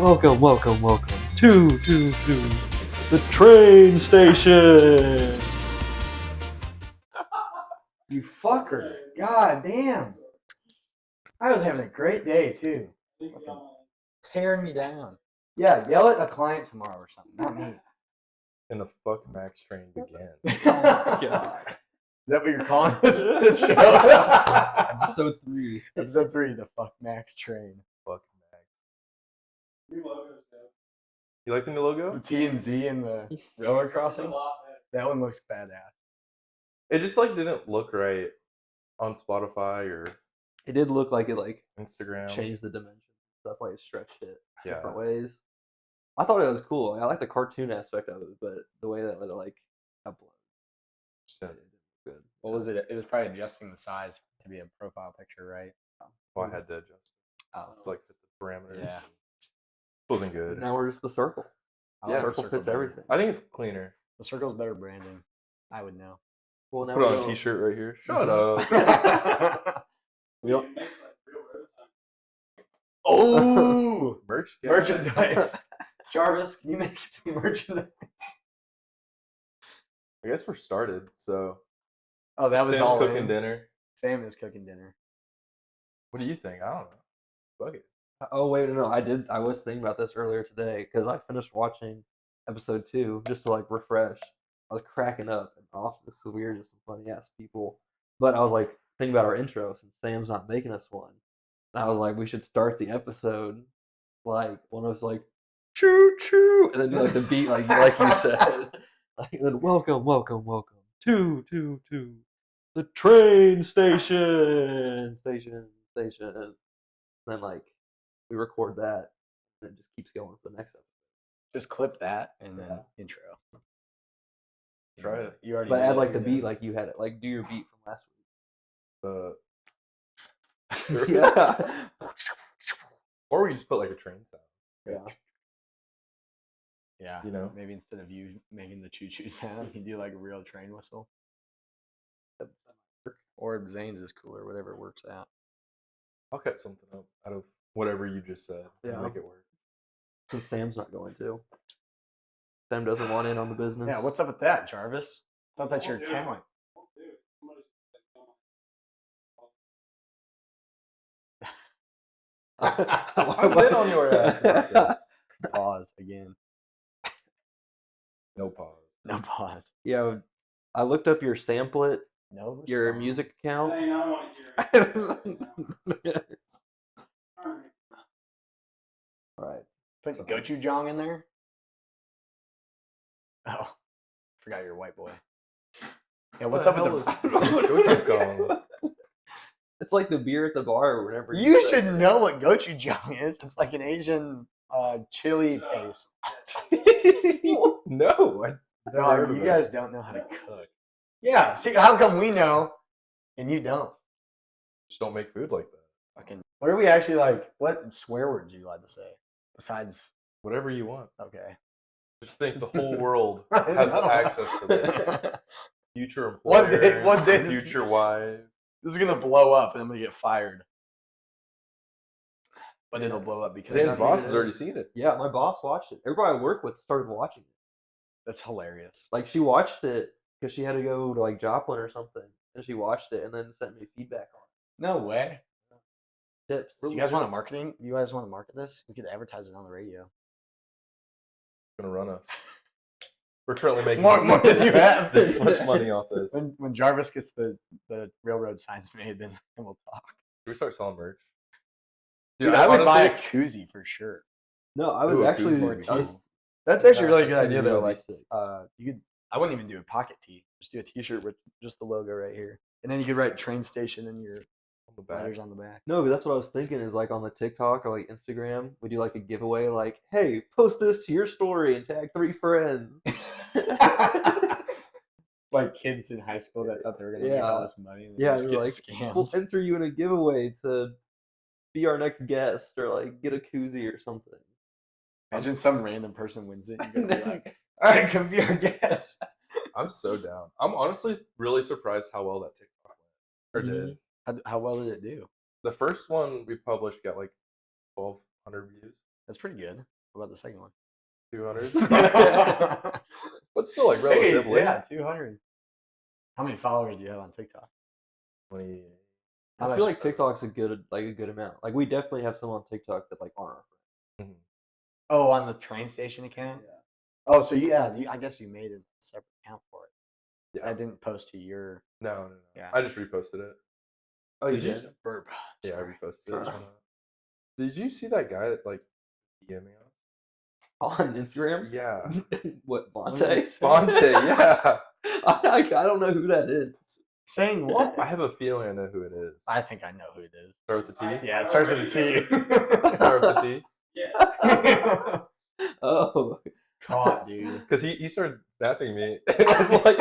Welcome to the train station. You fucker. God damn. I was having a great day, too. Fucking tearing me down. Yeah, yell at a client tomorrow or something, not me. And the Fudge Max train began. Oh my God. Is that what you're calling this show? Episode 3. Episode 3, the Fudge Max train. Fudge Max. You like the new logo? The T and Z and the railroad crossing? That one looks badass. It just like didn't look right on Spotify or It did look like it Instagram. changed the dimension stuff, like it stretched it Yeah. different ways. I thought it was cool. I like the cartoon aspect of it, but the way that it upload. Good. What was it? It was probably adjusting the size to be a profile picture, right? Well, I had to adjust Oh. like the parameters. Yeah. Wasn't good. Now we're just the circle. I Yeah, like Circle fits better. everything. I think it's cleaner. The circle's better branding. I would know. Well, now Put on we a don't- t-shirt right here. Shut up. We don't. Oh, Merch. Yeah. merchandise. Jarvis, can you make some merchandise? I guess we're started. So. Oh, that was Sam's all cooking in. dinner. Sam is cooking dinner. What do you think? I don't know. Fuck it. Oh wait, no, I was thinking about this earlier today because I finished watching episode 2 just to refresh. I was cracking up and off. This is weird, just some funny ass people. But I was thinking about our intro since Sam's not making us one. And I was like, we should start the episode when it was choo choo, and then do the beat like you said, and then welcome to the train station. And then we record that, and it just keeps going for the next episode. Just clip that and then intro. Try it. You already. But did add it, the you beat know. like you had it. Do your beat from last week. The Yeah. or we just put a train sound. Yeah. Yeah. You know? Maybe instead of you making the choo choo sound, you do a real train whistle. Or Zane's is cooler, whatever works out. I'll cut something up out of whatever you just said. Yeah. And make it work. Since Sam's not going to. Sam doesn't want in on the business. Yeah, what's up with that, Jarvis? Thought that's your talent. I've been on your ass about this. Pause again. No pause. No pause. Yeah, I looked up your Samplet, No. your response. music account. Alright. Put gochujang in there. Oh, forgot you're a white boy. Yeah, what's up with the? Gochujang? It's like the beer at the bar or whatever. You said. should know what gochujang is. It's like an Asian chili paste. No, I never heard No, of you it. guys don't know how to cook. Yeah, see, how come we know and you don't? Just don't make food like that. Fucking. What are we actually like? What swear words are you allowed to say besides? Whatever you want. Okay. Just think the whole world I has know. the access to this. Future One employers, day this- future wives. This is gonna blow up, and I'm gonna get fired. But it'll blow up because Zan's not boss even has it. already seen it. Yeah, my boss watched it. Everybody I work with started watching it. that's hilarious. She watched it because she had to go to Joplin or something, and she watched it and then sent me feedback on No way. it. Tips. Do you guys want to marketing? You guys want to market this? We could advertise it on the radio. It's gonna run us. We're currently making More than you have. this much money off this. Should When Jarvis gets the railroad signs made, then we'll talk. we start selling merch? Dude, I would buy a honestly- koozie for sure. No, I was Ooh, a actually. koozie would be I was- cool. That's actually a really Yeah, good a idea koozie though. would be Like, sick. you could. I wouldn't even do a pocket tee. Just do a T-shirt with just the logo right here, and then you could write train station and your On the back. letters on the back. No, but that's what I was thinking is on the TikTok or Instagram, we do a giveaway hey, post this to your story and tag 3 friends. Like kids in high school that thought they were gonna make all Yeah. this money. And they Yeah, just you're get scammed. we'll enter you in a giveaway to be our next guest or get a koozie or something. Imagine some random person wins it. You're gonna be like, "All right, come be our guest." I'm so down. I'm honestly really surprised how well that TikTok went. Or did. How well did it do? The first one we published got 1,200 views. That's pretty good. What about the second one? 200. But still, like, relatively. Yeah, 200. How many followers do you have on TikTok? 20. I feel like TikTok's a good amount. Like we definitely have some on TikTok that like aren't our friends. Oh, on the train station account? Yeah. Oh, so I guess you made a separate account for it. Yeah. I didn't post to your. No. Yeah. I just reposted it. Oh, you Did you? did? Burp. Yeah, I Sorry. reposted Sorry. it. Did you see that guy that like DM me On Instagram? Yeah. What, What Bonte? did it say? Bonte, yeah. I don't know who that is. Saying what? I have a feeling I know who it is. I think I know who it is. Start with the T? Yeah, it starts with a T. Start with the T? Yeah. Oh. Caught, dude. Because he started snapping me. And I was like,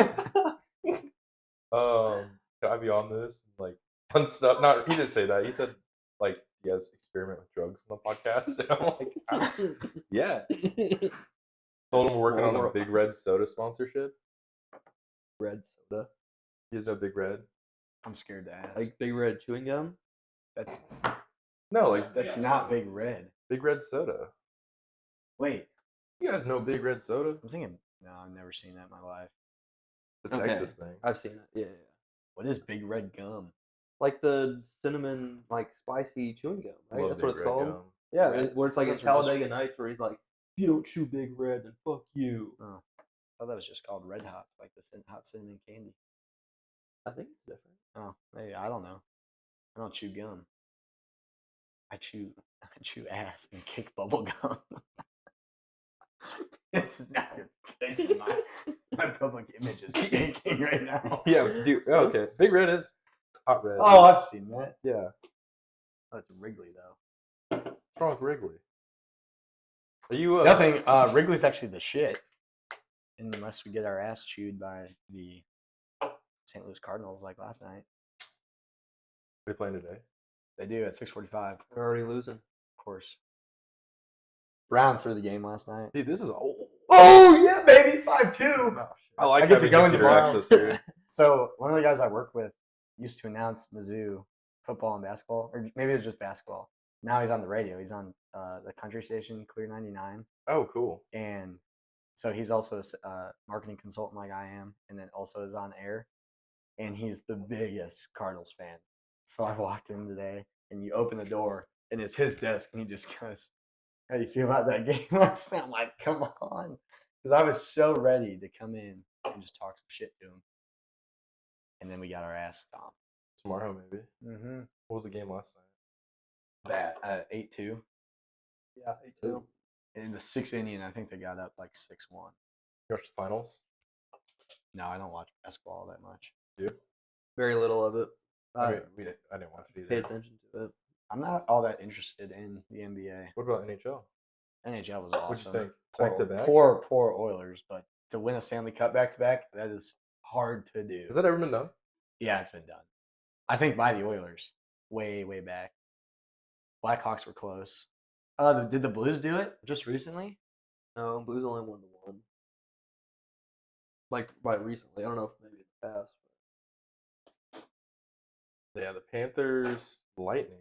can I be on this? Like, on stuff. Not, he didn't say that. He said, like, he has experiment with drugs on the podcast. And I'm like, yeah. Told him we're working on a Big Red soda sponsorship. Red soda. He has no Big Red. I'm scared to ask. Like Big Red chewing gum? That's No, like, that's not Big Red. Big Red soda. Wait, You guys know Big Red soda? I'm thinking. No, I've never seen that in my life. The Okay. Texas thing. I've seen it. Yeah. What is Big Red gum? Like the cinnamon, like spicy chewing gum, right? Love That's Big what it's Red called. gum. Yeah, Red- where it's like in those are just- Talladega Nights where he's like, if you don't chew Big Red, then fuck you. Oh, I thought that was just called Red Hots, like the hot cinnamon candy. I think it's different. Oh, maybe I don't know. I don't chew gum. I chew ass and kick bubble gum. This is not good thing for my public image is stinking right now. Yeah, dude. Oh, okay. Big Red is hot red. Oh, I've seen that. yeah. Oh, it's Wrigley though. What's wrong with Wrigley? Are you Nothing. Wrigley's actually the shit. Unless we get our ass chewed by the St. Louis Cardinals like last night. They playing today? They do at 6:45. Of They're already losing. course. Brown threw the game last night. Dude, this is old. Oh yeah, baby, 5-2. I like I get to having go in computer tomorrow. access here. So one of the guys I work with used to announce Mizzou football and basketball, or maybe it was just basketball. Now he's on the radio. He's on the country station Clear 99, Oh, cool. and so he's also a marketing consultant like I am, and then also is on air. And he's the biggest Cardinals fan. So I walked in today, and you open the door, and it's his desk, and he just goes, "How do you feel about that game last night?" I'm like, "Come on," because I was so ready to come in and just talk some shit to him. And then we got our ass stomped. Tomorrow, maybe. Mm-hmm. What was the game last night? Bad. 8-2. Yeah, me too. And in the 6th inning, I think they got up like 6-1. You watched the finals? No, I don't watch basketball that much. You? Very little of it. I I mean, I didn't watch it pay either. attention to it. I'm not all that interested in the NBA. What about NHL? NHL was What'd you awesome. think? Poor, Back to back? poor Oilers, but to win a Stanley Cup back to back, that is hard to do. Has that ever been done? Yeah, it's been done. I think by the Oilers, way back. Blackhawks were close. Did the Blues do it just recently? No, Blues only won the one. Like by recently, I don't know if maybe in the past. Yeah, the Panthers, Lightning,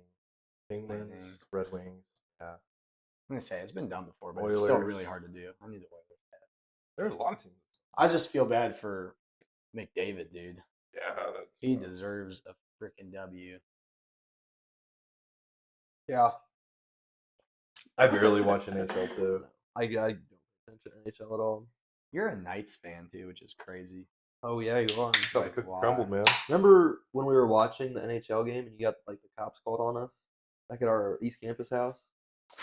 Penguins, Lightning. Red Wings. Yeah. I'm gonna say it's been done before, but it's still Oilers. really hard to do. I need the Oilers. There's a lot of teams. I just feel bad for McDavid, dude. Yeah, that's He deserves a freaking W. Yeah, I barely watch NHL too. I don't pay attention to NHL at all. You're a Knights fan too, which is crazy. Oh yeah, you are. Got the cookie crumbled, man. Remember when we were watching the NHL game and you got like the cops called on us back at our East Campus house?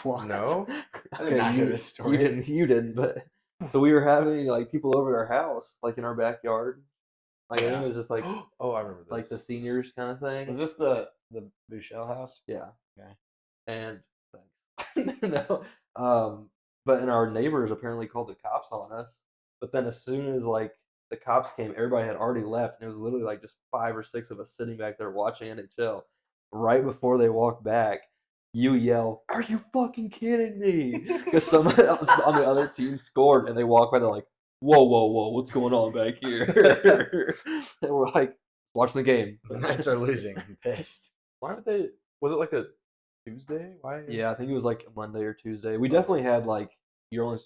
What? No? I did not hear this story. You didn't, but so we were having like people over at our house, like in our backyard. Like I think it was just like Oh, I remember this. like the seniors kind of thing. Was this the Bouchel house? Yeah. Okay. And thanks. No. But and our neighbors apparently called the cops on us. But then as soon as like the cops came, everybody had already left, and it was literally like just 5 or 6 of us sitting back there watching NHL. Right before they walked back, you yell, "Are you fucking kidding me?" Because someone else on the other team scored, and they walk by, they're like, "Whoa, what's going on back here?" And we're like, watching the game. The Knights are losing. I'm pissed. Why would they? Was it like a Tuesday? Why? Yeah, I think it was like a Monday or Tuesday. We definitely had like you're only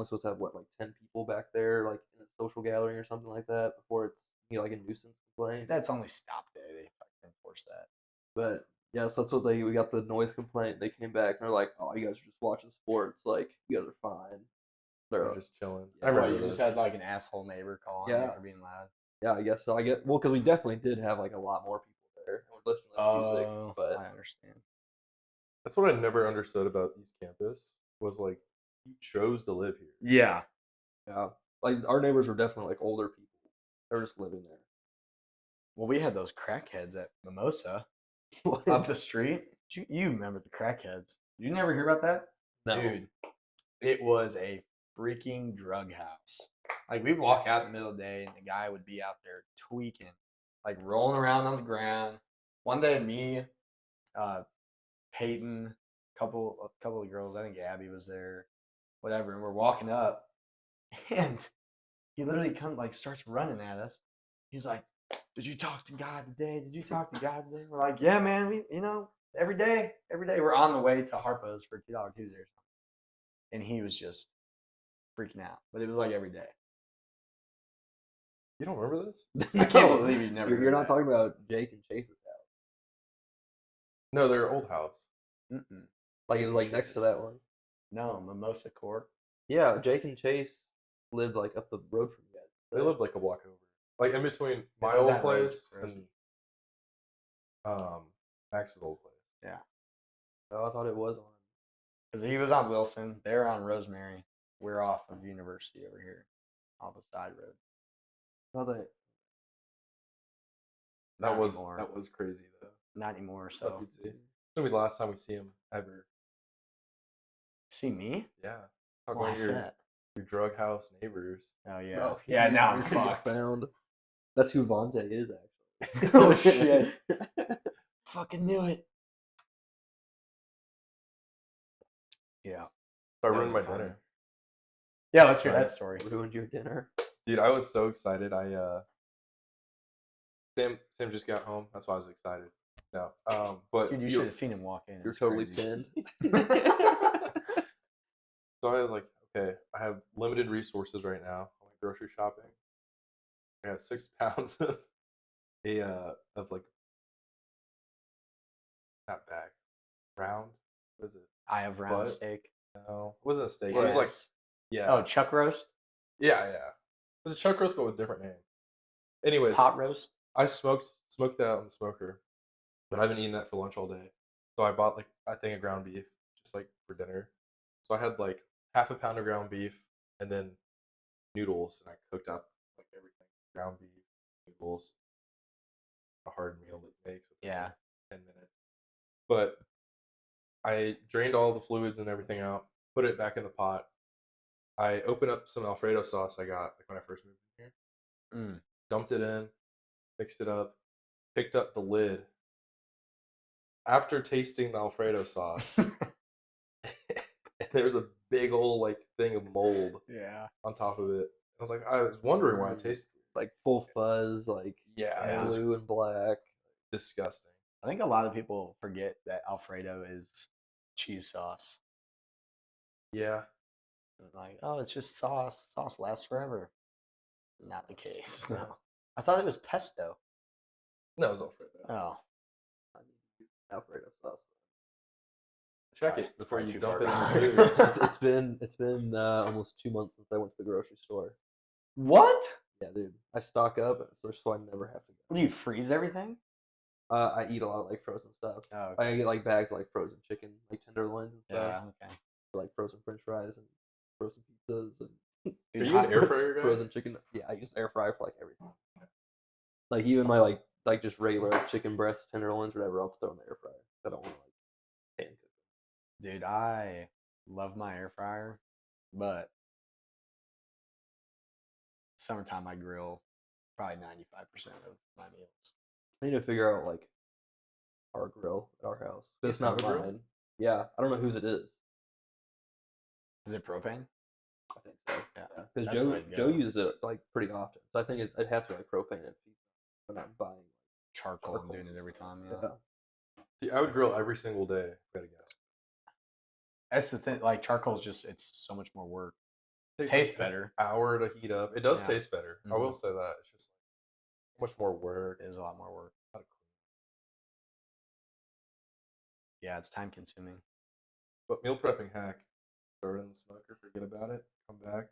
supposed to have what, like 10 people back there, like in a social gathering or something like that before it's like a nuisance complaint. That's only stop day. They fucking enforce that. But yeah, so that's what we got the noise complaint. They came back and they're like, "Oh, you guys are just watching sports. Like you guys are fine." They're just chilling. Yeah. I What, remember you just this. had like an asshole neighbor call on you Yeah. for being loud. Yeah, I guess so. Well, because we definitely did have like a lot more people there and we're listening to music, Oh, but I understand. That's what I never understood about East Campus was like he chose to live here. Yeah. yeah, like our neighbors were definitely like older people. They were just living there. Well, we had those crackheads at Mimosa What? up the street. You remember the crackheads? Did you never hear about that? No. Dude, it was a freaking drug house. Like, we'd walk out in the middle of the day and the guy would be out there tweaking, like rolling around on the ground. One day, me, Peyton, a couple of girls, I think Abby was there, whatever, and we're walking up, and he literally starts running at us. He's like, "Did you talk to God today? Did you talk to God today?" We're like, "Yeah, man. We, every day we're on the way to Harpo's for $2 Tuesday or something." And he was just freaking out, but it was like every day. You don't remember this? I can't No, believe you never. You're heard not that. talking about Jake and Chase's house. No, their old house. Mm-mm. Like it was like next to that one. No, Mimosa Court. Yeah, Jake and Chase lived like up the road from you guys. They lived like a block over, like in between my lived old at place Rose. and Max's old place. Yeah, Oh, I thought it was on. because he was on Wilson. They're on Rosemary. We're off of University over here, off a side road. I thought that. That was anymore. crazy though. Not anymore. Stuff So you'd see. It's gonna be the last time we see him ever. see me? Yeah. Talk Why about is your that? drug house neighbors. Oh yeah. Oh, Yeah. Now I'm you're gonna get fucked. found. That's who Vontae is actually. Oh shit! Fucking knew it. Yeah. So I That ruined my was a time. dinner. Yeah, let's hear Right. that story. Ruined your dinner. Dude, I was so excited. Sam just got home. That's why I was excited. No. But Dude, you should have seen him walk in. You're It's totally crazy. pinned. So I was like, okay, I have limited resources right now. I'm like grocery shopping. I have 6 pounds of like not bag. Round? What is it? I have round What? steak. No. It wasn't a steak. It was like Yes. yeah. Oh, chuck roast, Yeah. It was a chuck roast but with a different name. Anyways, pot roast. I smoked that on the smoker, but I haven't eaten that for lunch all day. So I bought like a thing of ground beef just like for dinner. So I had like half a pound of ground beef and then noodles, and I cooked up like everything: ground beef, noodles, a hard meal that makes within, Yeah. like, 10 minutes. But I drained all the fluids and everything out, put it back in the pot. I opened up some Alfredo sauce I got like when I first moved in here. Mm. Dumped it in, mixed it up, picked up the lid. After tasting the Alfredo sauce, there was a big old like thing of mold Yeah. on top of it. I was like, I was wondering why it tasted Like full fuzz, like it was blue and black. disgusting. I think a lot of people forget that Alfredo is cheese sauce. Yeah, Like, oh, it's just sauce. Sauce lasts forever. Not the case. No. I thought it was pesto. no, it was Alfredo. Oh. I mean, Alfredo sauce. Check Probably- it it's before probably you too dump far it gone. in the food. It's been almost 2 months since I went to the grocery store. What? Yeah, dude. I stock up so I never have to go. Do you freeze everything? I eat a lot of like frozen stuff. Oh, I get like bags of like frozen chicken, like tenderloins and stuff. yeah. Okay. Like frozen French fries and frozen pizzas and Are Dude, you an air fryer guy? frozen chicken. Yeah, I use air fryer for like everything. Like even my like just regular chicken breast tenderloins, whatever, I'll throw in the air fryer. I don't want to like pan cook Dude, I love my air fryer, but summertime I grill probably 95% of my meals. I need to figure out like our grill at our house. You It's not have a grill? mine. Yeah, I don't know whose it is. Is it propane? I think so. Yeah, Because that's the way to Joe go. uses it like pretty often, so I think it has to be like propane if I'm not buying. Charcoal and Charcoal doing it every time. Yeah. Yeah. See, I would grill every single day. Gotta guess. That's the thing. Like charcoal's just—it's so much more work. Takes Tastes like an better. hour to heat up. It does Yeah. taste better. I will say that. It's just like, much more work. It is a lot more work. Yeah, it's time consuming. But meal prepping hack: throw it in the smoker, forget about it, come back,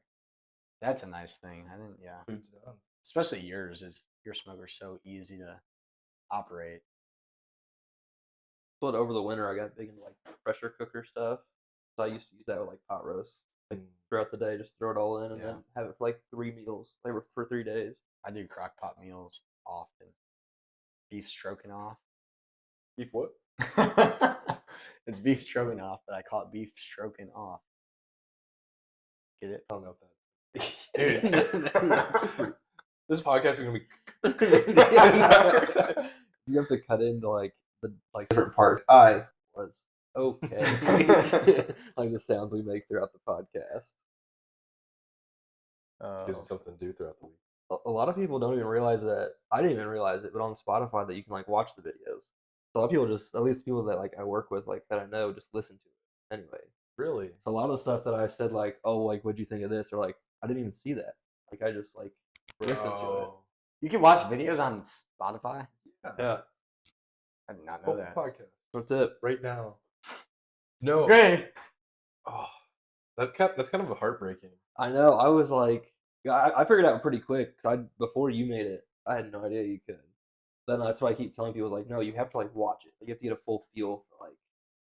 That's a nice thing. I didn't. Yeah, food's done. especially yours is your smoker's so easy to operate. So over the winter, I got big into like pressure cooker stuff. So I used to use that with like pot roast. Like throughout the day, just throw it all in and then have it for like 3 meals. They were for 3 days. I do crock pot meals often. Beef stroganoff. Beef what? It's beef stroganoff, but I call it beef stroking off. Get it? I don't know if that. Dude. This podcast is gonna be. You have to cut into like the different parts. I was okay. Like the sounds we make throughout the podcast. Gives me something to do throughout the week. A lot of people don't even realize that. I didn't even realize it, but on Spotify that you can like watch the videos. So a lot of people just, at least people that like I work with, like that I know, just listen to it anyway. Really? So a lot of the stuff that I said, like, oh, like, what'd you think of this? Or like, I didn't even see that. Like, I just like listened to it. You can watch videos on Spotify? Yeah. I did not know that. Podcast. What's it? Right now. No. Great. Oh, that's kind of heartbreaking. I know. I was like, I figured it out pretty quick. Cause before you made it, I had no idea you could. Then that's why I keep telling people, like, no, you have to like watch it. Like, you have to get a full feel for like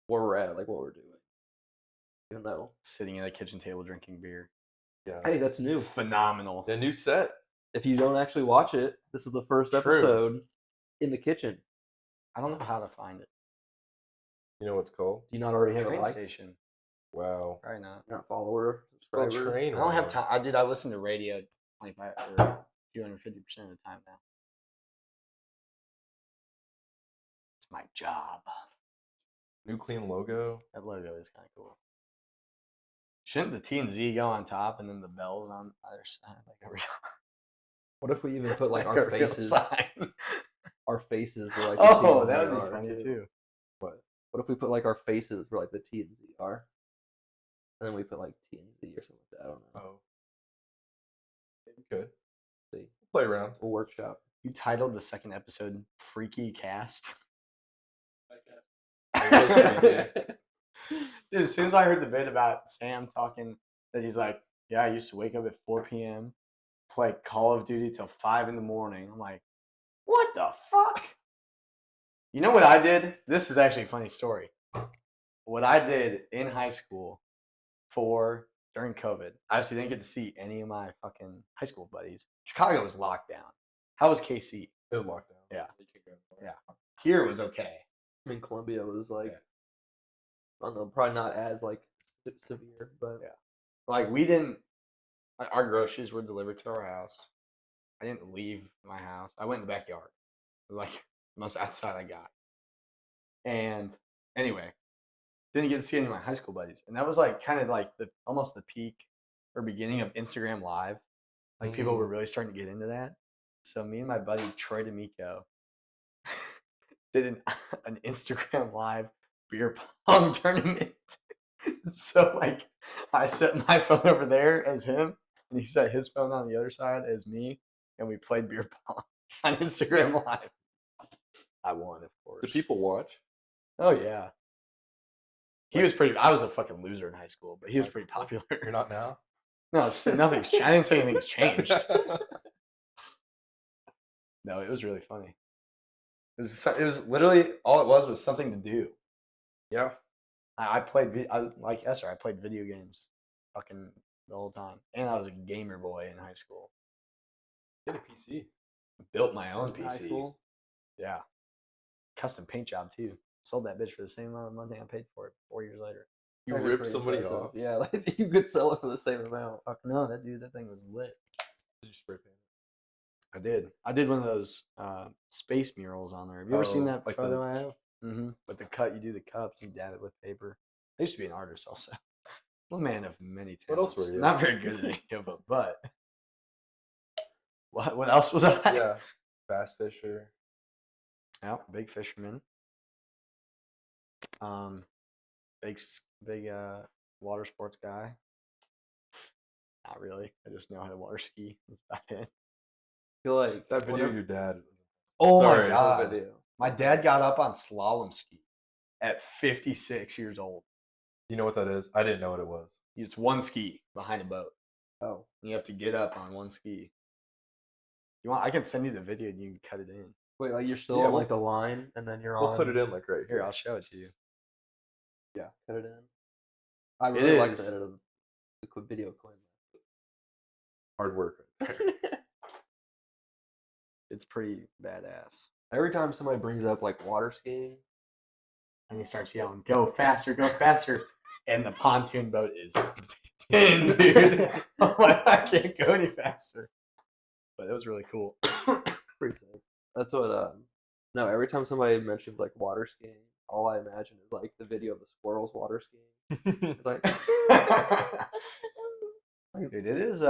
where we're at, like what we're doing. Even though Sitting at a kitchen table drinking beer. Yeah. hey, that's new. Phenomenal. A new set. If you don't actually watch it, this is the first True. episode in the kitchen. I don't know how to find it. You know what it's called? Do you not already have Train it liked? station. Wow. Probably not. You're not a follower, It's called subscriber. Train. I don't have Wow. time. I listen to radio 25 or 250% of the time now. It's my job. New clean logo. That logo is kind of cool. Shouldn't the T and Z go on top and then the bells on either side? Like a real, What if we even put like like our a real faces? sign? Our faces were like the Oh, T and that Z would are, be funny too. What? What if we put like our faces were like the T and Z are, and then we put like T and Z or something like that. I don't know. Oh. You could. See, Play around. we'll workshop. You titled the second episode "Freaky Cast." Dude, as soon as I heard the bit about Sam talking that he's like, yeah, I used to wake up at 4 p.m., play Call of Duty till 5 in the morning. I'm like, what the fuck? You know what I did? This is actually a funny story. What I did in high school during COVID, I actually didn't get to see any of my fucking high school buddies. Chicago was locked down. How was KC? It was locked down. Yeah. You could go. Yeah. Here it was okay. I mean, Columbia was like, Yeah. I don't know, probably not as like severe, but Yeah. Like we didn't. Our groceries were delivered to our house. I didn't leave my house. I went in the backyard. It was like the most outside I got. And anyway, didn't get to see any of my high school buddies, and that was like kind of like almost the peak or beginning of Instagram Live. Like people were really starting to get into that. So me and my buddy Troy D'Amico did an Instagram Live beer pong tournament. So like I set my phone over there as him, and he set his phone on the other side as me, and we played beer pong on Instagram Live. I won, of course. Did people watch? Oh yeah. I was a fucking loser in high school, but he was pretty popular. You're not now? No, nothing's. I didn't say anything's changed. No, it was really funny. It was literally all it was something to do. Yeah. I played. Like Esther, I played video games, fucking the whole time, and I was a gamer boy in high school. Get a PC. Built my own high PC. school. Yeah. Custom paint job too. Sold that bitch for the same amount of money I paid for it 4 years later. You Actually ripped pretty somebody impressive. off. Yeah, like you could sell it for the same amount. Fuck no, that thing was lit. Did you spray paint? I did one of those space murals on there. Have you ever seen that like photo the- I have? Mm-hmm. But you do the cups, you dab it with paper. I used to be an artist also. I'm a man of many talents. What else were you? Not very good at any of them, but what else was I? Yeah. Bass fisher. Yeah, big fisherman. Big water sports guy. Not really. I just know how to water ski. That's about it. I feel like That video of your dad. Oh Sorry. my god! video. My dad got up on slalom ski at 56 years old. You know what that is? I didn't know what it was. It's one ski behind a boat. Oh, You have to get up on one ski. You want? I can send you the video and you can cut it in. wait, like you're still Yeah, on we'll- like the line, and then you're We'll on. put it in like right Here, here. I'll show it to you. Yeah, cut it in. I really like the is. edit of the quick video coin. Hard work. It's pretty badass. Every time somebody brings up like water skiing, And he starts yelling, "Go faster, go faster!" And the pontoon boat is in, dude. I'm like, I can't go any faster. But it was really cool. pretty sick. That's what. No, every time somebody mentions like water skiing, all I imagine is like the video of the squirrels water skiing. It's like, Dude, it is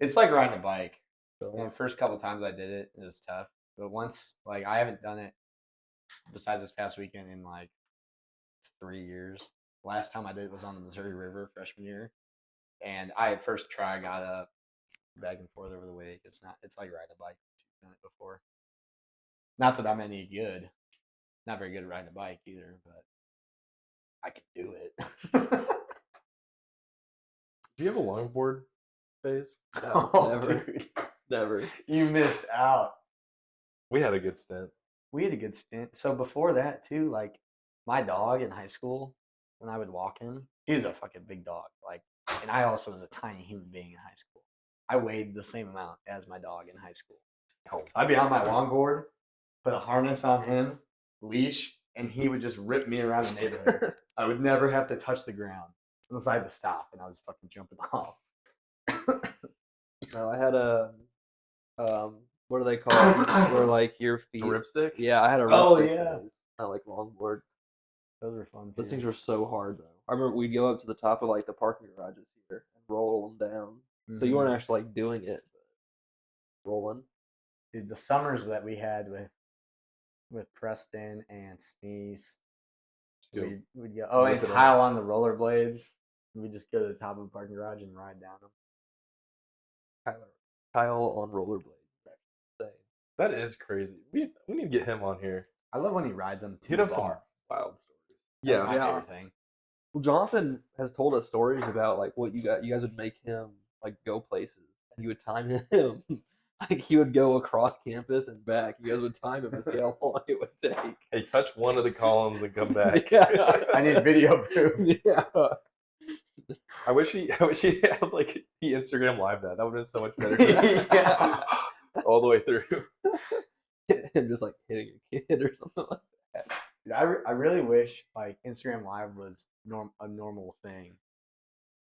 it's like riding a bike. so, And the first couple times I did it, it was tough. But once, like, I haven't done it besides this past weekend in like 3 years. Last time I did it was on the Missouri River freshman year. And I at first try got up back and forth over the wake. It's like riding a bike. I've done it before. Not that I'm any good. Not very good at riding a bike either, but I can do it. Do you have a longboard phase? no, Oh, never, dude. never. You missed out. We had a good stint. We had a good stint. So before that too, like my dog in high school, when I would walk him, he was a fucking big dog. Like, and I also was a tiny human being in high school. I weighed the same amount as my dog in high school. I'd be on my longboard, put a harness on him, leash, and he would just rip me around the neighborhood. I would never have to touch the ground unless I had to stop, and I was fucking jumping off. No, I had a what do they call it? Where like your feet. A ripstick? Yeah, I had a Oh, ripstick yeah. phase. Not like longboard. Those were fun too. Those things were so hard though. I remember we'd go up to the top of like the parking garages here and roll them down. So you weren't actually like doing it, but rolling. Dude, the summers that we had with Preston and Sneeze, we'd go. Oh, and Whip it up. Kyle on the rollerblades. We'd just go to the top of the parking garage and ride down them. Kyle on rollerblades. Insane. That is crazy. We need to get him on here. I love when he rides them to He'd the have some bar. wild stories. That's Yeah. my Yeah. favorite thing. Well, Jonathan has told us stories about like what you guys would make him like go places, and you would time him. Like he would go across campus and back. You guys would time him and see how long it would take. Hey, touch one of the columns and come back. Yeah. I need video proof. Yeah. I wish he had like he Instagram live that. That would have been so much better. Yeah. All the way through. Him just like hitting a kid or something like that. Dude, I really wish like Instagram Live was a normal thing.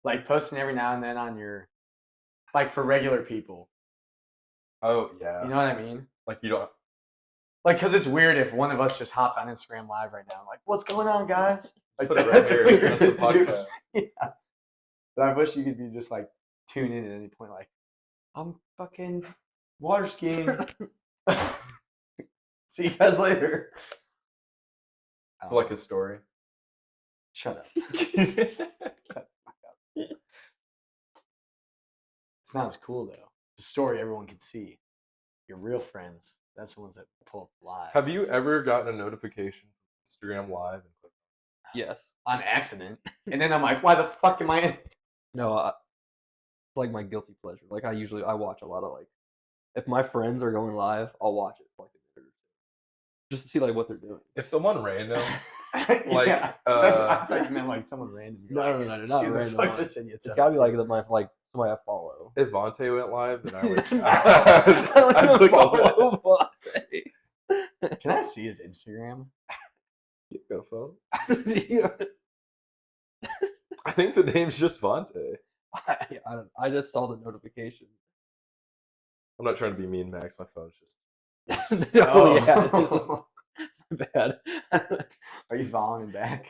Like posting every now and then on your, like for regular people. Oh yeah. You know what I mean? Like you don't. Like, because it's weird if one of us just hopped on Instagram Live right now. Like, what's going on, guys? Like, Put it right that's here. weird That's the to do. podcast. Yeah. But I wish you could be just like tune in at any point. Like, I'm fucking water skiing. See you guys later. It's like a story. Shut up. It's not as cool though. The story everyone can see. Your real friends. That's the ones that pull up live. Have you ever gotten a notification from Instagram Live and clicked? Yes. On accident. And then I'm like, why the fuck am I in? No, it's like my guilty pleasure. Like I watch a lot of like, if my friends are going live, I'll watch it for like a minute or two, just to see like what they're doing. If someone random, Like, yeah, that's I thought you meant like someone random. You're No, like, no, not "See the random, fuck like, this idiot's It's up gotta be to." like somebody I follow. if Vontae went live, then I would. I don't I'd even click on that. follow Vontae. Can I see his Instagram? You got a phone? I think the name's just Vontae. I just saw the notification. I'm not trying to be mean, Max. My phone's just. Oh yeah, it is bad. Are you following him back?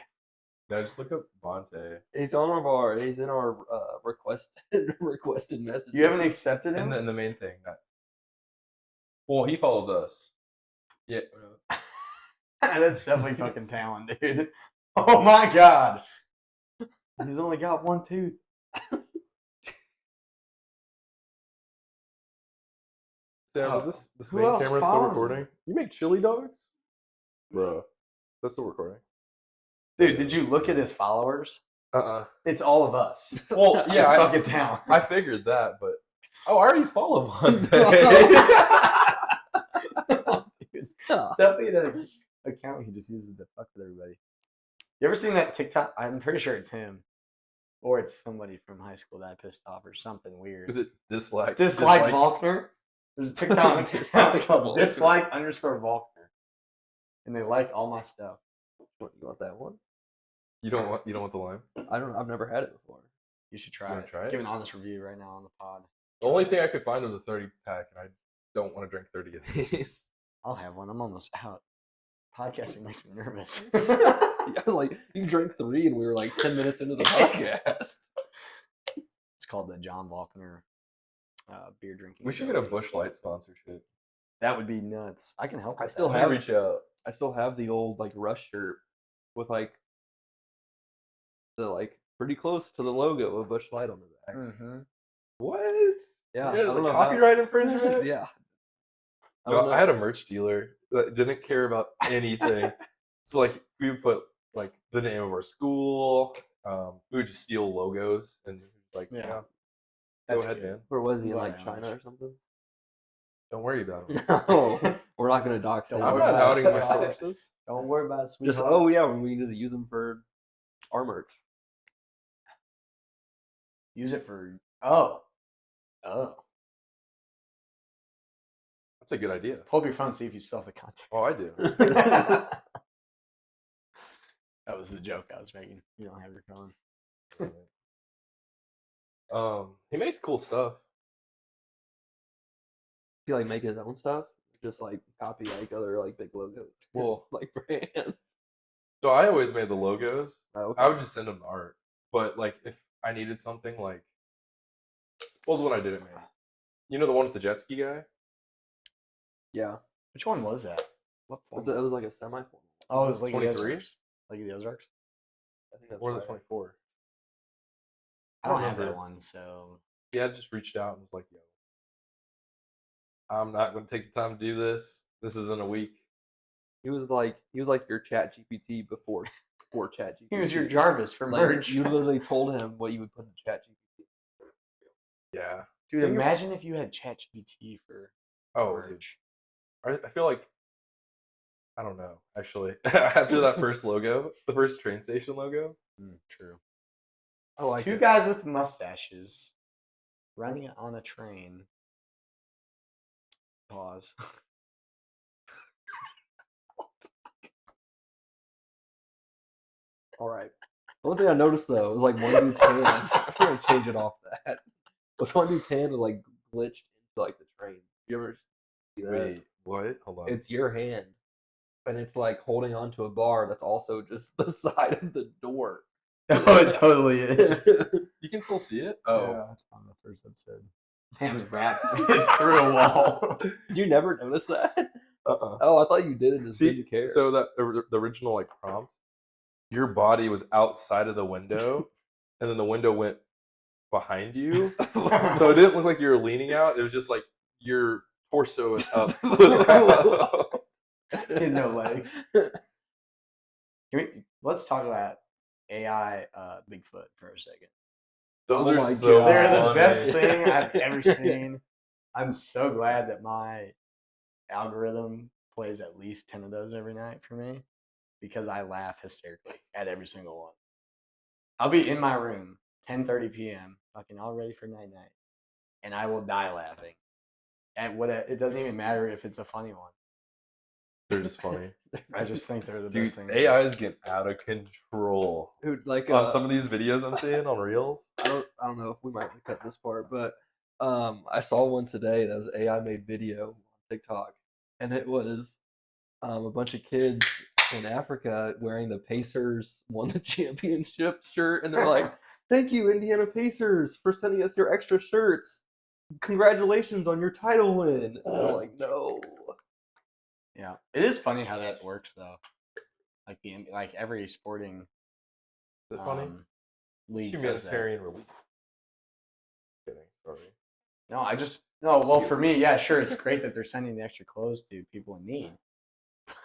No, just look up Vontae. He's in our requested messages. You haven't accepted him? And the main thing that. Well, he follows us. Yeah. That's definitely fucking talent, dude. Oh my god. He's only got one tooth. Sam, Oh, is this who main else camera still follows recording? him? You make chili dogs? Bro, that's still recording. Dude, did you look at his followers? It's all of us. Well, yeah, It's fucking talent. I figured that, but I already follow one. Dude, it's definitely the account he just uses to fuck with everybody. You ever seen that TikTok? I'm pretty sure it's him. Or it's somebody from high school that I pissed off or something weird. Is it dislike? Dislike Volkner? There's a TikTok account called Volkner. dislike_Volkner. And they like all my stuff. What, you want that one? You don't want the lime? I've never had it before. You should try You wanna it. try it? Give an honest review right now on the pod. The only thing I could find was a 30-pack, and I don't want to drink 30 of these. I'll have one. I'm almost out. Podcasting makes me nervous. I was like, you drank 3, and we were like 10 minutes into the podcast. It's called the John Volkner beer drinking. We should get a Busch Light sponsorship. That would be nuts. I can help. I with still that. have- Reach out. I still have the old like Rush shirt with like the like pretty close to the logo of Busch Light on the back. Mm-hmm. What? Yeah, Yeah, I don't the know how- copyright infringement. Yeah. No, I had a merch dealer that didn't care about anything. So like we would put like the name of our school. We would just steal logos and like Yeah. yeah. Go That's ahead, good. man. Where was he in Well, like yeah, China I'm or something? Don't worry about it. No, we're not gonna dox him. Don't I'm worry not about outing it. my sources. Don't worry about it, sweetheart. Just oh yeah, we can just use them for our merch. Use it for oh. That's a good idea. Pull up your phone, see if you still have the contact. Oh, I do. That was the joke I was making. You don't have your phone. He makes cool stuff. He like make his own stuff, just like copy like other like big logos, Well, like brands. so I always made the logos. Oh, okay. I would just send him the art. But like if I needed something like what was what I didn't make? You know the one with the jet ski guy? Yeah, Which one was that? What it was, form? it was like a semi-formal. Oh, it was like 23? Like the Ozarks? I think that's Or was right. it 24? I don't have that remember. one, so He had just reached out and was like, yo, I'm not going to take the time to do this. This is in a week. He was like your Chat GPT before Chat GPT. he was your Jarvis for like, merch. You literally told him what you would put in Chat GPT. Yeah. Dude, Think of- imagine if you had ChatGPT for Oh, dude. merch. I feel like, I don't know, actually. After that first logo, the first train station logo, True. I like Two it. guys with mustaches running on a train. Pause. All right. One thing I noticed though was like one dude's hand. I'm gonna change it off that. Was one dude's hand was like glitched into like the train. You ever see that? wait, what? Hold on. It's your hand, and it's like holding onto a bar that's also just the side of the door. Oh, it totally is. You can still see it? Yeah, that's on the first episode. His hand's wrapped. It's through a wall. Did you never notice that? Uh-uh. Oh, I thought you did and just See, didn't care. so that the original like prompt, your body was outside of the window, and then the window went behind you, so it didn't look like you were leaning out. It was just like your torso and up was out. He had no legs. Let's talk about AI Bigfoot for a second. Those Oh are my so God. They're the funny. best thing I've ever seen. I'm so glad that my algorithm plays at least 10 of those every night for me because I laugh hysterically at every single one. I'll be in my room 10:30 p.m. fucking all ready for night night, and I will die laughing. And it doesn't even matter if it's a funny one. They're just funny. I just think they're the Dude, best thing. AI is getting out of control. Dude, like On some of these videos I'm seeing on Reels. I don't know if we might cut this part, but I saw one today that was AI made video on TikTok, and it was a bunch of kids in Africa wearing the Pacers won the championship shirt, and they're like, "Thank you, Indiana Pacers, for sending us your extra shirts. Congratulations on your title win." And I'm like, no. Yeah, it is funny how that works though. Like every sporting Is it funny? um, It's league does that. humanitarian relief. Kidding, sorry. No. Well, for me, yeah, sure, it's great that they're sending the extra clothes to people in need.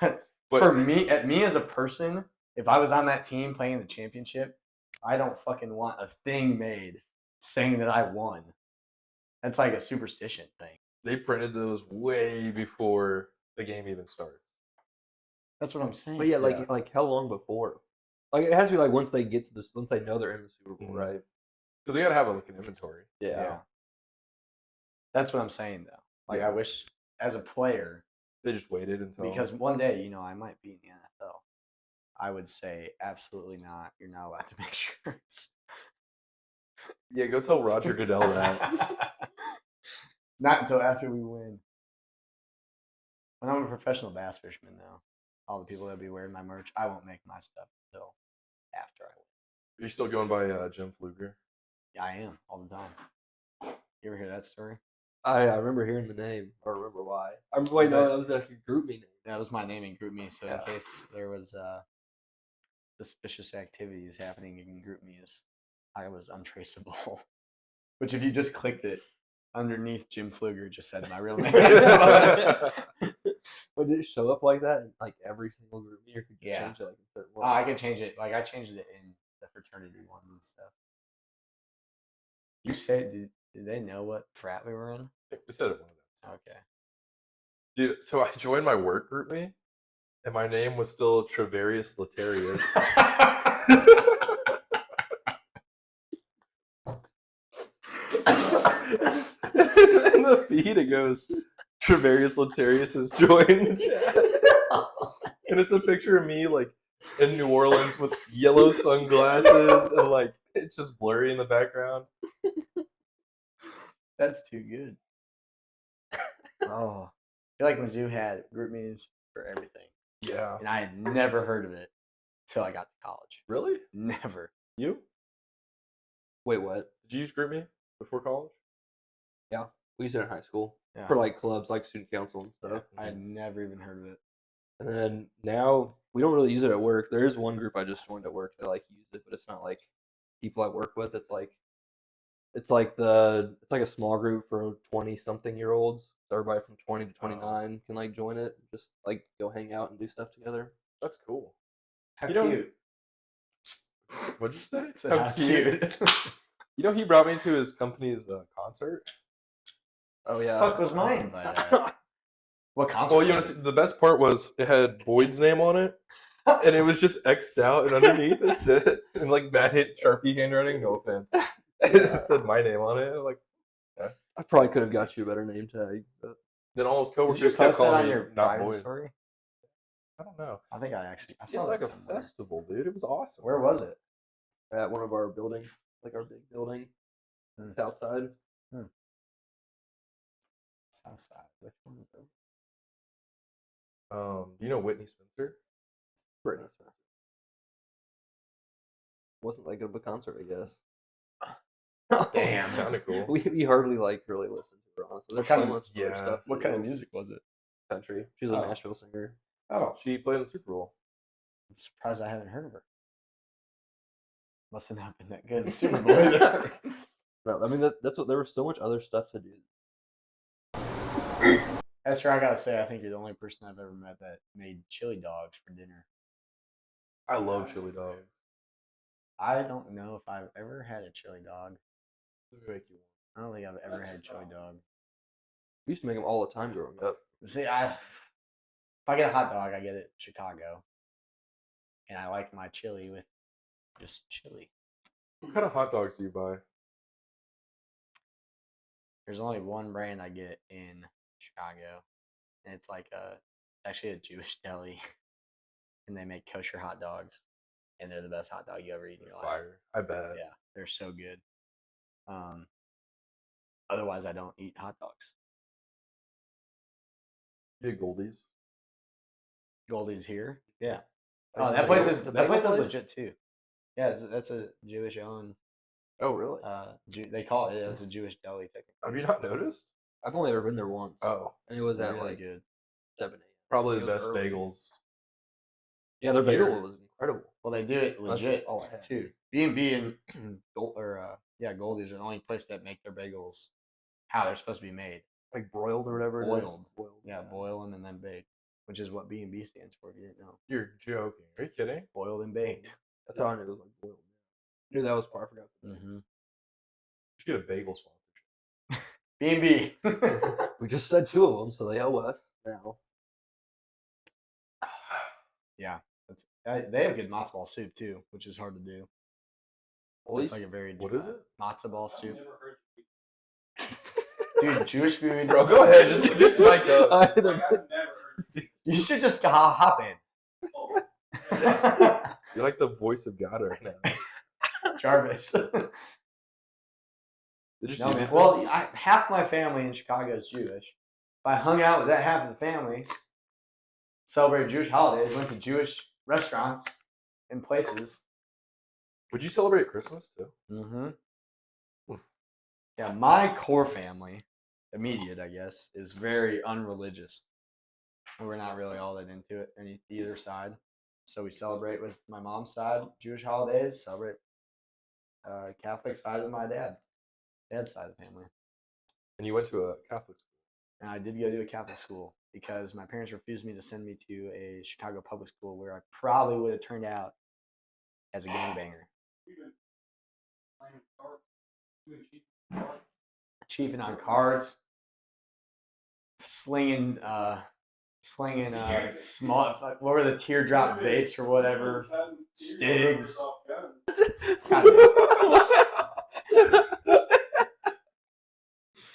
But for me as a person, if I was on that team playing the championship, I don't fucking want a thing made saying that I won. That's like a superstition thing. They printed those way before the game even starts. That's what I'm saying. But yeah, like how long before? Like it has to be like once they get to this, once they know they're in the Super Bowl, right? Because they gotta have like an inventory. Yeah. That's what I'm saying though. Like I wish as a player they just waited until because one day, I might be in the NFL. I would say absolutely not. You're not allowed to make shirts. Yeah, go tell Roger Goodell that. Not until after we win. When I'm a professional bass fisherman now, all the people that be wearing my merch, I won't make my stuff until after I win. Are you still going by Jim Pfluger? Yeah, I am all the time. You ever hear that story? I remember hearing the name. I remember why. Wait, no, that was like a group me name. That was my name in group me. So in case there was suspicious activities happening in group me's, I was untraceable. Which if you just clicked it, underneath Jim Pfluger just said my real name. But did it show up like that in like every single group me, or could you change it like in certain ones? I can change it. Like I changed it in the fraternity ones and stuff. You say did they know what frat we were in? We said it one of them. Okay. Dude, so I joined my work group me, and my name was still Travarius Latarius. In the feed it goes, Travarius Latarius has joined the chat. And it's a picture of me like in New Orleans with yellow sunglasses and like it's just blurry in the background. That's too good. Oh. I feel like Mizzou had group meetings for everything. Yeah. And I had never heard of it till I got to college. Really? Never. You? Wait, what? Did you use group me before college? Yeah, we used it in high school Yeah. for like clubs, like student council and stuff. I had never even heard of it. And then now we don't really use it at work. There is one group I just joined at work that like use it, but it's not like people I work with. It's like a small group for 20-something-year-olds. So everybody from 20 to 29 can like join it, just like go hang out and do stuff together. That's cool. How cute. What'd you say? How cute. You know, he brought me to his company's concert. Oh yeah. Fuck was my invite at? What concert? Well, you know, the best part was it had Boyd's name on it, and it was just X'd out, and underneath it said, in like bad hit Sharpie handwriting, no offense, it said my name on it. Like, I probably could have got you a better name tag. But then all his Did coworkers you kept post that calling on me your not private Boyd. story? I don't know. I think I It saw was that like a somewhere. festival, dude. It was awesome. Where was it? at one of our buildings, like our big building, south side. South side. Which one is it? Do you know Whitney Spencer? Pretty expensive. Wasn't that good of a concert, I guess. Damn. Sounded cool. We hardly like really listen to her, honestly. There's so much other stuff. What kind of music was it? Country. She's a Nashville singer. Oh, She played in the Super Bowl. I'm surprised I haven't heard of her. Must have not been that good in the Super Bowl either. No, I mean that's what there was so much other stuff to do. Esther, I gotta say, I think you're the only person I've ever met that made chili dogs for dinner. I love chili dogs. I don't know if I've ever had a chili dog. Let me make you I don't think I've ever had chili dog. We used to make them all the time growing up. See, if I get a hot dog, I get it Chicago, and I like my chili with just chili. What kind of hot dogs do you buy? There's only one brand I get in Chicago, and it's like actually a Jewish deli, and they make kosher hot dogs, and they're the best hot dog you ever eat in your life. Fire. I bet. Yeah, they're so good. Otherwise, I don't eat hot dogs. You get Goldies. Goldie's here. Yeah. Oh, Oh, that place is place? legit too. Yeah, that's a Jewish owned. Oh, really? They call it. It's a Jewish deli technically. Have you not noticed? I've only ever been there once. Oh. And it was at Really like good. 7 a.m. Probably It the was best early. bagels. Yeah, their Here. bagel was incredible. Well, they do it That's legit all I had. too. B&B and Goldie's are the only place that make their bagels how they're supposed to be made. Like broiled or whatever. Boiled. Boiled. Yeah, boil them and then bake, which is what B&B stands for. If you didn't know, You're joking. Are you kidding? boiled and baked. That's how I knew it was like boiled. I knew that was part. I forgot. Mm-hmm. You should get a bagel sponsorship. B&B. We just said 2 of them, so they owe us now. Yeah, they have good matzo ball soup too, which is hard to do. It's like a very What is it? Matzo ball soup. Dude, Jewish food. Bro, go ahead. Just mic up. You should just hop in. You're like the voice of God right now. Jarvis. Did you see this? Well, half my family in Chicago is Jewish. If I hung out with that half of the family, celebrated Jewish holidays, went to Jewish restaurants and places. Would you celebrate Christmas too? Mm-hmm. Yeah, my core family, immediate, I guess, is very unreligious. We're not really all that into it, either side. So we celebrate with my mom's side, Jewish holidays, celebrate Catholic side of my dad's side of the family. And you went to a Catholic school. And I did go to a Catholic school because my parents refused me to send me to a Chicago public school where I probably would have turned out as a gangbanger. Chiefing on cards, slinging small, what were the teardrop vapes or whatever, Stigs.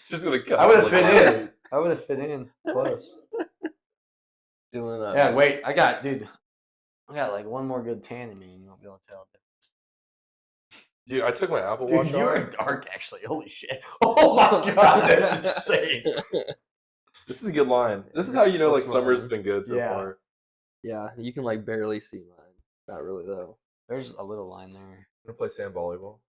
Just gonna cut. I would have fit in. I would have fit in close. Doing that. Yeah, wait, I got like one more good tan in me, and you won't be able to tell. Dude, I took my Apple Dude, Watch you're off. dark, actually. Holy shit! Oh my god, that's insane. This is a good line. This is how you know like What's summer's mine? been good so Yeah. far. Yeah, you can like barely see mine. Not really though. There's a little line there. I'm gonna play sand volleyball.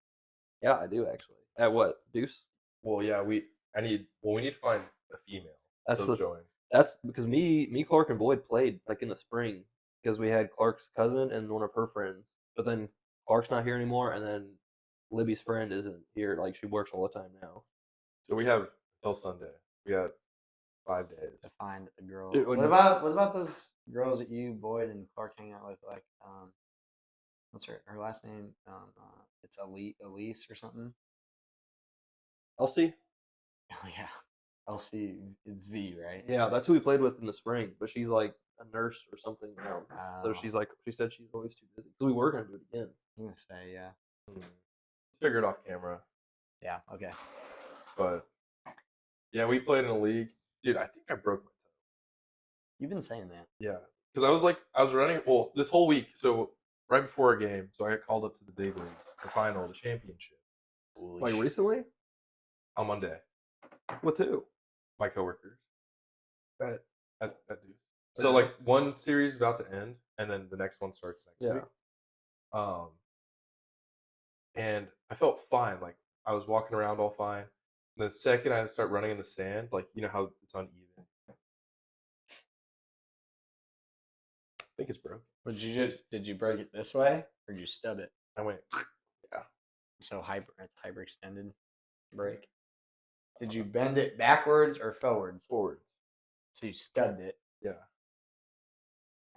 Yeah, I do actually. At what? Deuce? Well, yeah, we need to find a female That's to the- join. That's because me, Clark, and Boyd played like in the spring because we had Clark's cousin and one of her friends. But then Clark's not here anymore, and then Libby's friend isn't here. Like she works all the time now. So we have until Sunday. We got 5 days. To find a girl. Dude, what about those girls that you, Boyd, and Clark hang out with? Like, what's her last name? It's Elise or something. Elsie? Oh yeah, Elsie. It's V, right? Yeah, that's who we played with in the spring. But she's like a nurse or something now. So Oh. she's like, she said she's always too busy. So we were gonna do it again. I'm gonna say yeah. Let's figure it off camera. Yeah. Okay. But yeah, we played in a league. Dude, I think I broke my toe. You've been saying that. Yeah, because I was running. Well, this whole week. So right before a game, so I got called up to the big leagues, the final, the championship Like recently? on Monday. With who? My coworkers. Right. At Deuce. So like one series is about to end, and then the next one starts next week. And I felt fine. Like I was walking around all fine. And the second I start running in the sand, like you know how it's uneven. I think it's broken. Did you break it this way or did you stub it? I went. So it's hyperextended break. Did you bend it backwards or forwards? Forwards. So you stubbed it. Yeah.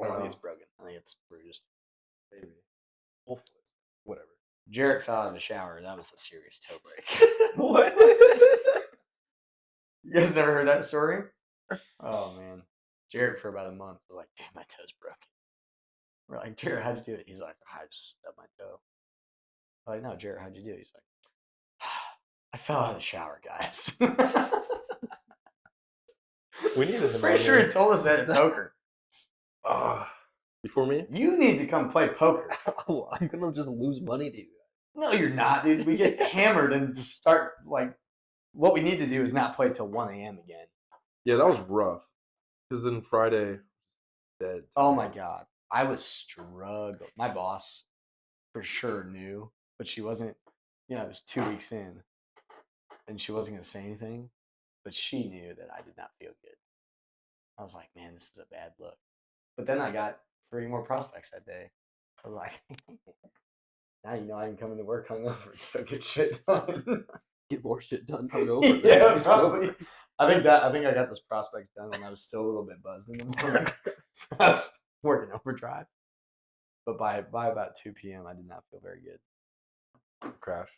I don't think it's broken. I think it's bruised. Maybe. Hopefully. Whatever. Jarrett fell out of the shower. That was a serious toe break. What? You guys never heard that story? Oh man. Jarrett for about a month was like, damn, my toe's broken. We're like, Jarrett, how'd you do it? He's like, I just stubbed my toe. I'm like, no, Jarrett, how'd you do it? He's like, I fell out of the shower, guys. We needed him. Pretty sure he told us that at poker. Before me? You need to come play poker. Oh, I'm gonna just lose money to you. No, you're not, dude. We get hammered and just start like. What we need to do is not play till 1 a.m. again. Yeah, that was rough. Because then Friday, dead. Oh my god, I was struggling. My boss, for sure knew, but she wasn't. You know, it was 2 weeks in, and she wasn't gonna say anything, but she knew that I did not feel good. I was like, man, this is a bad look. But then I got 3 more prospects that day. I was like, now you know I can come into work hungover and still get shit done. Get more shit done hungover. Yeah, than you're probably. sober. I think I got those prospects done when I was still a little bit buzzed in the morning. So I was working overdrive. But by about 2 p.m., I did not feel very good. Crash.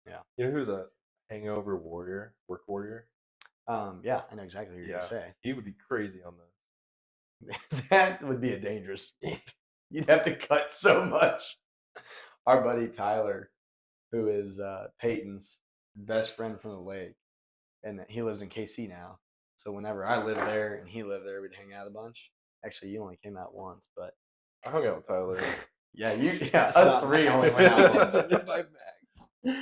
Yeah. You know who's a hangover warrior, work warrior? Yeah, I know exactly what you're gonna say. He would be crazy on this. That would be a dangerous. You'd have to cut so much. Our buddy Tyler, who is Peyton's best friend from the lake, and he lives in KC now. So whenever I lived there and he lived there, we'd hang out a bunch. Actually, you only came out once, but I hung out with Tyler. us 3 only went out once. Max.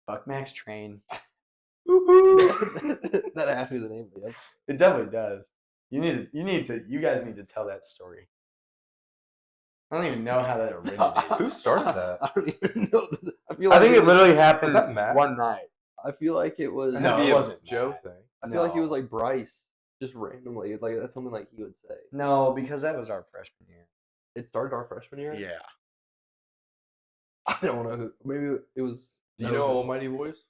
Fuck Max Train. That has to be the name of the episode. It definitely does. You guys need to tell that story. I don't even know how that originated. Who started that? I don't even know. I think it literally happened Was that Matt? one night. I feel like it was. It No, had to it be a wasn't Joe Matt. thing. I feel like it was No. like Bryce, just randomly. Like that's something like he would say. No, because that was our freshman year. It started our freshman year. Yeah. I don't know who. Maybe it was. Do you know Almighty Boys?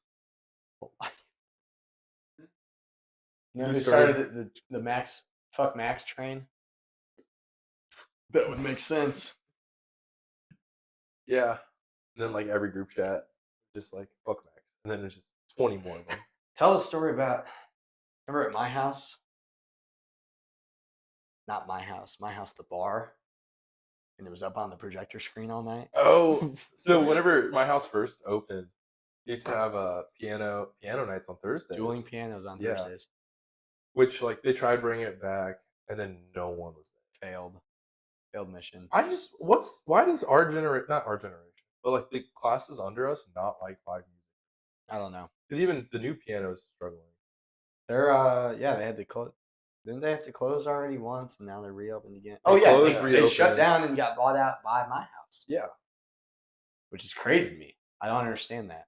You know Who who started the Max Fuck Max train? That would make sense. Yeah. And then like every group chat, just like fuck Max, and then there's just 20 more of them. Tell a story about. Remember at my house? Not my house. My house, the bar, and it was up on the projector screen all night. Oh, so whenever my house first opened, we used to have piano nights on Thursdays. Dueling pianos on Yeah. Thursdays. Which like they tried bringing it back, and then no one was there. Failed mission. Why does not our generation, but like the classes under us not like live music? I don't know. Because even the new piano is struggling. They're they had to close. Didn't they have to close already once, and now they're reopened again? They Oh yeah, closed, they shut reopened. down and got bought out by my house, Yeah, which is crazy to me. I don't understand that.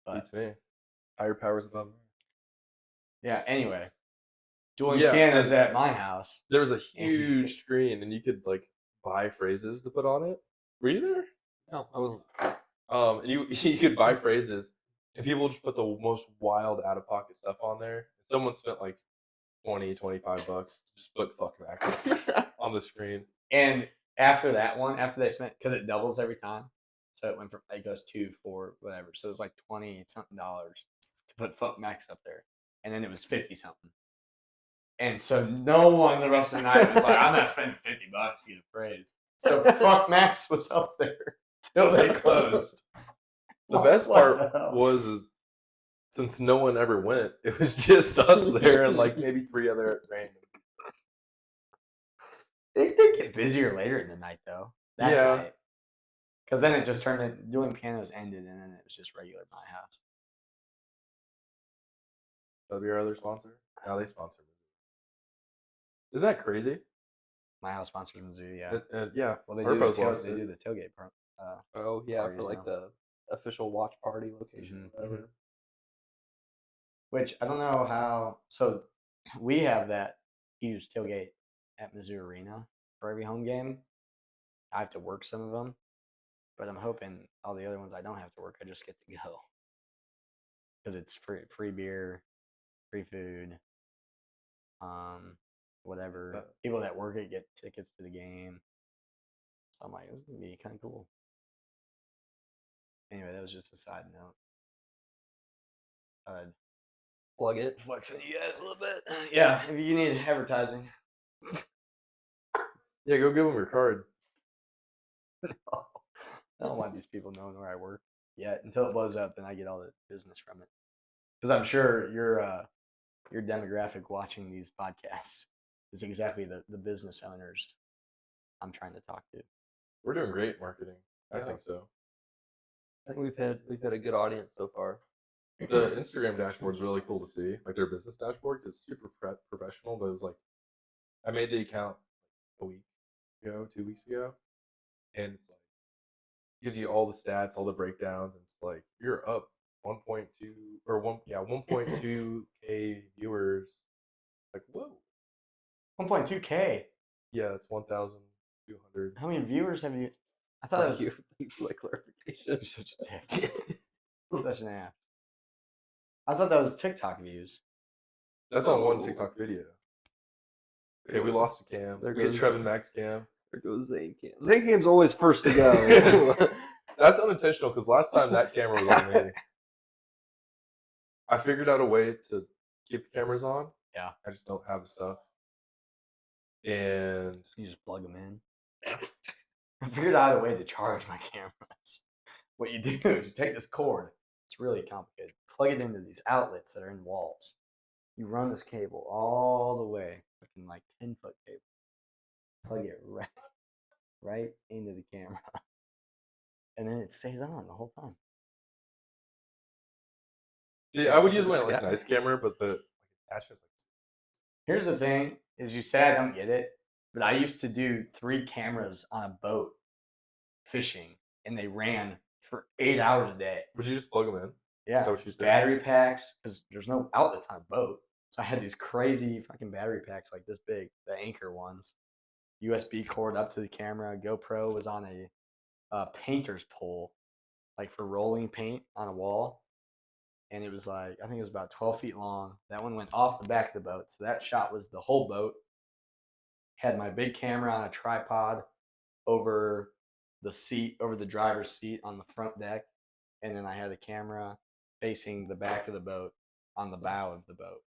But beats me. Higher powers above me. yeah, anyway, dueling Yeah, pianos and- at my house. There was a huge screen, and you could like buy phrases to put on it. Were you there? No, I wasn't. And you could buy phrases, and people just put the most wild out of pocket stuff on there. Someone spent like $20-$25 to just put fuck Max on the screen. And after that one, after they spent, because it doubles every time, so it goes 2, 4, whatever. So it was like $20-something to put fuck Max up there, and then it was 50-something. And so no one the rest of the night was like, I'm not spending $50 to get a phrase. So fuck Max was up there till they closed. The best part was since no one ever went, it was just us there and like maybe 3 other random. It did get busier later in the night though. That Yeah. night. Because then it just turned in, doing pianos ended, and then it was just regular at my house. That'll be our other sponsor. Now they sponsor me. Isn't that crazy? My house sponsors Mizzou, yeah. And yeah, Well, they Purpose lost do it. the tailgate part. Oh yeah, Parties for like now. the official watch party location. Mhm. Whatever. Which I don't know how. So we have that huge tailgate at Mizzou Arena for every home game. I have to work some of them, but I'm hoping all the other ones I don't have to work. I just get to go because it's free beer, free food, whatever. People that work it get tickets to the game. So I'm like, it's gonna be kind of cool. Anyway, that was just a side note. Plug it. Flexing you guys a little bit. Yeah, if you need advertising. Yeah, go give them your card. I don't want these people knowing where I work yet. Until it blows up, then I get all the business from it. Because I'm sure your demographic watching these podcasts is exactly the business owners I'm trying to talk to. We're doing great marketing. I Yeah. think so. I think we've had a good audience so far. The Instagram dashboard is really cool to see, like their business dashboard, because super professional. But it was like, I made the account a week ago, 2 weeks ago, and it's like gives you all the stats, all the breakdowns, and it's like you're up 1.2 or 1.2K viewers Like, whoa. 1.2K. Yeah, it's 1,200. How many viewers have you? I thought it was. Thank you for that clarification. You're such a dick. Such an ass. I thought that was TikTok views. That's on one TikTok video. Okay, we lost a cam. There We get goes- Trevin Max cam. There goes Zane Cam. Zane Cam's always first to go. That's unintentional because last time that camera was on me, I figured out a way to keep the cameras on. Yeah. I just don't have the stuff. And You just plug them in. I figured out a way to charge my cameras. What you do is you take this cord. It's really complicated. Plug it into these outlets that are in walls. You run this cable all the way, looking like 10-foot cable. Plug it right into the camera, and then it stays on the whole time. see, I would use my like nice camera, but the attachment's like. Here's the thing: is you say I don't get it, but I used to do 3 cameras on a boat fishing, and they ran for 8 hours a day. Would you just plug them in? Yeah, Is that what you said? battery packs, because there's no outlets on a boat. So I had these crazy fucking battery packs like this big, the Anchor ones. USB cord up to the camera. GoPro was on a painter's pole, like for rolling paint on a wall. And it was like, I think it was about 12 feet long. That one went off the back of the boat. So that shot was the whole boat. Had my big camera on a tripod over the seat, over the driver's seat on the front deck. And then I had a camera facing the back of the boat on the bow of the boat.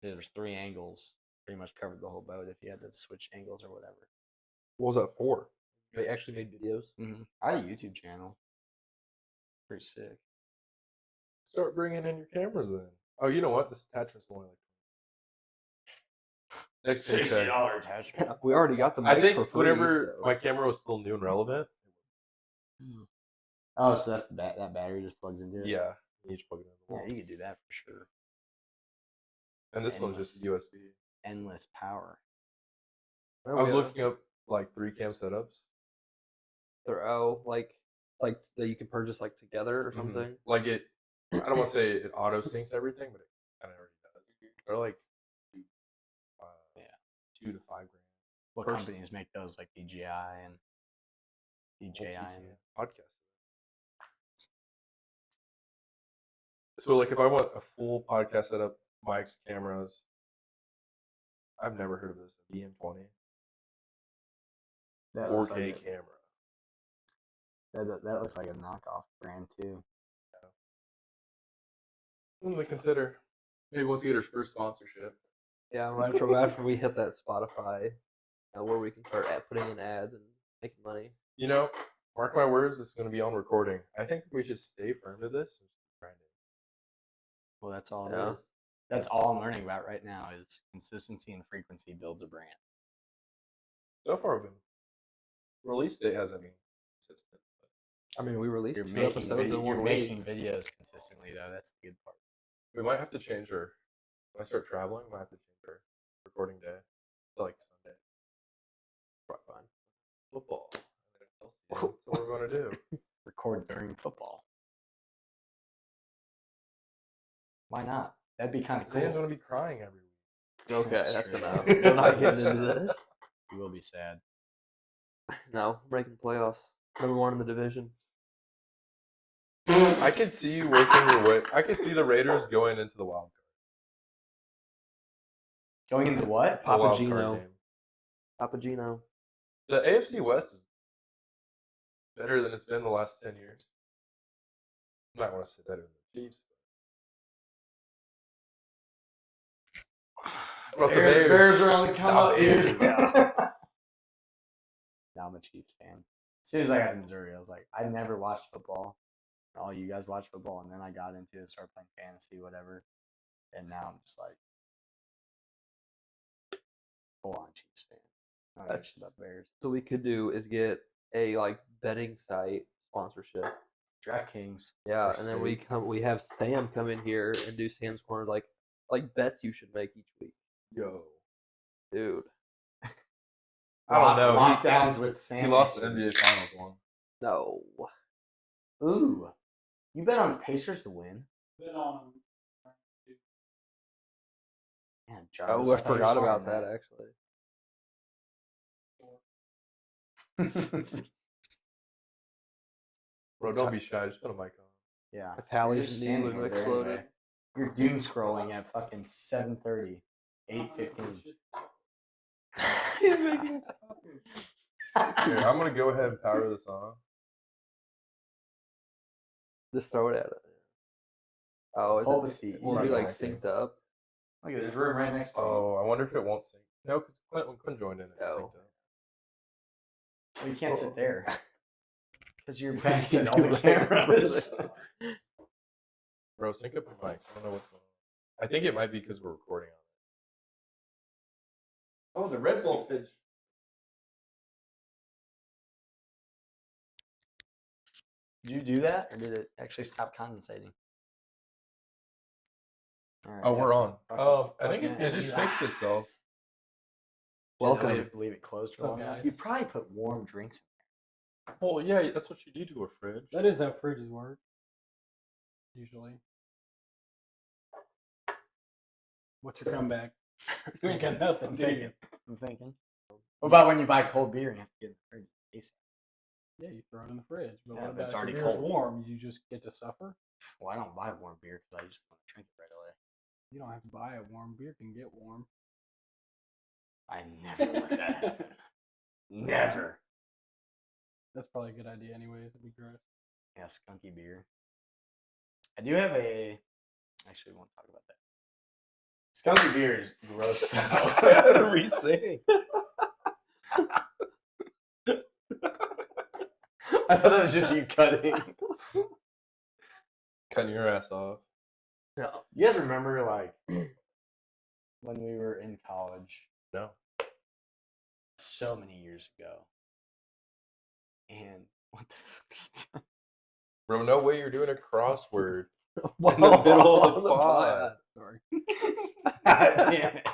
There's 3 angles, pretty much covered the whole boat if you had to switch angles or whatever. What was that for? They actually made videos. I had a YouTube channel. Pretty sick. Start bringing in your cameras then. Oh, you know what? This attachment's only like. Next paycheck. attachment. We already got the. I mics think for free, whenever so- my camera was still new and relevant. Oh, so that's that battery just plugs into it? Yeah, you each plug it in the Yeah, wall. you could do that for sure. And this one's just USB. Endless power. Oh, I was yeah. looking up like 3 cam setups. They're like that you can purchase like together or something. Like it, I don't want to say it auto syncs everything, but it kind of already does. They're like Yeah. $2 to $5 grand. What First- companies make those, like DJI and DJI and Podcast. So like if I want a full podcast setup, mics, cameras, I've never heard of this. BM20, that 4K looks like a- camera. that looks like a knockoff brand too. Something to consider. Maybe once you get her first sponsorship. Yeah, right after we hit that Spotify, where we can start putting in ads and making money. You know, mark my words, this is going to be on recording. I think we should stay firm to this and just keep grinding. Well, that's all Yeah. it is. That's all I'm learning about right now is consistency and frequency builds a brand. So far, we've been release date hasn't been consistent. I mean, we released You're 2 making episodes in you're 1 week. making videos consistently though. That's the good part. We might have to change our. When I start traveling, we might have to change our recording day to like Sunday. Right, fine. Football. That's what we're going to do. Record during football. Why not? That'd be kind of Zan's cool. going to be crying every week. Okay, that's true. enough. We're not getting into this. You will be sad. No, breaking playoffs. Number 1 in the division. I can see you working your way. I can see the Raiders going into the wild Going into what? card. The wild Papagino. card game. Papagino. The AFC West is better than it's been the last 10 years. You might want to say better than the Chiefs. What about the Bears? Bears are on the come Nah, up, dude. Bears. Now I'm a Chiefs fan. As soon as I got to Missouri, I was like, I never watched football. All you guys watch football, and then I got into it, started playing fantasy, whatever. And now I'm just like full on Chiefs fan. I don't know shit about Bears. So we could do is get a like betting site sponsorship. DraftKings. Yeah, Or and then we have Sam come in here and do Sam's corner like bets you should make each week. Yo. Dude. I don't know. Lockdowns with Sam. He lost the NBA Finals one. No. Ooh. You bet on Pacers to win. Bet on Yeah, Oh, Jarvis, I thought you were forgot smarter about than that actually. that. Bro, don't be shy. Just put a mic on. Yeah. If You're Hallie's just knee standing would have over there exploded. anyway. You're doom scrolling at fucking 7:30, 8:15. He's making Here, I'm gonna go ahead and power this on. Just throw it at it. Oh, Hold the is seat. it, will it be It's not like connecting. synced up? Look, there's room right next to you. Oh, I wonder if it won't sync. No, because Quinn joined in. It synced Oh. up. Well, you can't sit there. Because your What back's do at you all do the right cameras. Bro, sync up your mic. I don't know what's going on. I think it might be because we're recording on it. Oh, the Red Bull Fudge. Did you do that, or did it actually stop condensating? All right, Oh, we're on. fucking- I think fucking it just fixed itself. Welcome. Leave it closed for What's up, long enough. guys? You probably put warm drinks. Well, yeah, that's what you do to a fridge. That is how fridges work. Usually. What's your comeback? You ain't got nothing, do you? I'm thinking. What about when you buy cold beer and you have to get in the fridge? Ace? Yeah, you throw it in the fridge. But Yeah, what but it's about if already your beer's cold. warm? You just get to suffer. Well, I don't buy warm beer because I just want to drink it right away. You don't have to buy it. Warm beer can get warm. I never let that happen. Never. That's probably a good idea, anyways. It'd be gross. Yeah, skunky beer. I do have a. Actually, we won't talk about that. Skunky beer is gross. What are we saying? I thought that was just you cutting. Cutting your ass off. No. You guys remember, like, when we were in college, No. so many years ago, and what the fuck? Bro, no way you're doing a crossword In in the middle of On the pod. Sorry. Damn it.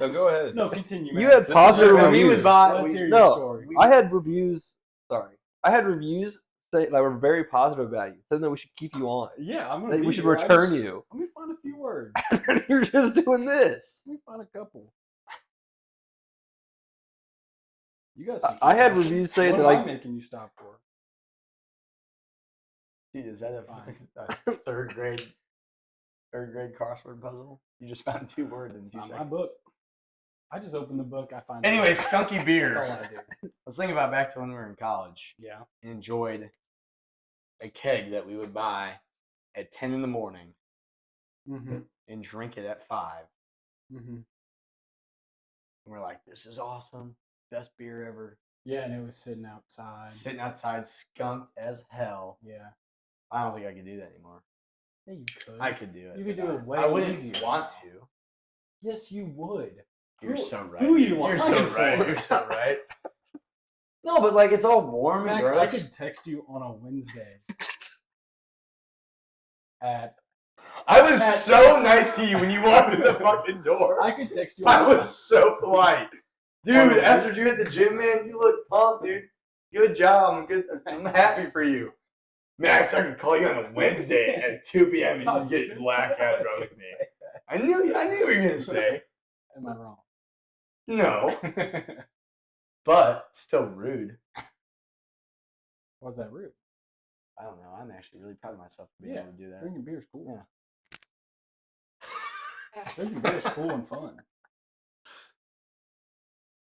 No, go ahead. No, continue. You man. had This is positive where reviews. we would would buy- Let's hear no, your story. I had reviews. Sorry, I had reviews that were very positive about you, saying that we should keep you on. Yeah, I'm gonna. That be we should here. return you. Let me find a few words. And you're just doing this. Let me find a couple. You guys. I had reviews saying what that, am like- I making you stop for? Dude, is that a Fine. third grade crossword puzzle? You just found 2 words in It's 2 not seconds. my book. I just open the book. I find. Anyway, out. skunky beer. That's all I do. Let's think about back to when we were in college Yeah. and enjoyed a keg that we would buy at 10 in the morning Mm-hmm. and drink it at 5. Mm-hmm. And we're like, this is awesome. Best beer ever. Yeah, and it was sitting outside. Sitting outside, skunked as hell. Yeah. I don't think I could do that anymore. Yeah, you could. I could do it. You could do it way I wouldn't easier. want to. Yes, you would. You're Who- so right. who are you You're so lying right. for? You're so right. No, but like it's all warm and Max, gross. I could text you on a Wednesday. I was so nice to you when you walked in the fucking door. I could text you. I On was so polite. Dude, On a after you at the gym, man, you look pumped, dude. Good job. I'm good. I'm happy for you. Max, I could call you on a Wednesday at 2 p.m. and I you was get gonna blackout say- I was drunk gonna with me. say I knew what you were gonna say. that. Am I wrong? No, but still rude. Was that rude? I don't know. I'm actually really proud of myself for being Yeah, able to do that. Drinking beer is cool. Yeah. Drinking beer is cool and fun.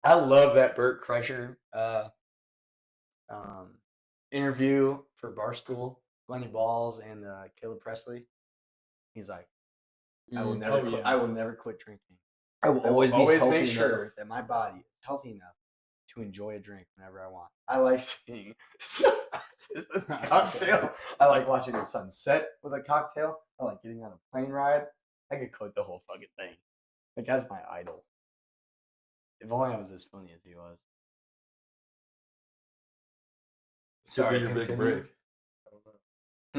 I love that Burt Kreischer interview for Barstool, Glenny Balls and Caleb Presley. He's like, I will never, Oh, yeah. I will never quit drinking. I will I will always be healthy make enough. sure that my body is healthy enough to enjoy a drink whenever I want. I like seeing sunrises with a cocktail. I like watching the sunset with a cocktail. I like getting on a plane ride. I could quote the whole fucking thing. Like that's my idol. If only I was as funny as he was. This could Sorry, be your big continue. break. I don't know.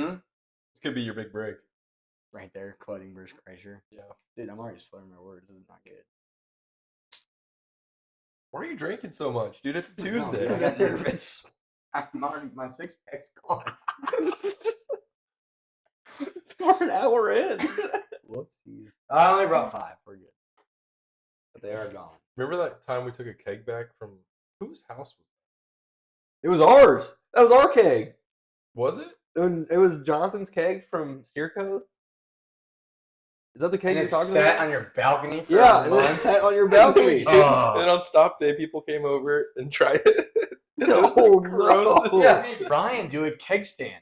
Hmm? This could be your big break. Right there, quoting Bruce Kreischer. Yeah. Dude, I'm already slurring my words. This is not good. Why are you drinking so much, dude? It's No, Tuesday. dude, I got nervous. I'm already, my 6-pack's gone. We're an hour in. Whoopsies. I only brought 5. We're good. They are gone. Remember that time we took a keg back from whose house was It was ours. That was our keg. that? Was it? It was Jonathan's keg from Steerco. Is that the keg And you're it talking sat about? on your balcony for Yeah, a and then it month. sat on your balcony. Oh. And on stop day, people came over and tried it. And it was Oh, the grossest. no. Yeah, Ryan, do a keg stand.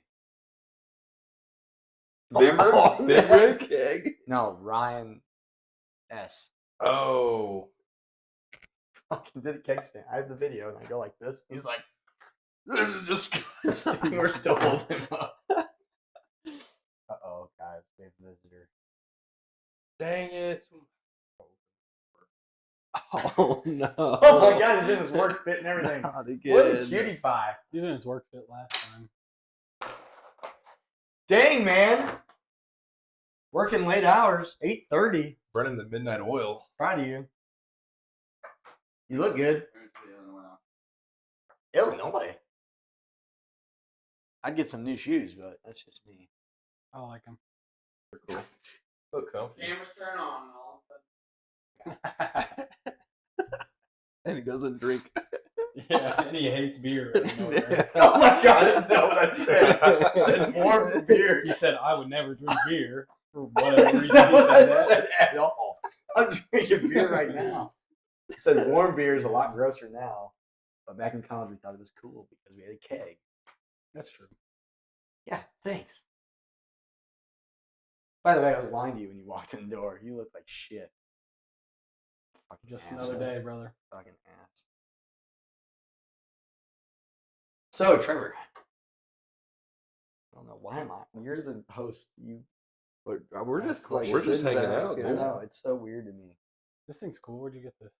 Remember? Oh, Big that Rig? keg. No, Ryan S. Oh. Fucking did a keg stand. I have the video, and I go like this. He's like, "This is disgusting." We're still holding up. Uh-oh, guys, we have a visitor. Dang it. Oh no. Oh my god, he's in his work fit and everything. Not What a again. cutie pie. He didn't his work fit last time. Dang, man. Working late hours, 8:30. Burning the midnight oil. Proud of you. You look good. Illinois. I'd get some new shoes, but that's just me. I like him. They're cool. Look comfy. Cameras turn on and all of a sudden. And he doesn't drink. Yeah, and he hates beer. out of nowhere. Oh my god, that's not what I said. I said warm beer. He said I would never drink beer for whatever That's reason not he what said I that. said at all. I'm drinking beer right now. I said warm beer is a lot grosser now. But back in college, we thought it was cool because we had a keg. That's true. Yeah, thanks. By the way, I was lying to you when you walked in the door. You looked like shit. Fucking Just asshole. another day, brother. Fucking ass. So, Trevor. I don't know why am I? You're the host. You. We're just We're like just sitting hanging back out, and- I dude. know it's so weird to me. This thing's cool. Where'd you get this?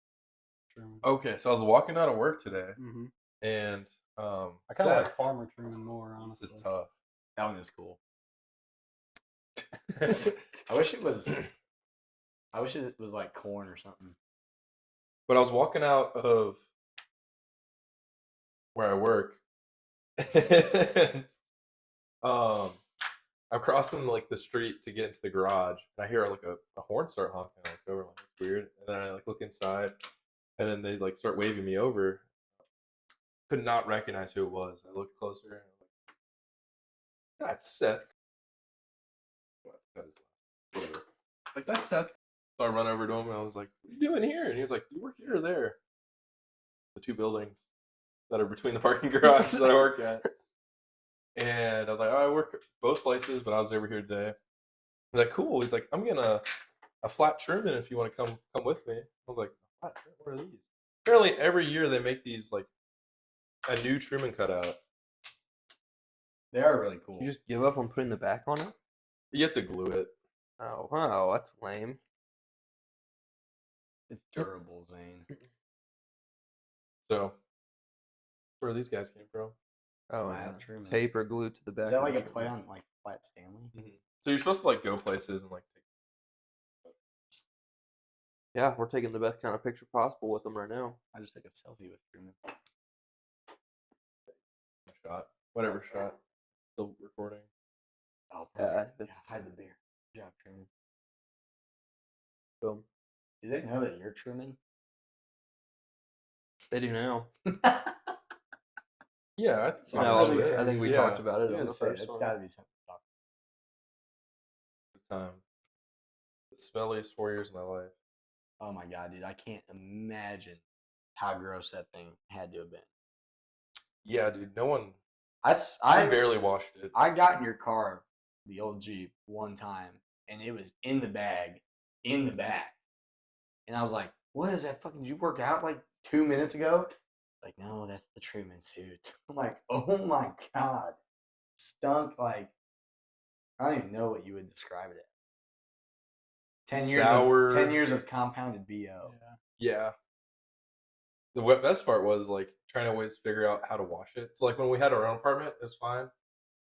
Truman. Okay, so I was walking out of work today, Mm-hmm. and I kind of Seth, like Farmer Truman more, honestly. this is tough. That one is cool. I wish it was. I wish it was like corn or something. But I was walking out of where I work, and I'm crossing like the street to get into the garage, and I hear like a horn start honking. I look over, like it's weird, and then I like look inside, and then they like start waving me over. Could not recognize who it was. I looked closer, and I'm like, "That's Seth." Whatever. Like that's Seth. So I run over to him, and I was like, "What are you doing here?" And he was like, "You work here or there?" The two buildings that are between the parking garage that I work at. And I was like, "Oh, I work both places, but I was over here today." He's like, "Cool." He's like, "I'm getting a flat Truman if you want to come with me." I was like, "A flat Truman? What are these?" Apparently, every year they make these like a new Truman cutout. They are really cool. You just give up on putting the back on it? You have to glue it. Oh, wow, that's lame. It's durable, Zane. So, where these guys came from? Oh, Flat yeah. Truman. Tape or glued to the back. Is that of like the a play Truman. on like Flat Stanley? So you're supposed to like go places and like take Yeah, we're taking the best kind of picture possible with them right now. I just took a selfie with Truman. a shot, whatever shot. Still recording. Oh, Yeah, perfect. that's- Hide the beer. Good job, Truman. Boom. Do they know that you're Truman? They do now. Yeah, I think So No, probably I think we yeah. talked about it I on was the gonna say, first it's one. got to be something to talk the time. The smelliest 4 years of my life. about. Oh my god, dude! I can't imagine how gross that thing had to have been. Yeah, dude. No one. I I barely washed it. I got in your car, the old Jeep, one time, and it was in the bag, in the back. And I was like, what is that fucking, did you work out like 2 minutes ago? Like, no, that's the Truman suit. I'm like, oh my God. Stunk like, I don't even know what you would describe it as. 10 years, Sour. 10 years of compounded BO. Yeah. Yeah. The best part was like trying to always figure out how to wash it. So like when we had our own apartment, it was fine.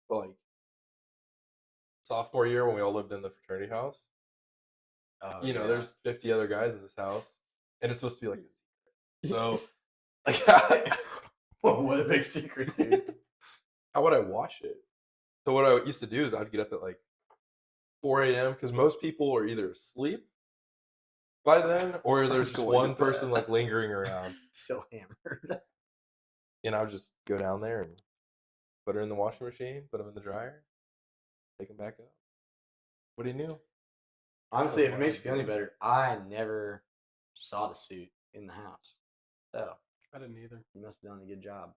But like sophomore year when we all lived in the fraternity house, Oh, you know, yeah. there's 50 other guys in this house, and it's supposed to be like a secret. So like, What a big secret, dude. how would I wash it? So what I used to do is I'd get up at like 4 a.m. because most people are either asleep. by then, or there's just Going to one person bed. like lingering around, Still hammered. and I would just go down there and put her in the washing machine, put them in the dryer, take them back up. What do you knew? Honestly, if it makes you feel any better, I never saw the suit in the house. So I didn't either. you must have done a good job.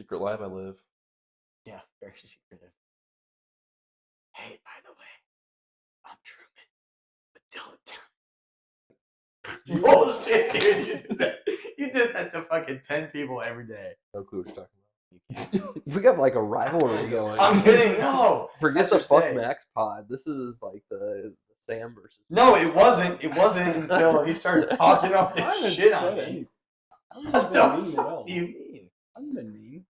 Secret life I live. Yeah, very secretive. Hey, by the way, I'm Truman. But don't tell. Bullshit, dude. You did that. You did that to fucking 10 people every day. No clue what you're talking We got like a rivalry going. I'm kidding. No. Forget That's the just Fudge day. Max pod. This is like the Sam versus. No, it wasn't. It wasn't until he started talking all I this haven't shit said on me. anything. I What haven't the been mean at all. fuck do you mean? I haven't been mean.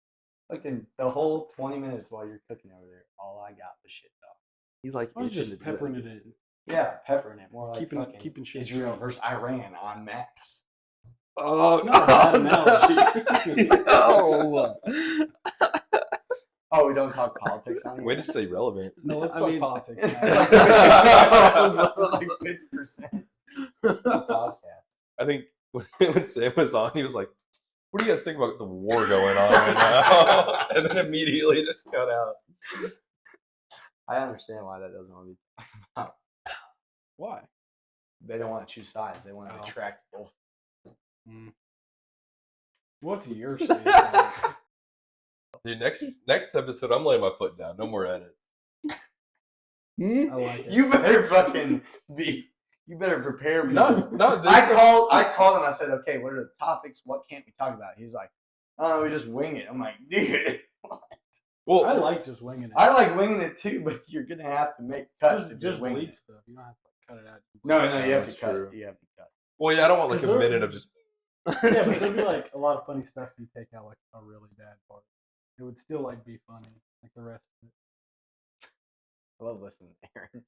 Fucking the whole 20 minutes while you're cooking over there, all I got was shit talk. He's like I was itching to just do peppering that. it in. Yeah, peppering it more like Keeping shit Israel straight. versus Iran on Max. Oh, It's not a bad analogy. no. Oh, we don't talk politics on about. here. Way to stay relevant. No, let's I talk mean- politics. It now. was like 50% podcast. I think when Sam was on, he was like, "What do you guys think about the war going on right now?" And then immediately just cut out. I understand why that doesn't want to be talked about. Why? They don't want to choose sides. They want to Oh. attract both. What's your stance on it? Dude, next episode, I'm laying my foot down. No more edits. I like it. You better fucking be. You better prepare people. Not this. I called him. I said, "Okay, what are the topics? What can't we talk about?" He's like, "Oh, we just wing it." I'm like, "Dude, Well, I like just winging it. I like winging it too, but you're gonna have to make cuts if just you're winging bleep it." stuff. You don't have to cut it out. No, you have to That's cut. true. You have to cut. well, yeah, I don't want like 'Cause a there- minute of just. Yeah, but there'd be like a lot of funny stuff if you take out like a really bad part. It would still like be funny, like the rest of it. I love listening to Aaron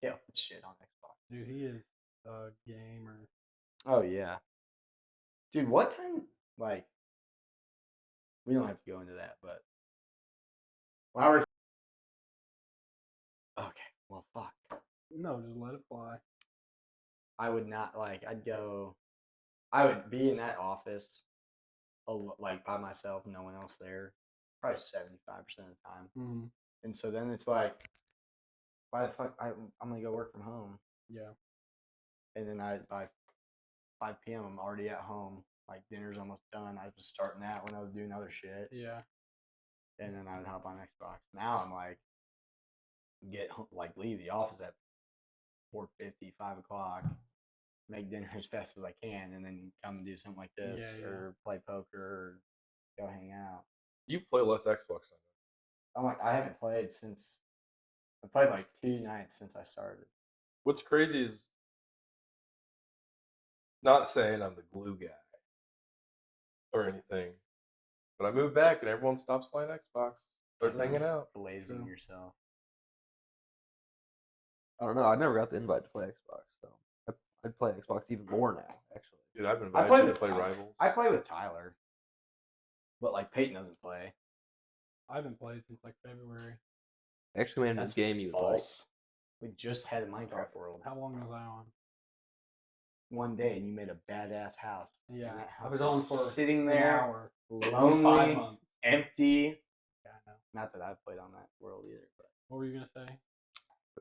yell shit on Xbox. Dude, he is a gamer. Oh yeah, dude. What time? Like, we don't have to go into that, but when I was okay. Well, fuck. No, just let it fly. I would not like. I would be in that office, like by myself, no one else there, probably 75% of the time. Mm-hmm. And so then it's like, why the fuck? I'm gonna go work from home, Yeah. and then by 5 p.m. I'm already at home. Like dinner's almost done. I was starting that when I was doing other shit, Yeah. and then I would hop on Xbox. Now I'm like, get home, like leave the office at 4:50, 5 o'clock. Make dinner as fast as I can, and then come and do something like this, Yeah, yeah. or play poker, or go hang out. You play less Xbox than I'm like, I haven't played since I played like 2 nights since I started. What's crazy is not saying I'm the glue guy or anything, but I moved back and everyone stops playing Xbox, starts hanging out. Blazing True. yourself. I don't know. I never got the invite to play Xbox, so I'd play Xbox even more now. Actually, Dude, I've been I invited play to with play Tyler. Rivals. I play with Tyler, but like Peyton doesn't play. I haven't played since like February. I actually made this game you would like. false. We just had a Minecraft world How long was I on? one day, and you made a badass house. Yeah, And that I house was is on for sitting an there, hour. 5 lonely, months. empty. Yeah, I know. Not that I've played on that world either, but What were you gonna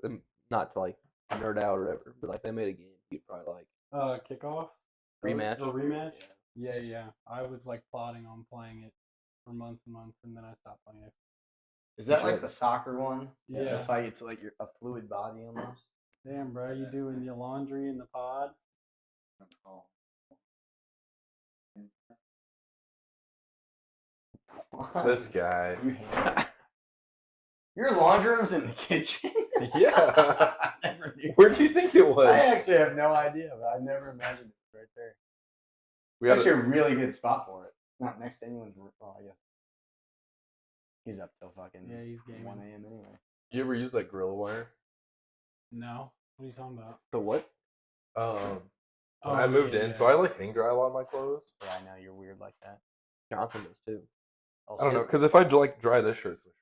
say? Not to like nerd out or whatever, but like they made a game you'd probably like. Kickoff? Rematch? Or rematch? Yeah. I was like plotting on playing it for months and months, and then I stopped playing it. is that like should. the soccer one? Yeah. That's like it's like you're a fluid body almost. Damn, bro, you doing your laundry in the pod? This guy. You hate- Your laundry room's in the kitchen. Yeah. I never knew. Where do you think it was? I actually have no idea, but I never imagined it right there. We It's had actually a really good spot for it. Not next to anyone's. Well, I guess he's up till fucking Yeah, he's 1 gaming. a.m. anyway. you ever use that Gorilla Wire? No. What are you talking about? The what? When I moved in, so I like hang dry a lot of my clothes. Yeah, I know you're weird like that. Jonathan does too. I don't know, because if I like dry this shirt, it's gonna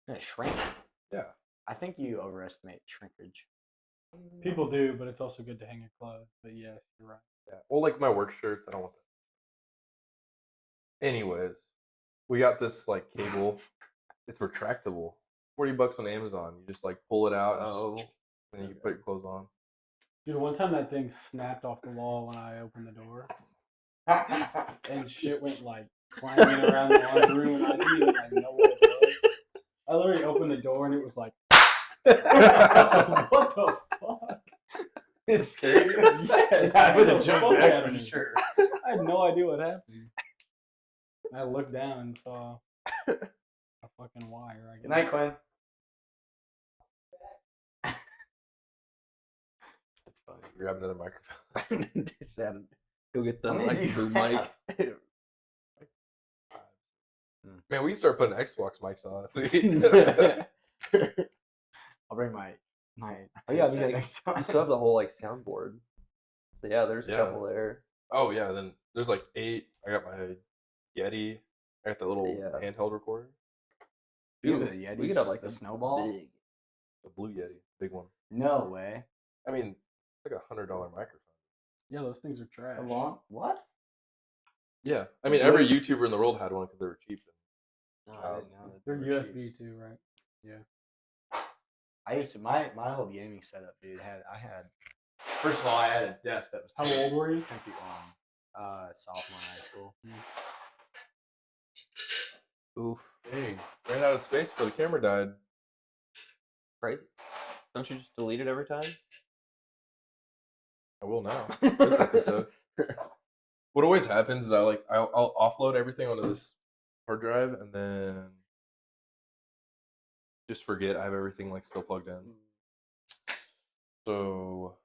Gonna shrink. yeah. I think you overestimate shrinkage. People do, but it's also good to hang your clothes. But yes, you're right. Yeah. Well, like my work shirts, I don't want that. Anyways, we got this like cable. It's retractable. $40 on Amazon. You just like pull it out Oh, and you can put your clothes on. Dude, one time that thing snapped off the wall when I opened the door, and shit went like clanging around the laundry room, and I didn't even like know what it was. I literally opened the door, and it was like, what the fuck? It's scary. Yes, I would the have jumped fuck back out of for me. sure. I had no idea what happened. I looked down and saw a fucking wire. I guess. Good night, Quinn. That's funny. Grab another microphone. Just had to go get the How many do like you boom mic. Man, we can start putting Xbox mics on. I'll bring my Oh yeah, I mean, headset like, next you time. still have the whole like soundboard. So yeah, there's a Yeah. couple there. Oh yeah, then there's like 8. I got my Yeti. I got the little Yeah. handheld recorder, You Dude, have the Yetis, we could have like the a snowball? big. the blue Yeti, big one. No way. I mean, it's like $100 microphone. Yeah, those things are trash. A long what? Yeah, I mean every YouTuber in the world had one because they were cheap. No, I didn't know that. They're they were cheap. USB too, right? Yeah. I used to my old gaming setup, dude. I had first of all I had a desk that was How 10 old were you? 10 feet long. Sophomore in high school. Oof, Dang, ran out of space before the camera died. crazy. Don't you just delete it every time? I will now. This episode. What always happens is I'll offload everything onto this hard drive and then just forget I have everything like still plugged in. So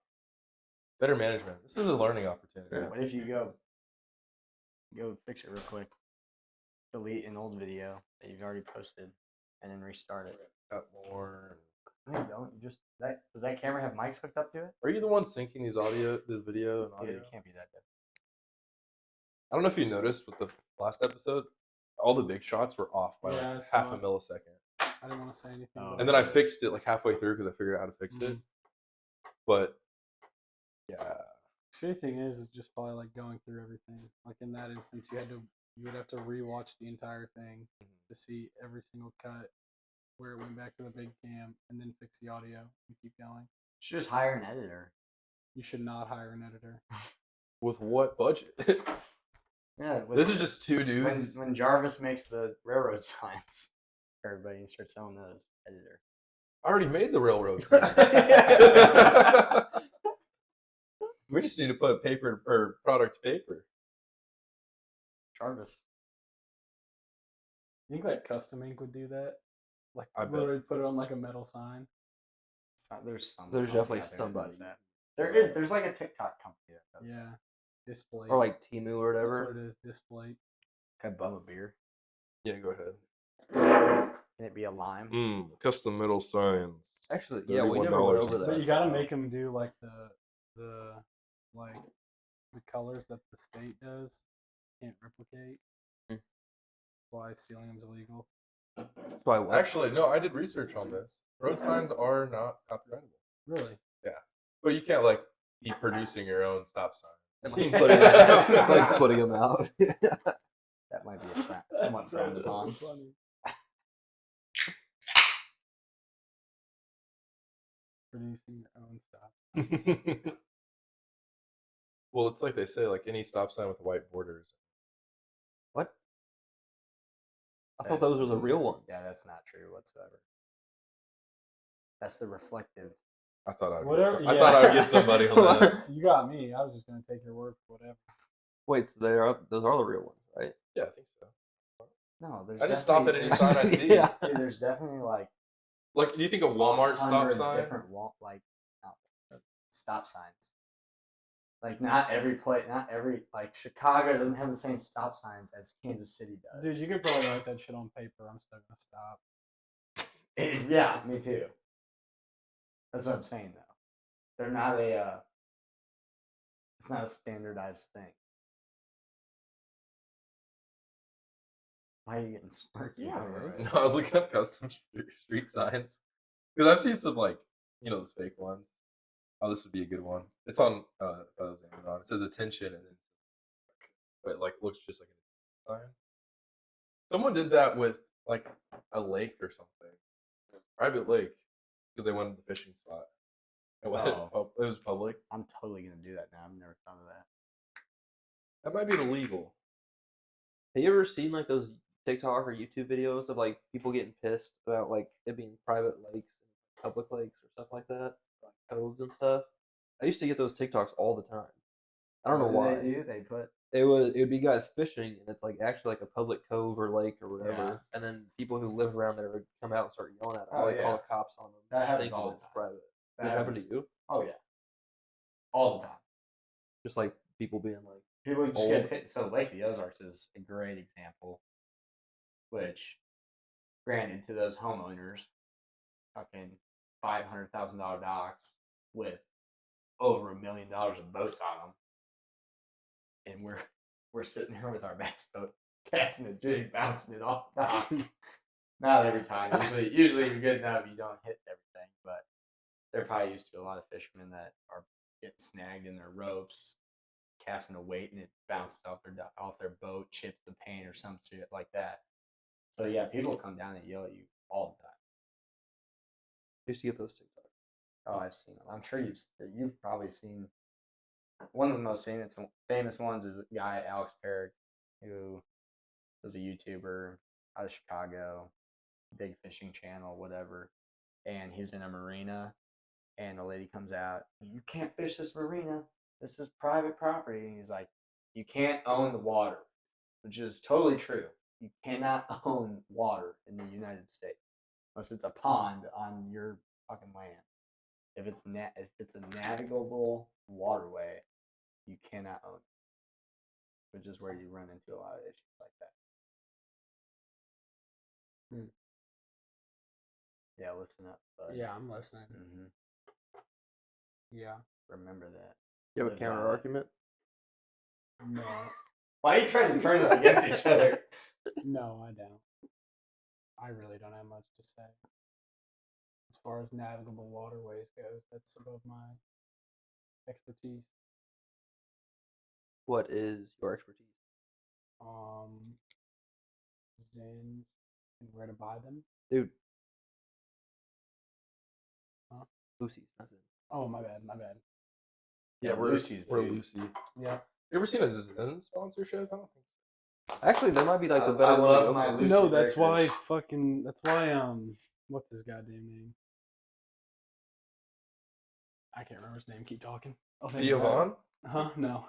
better management. This is a learning opportunity. What if you go fix it real quick? Delete an old video that you've already posted and then restart it. Got more. No, you don't. You just does that camera have mics hooked up to it? Are you the one syncing the video and Dude, audio? it can't be that good. I don't know if you noticed with the last episode, all the big shots were off by Yeah, I like saw half a it. millisecond. I didn't want to say anything. Oh. but And then I fixed it like halfway through because I figured out how to fix it. But yeah, shitty thing is just probably like going through everything. Like in that instance, you would have to rewatch the entire thing to see every single cut where it went back to the big cam and then fix the audio and keep going. You should just hire an editor. You should not hire an editor. with what budget? Yeah. This is just two dudes. when Jarvis makes the railroad signs for everybody and starts selling those. Editor. I already made the railroad signs. We just need to put paper or product to paper. Jarvis. You think like Custom Ink would do that? Like I bet. literally put it on like a metal sign. There's There's company definitely out there that somebody. does that. There's like a TikTok company that does that. Yeah. Display. Or like Timu or That's whatever. what it is. Display. Can I bum a beer? Yeah, go ahead. Can it be a lime? Custom metal signs. Actually, yeah, we never went $31 over on So that. you gotta make them do like the colors that the state does. Can't replicate. Hmm. Why stealing's illegal. That's why what? Actually, no, I did research on this. Road signs are not copyrightable. Really? But you can't like be producing your own stop sign. And like putting them out. That might be somewhat frowned upon. Funny. Producing your own stuff. Well, it's like they say, like any stop sign with white borders. What? I thought those were the real ones. Yeah, that's not true whatsoever. That's the reflective. I thought I Whatever, I thought I would get somebody on that. You got me. I was just gonna take your word for whatever. Wait, so those are the real ones, right? Yeah, I think so. No, there's I just stop at definitely- any sign I see. Yeah. Dude, there's definitely like Like, do you think a Walmart stop 100 sign? different stop signs. Like not every like Chicago doesn't have the same stop signs as Kansas City does. Dude, you could probably write that shit on paper. I'm still gonna stop. Yeah, me too. That's what I'm saying though. They're not it's not a standardized thing. Why are you getting smirky? Yeah, over right. it? No, I was looking up custom street signs because I've seen some like those fake ones. Oh, this would be a good one. It's on Amazon. It says attention and then but like looks just like a sign. Someone did that with like a lake or something, private lake, because they wanted the fishing spot. It wasn't. Oh. It was public. I'm totally gonna do that now. I've never thought of that. That might be illegal. Have you ever seen like those TikTok or YouTube videos of like people getting pissed about like it being private lakes and public lakes or stuff like that, like coves and stuff? I used to get those TikToks all the time. I don't know why. They do. They put. It would be guys fishing and it's like actually like a public cove or lake or whatever, and then people who live around there would come out and start yelling at them, Oh, like call yeah. the cops on them. That happens thinking all the it's time. private. That Did it happen to happens- you? Oh yeah. All the time. Just like people being like, People just Old. get hit. So Lake of the Ozarks is a great example. Which, granted, to those homeowners, fucking $500,000 docks with over $1 million of boats on them, and we're sitting there with our bass boat, casting a jig, bouncing it off the dock. Not every time. Usually you're good enough. You don't hit everything, but they're probably used to a lot of fishermen that are getting snagged in their ropes, casting a weight, and it bounces off their boat, chips the paint or some shit like that. So yeah, people come down and yell at you all the time. I used to get those TikToks. Oh, I've seen them. I'm sure you've probably seen one of the most famous ones is a guy, Alex Perrick, who was a YouTuber out of Chicago, big fishing channel, whatever. And he's in a marina, and a lady comes out. You can't fish this marina. This is private property. And he's like, you can't own the water, which is totally true. You cannot own water in the United States unless it's a pond on your fucking land. If it's a navigable waterway, you cannot own it, which is where you run into a lot of issues like that. Yeah, listen up, bud. Yeah, I'm listening. Mm-hmm. Yeah. Remember that. You have a Live by counter it. argument? No. Why are you trying to turn us against each other? No, I don't. I really don't have much to say. As far as navigable waterways goes, that's above my expertise. What is your expertise? Zins and where to buy them. Dude. Huh? Lucy's, not Zen. Oh, my bad, my bad. Yeah, we're Lucy's, we're dude. Lucy. Yeah. You ever seen a Zen sponsorship? I don't think so. Actually, there might be like the I better one. love to my go for. Lucy No, that's why breakers. that's why what's his goddamn name? I can't remember his name. Keep talking. I'll think about it. Giovanni? Huh? No.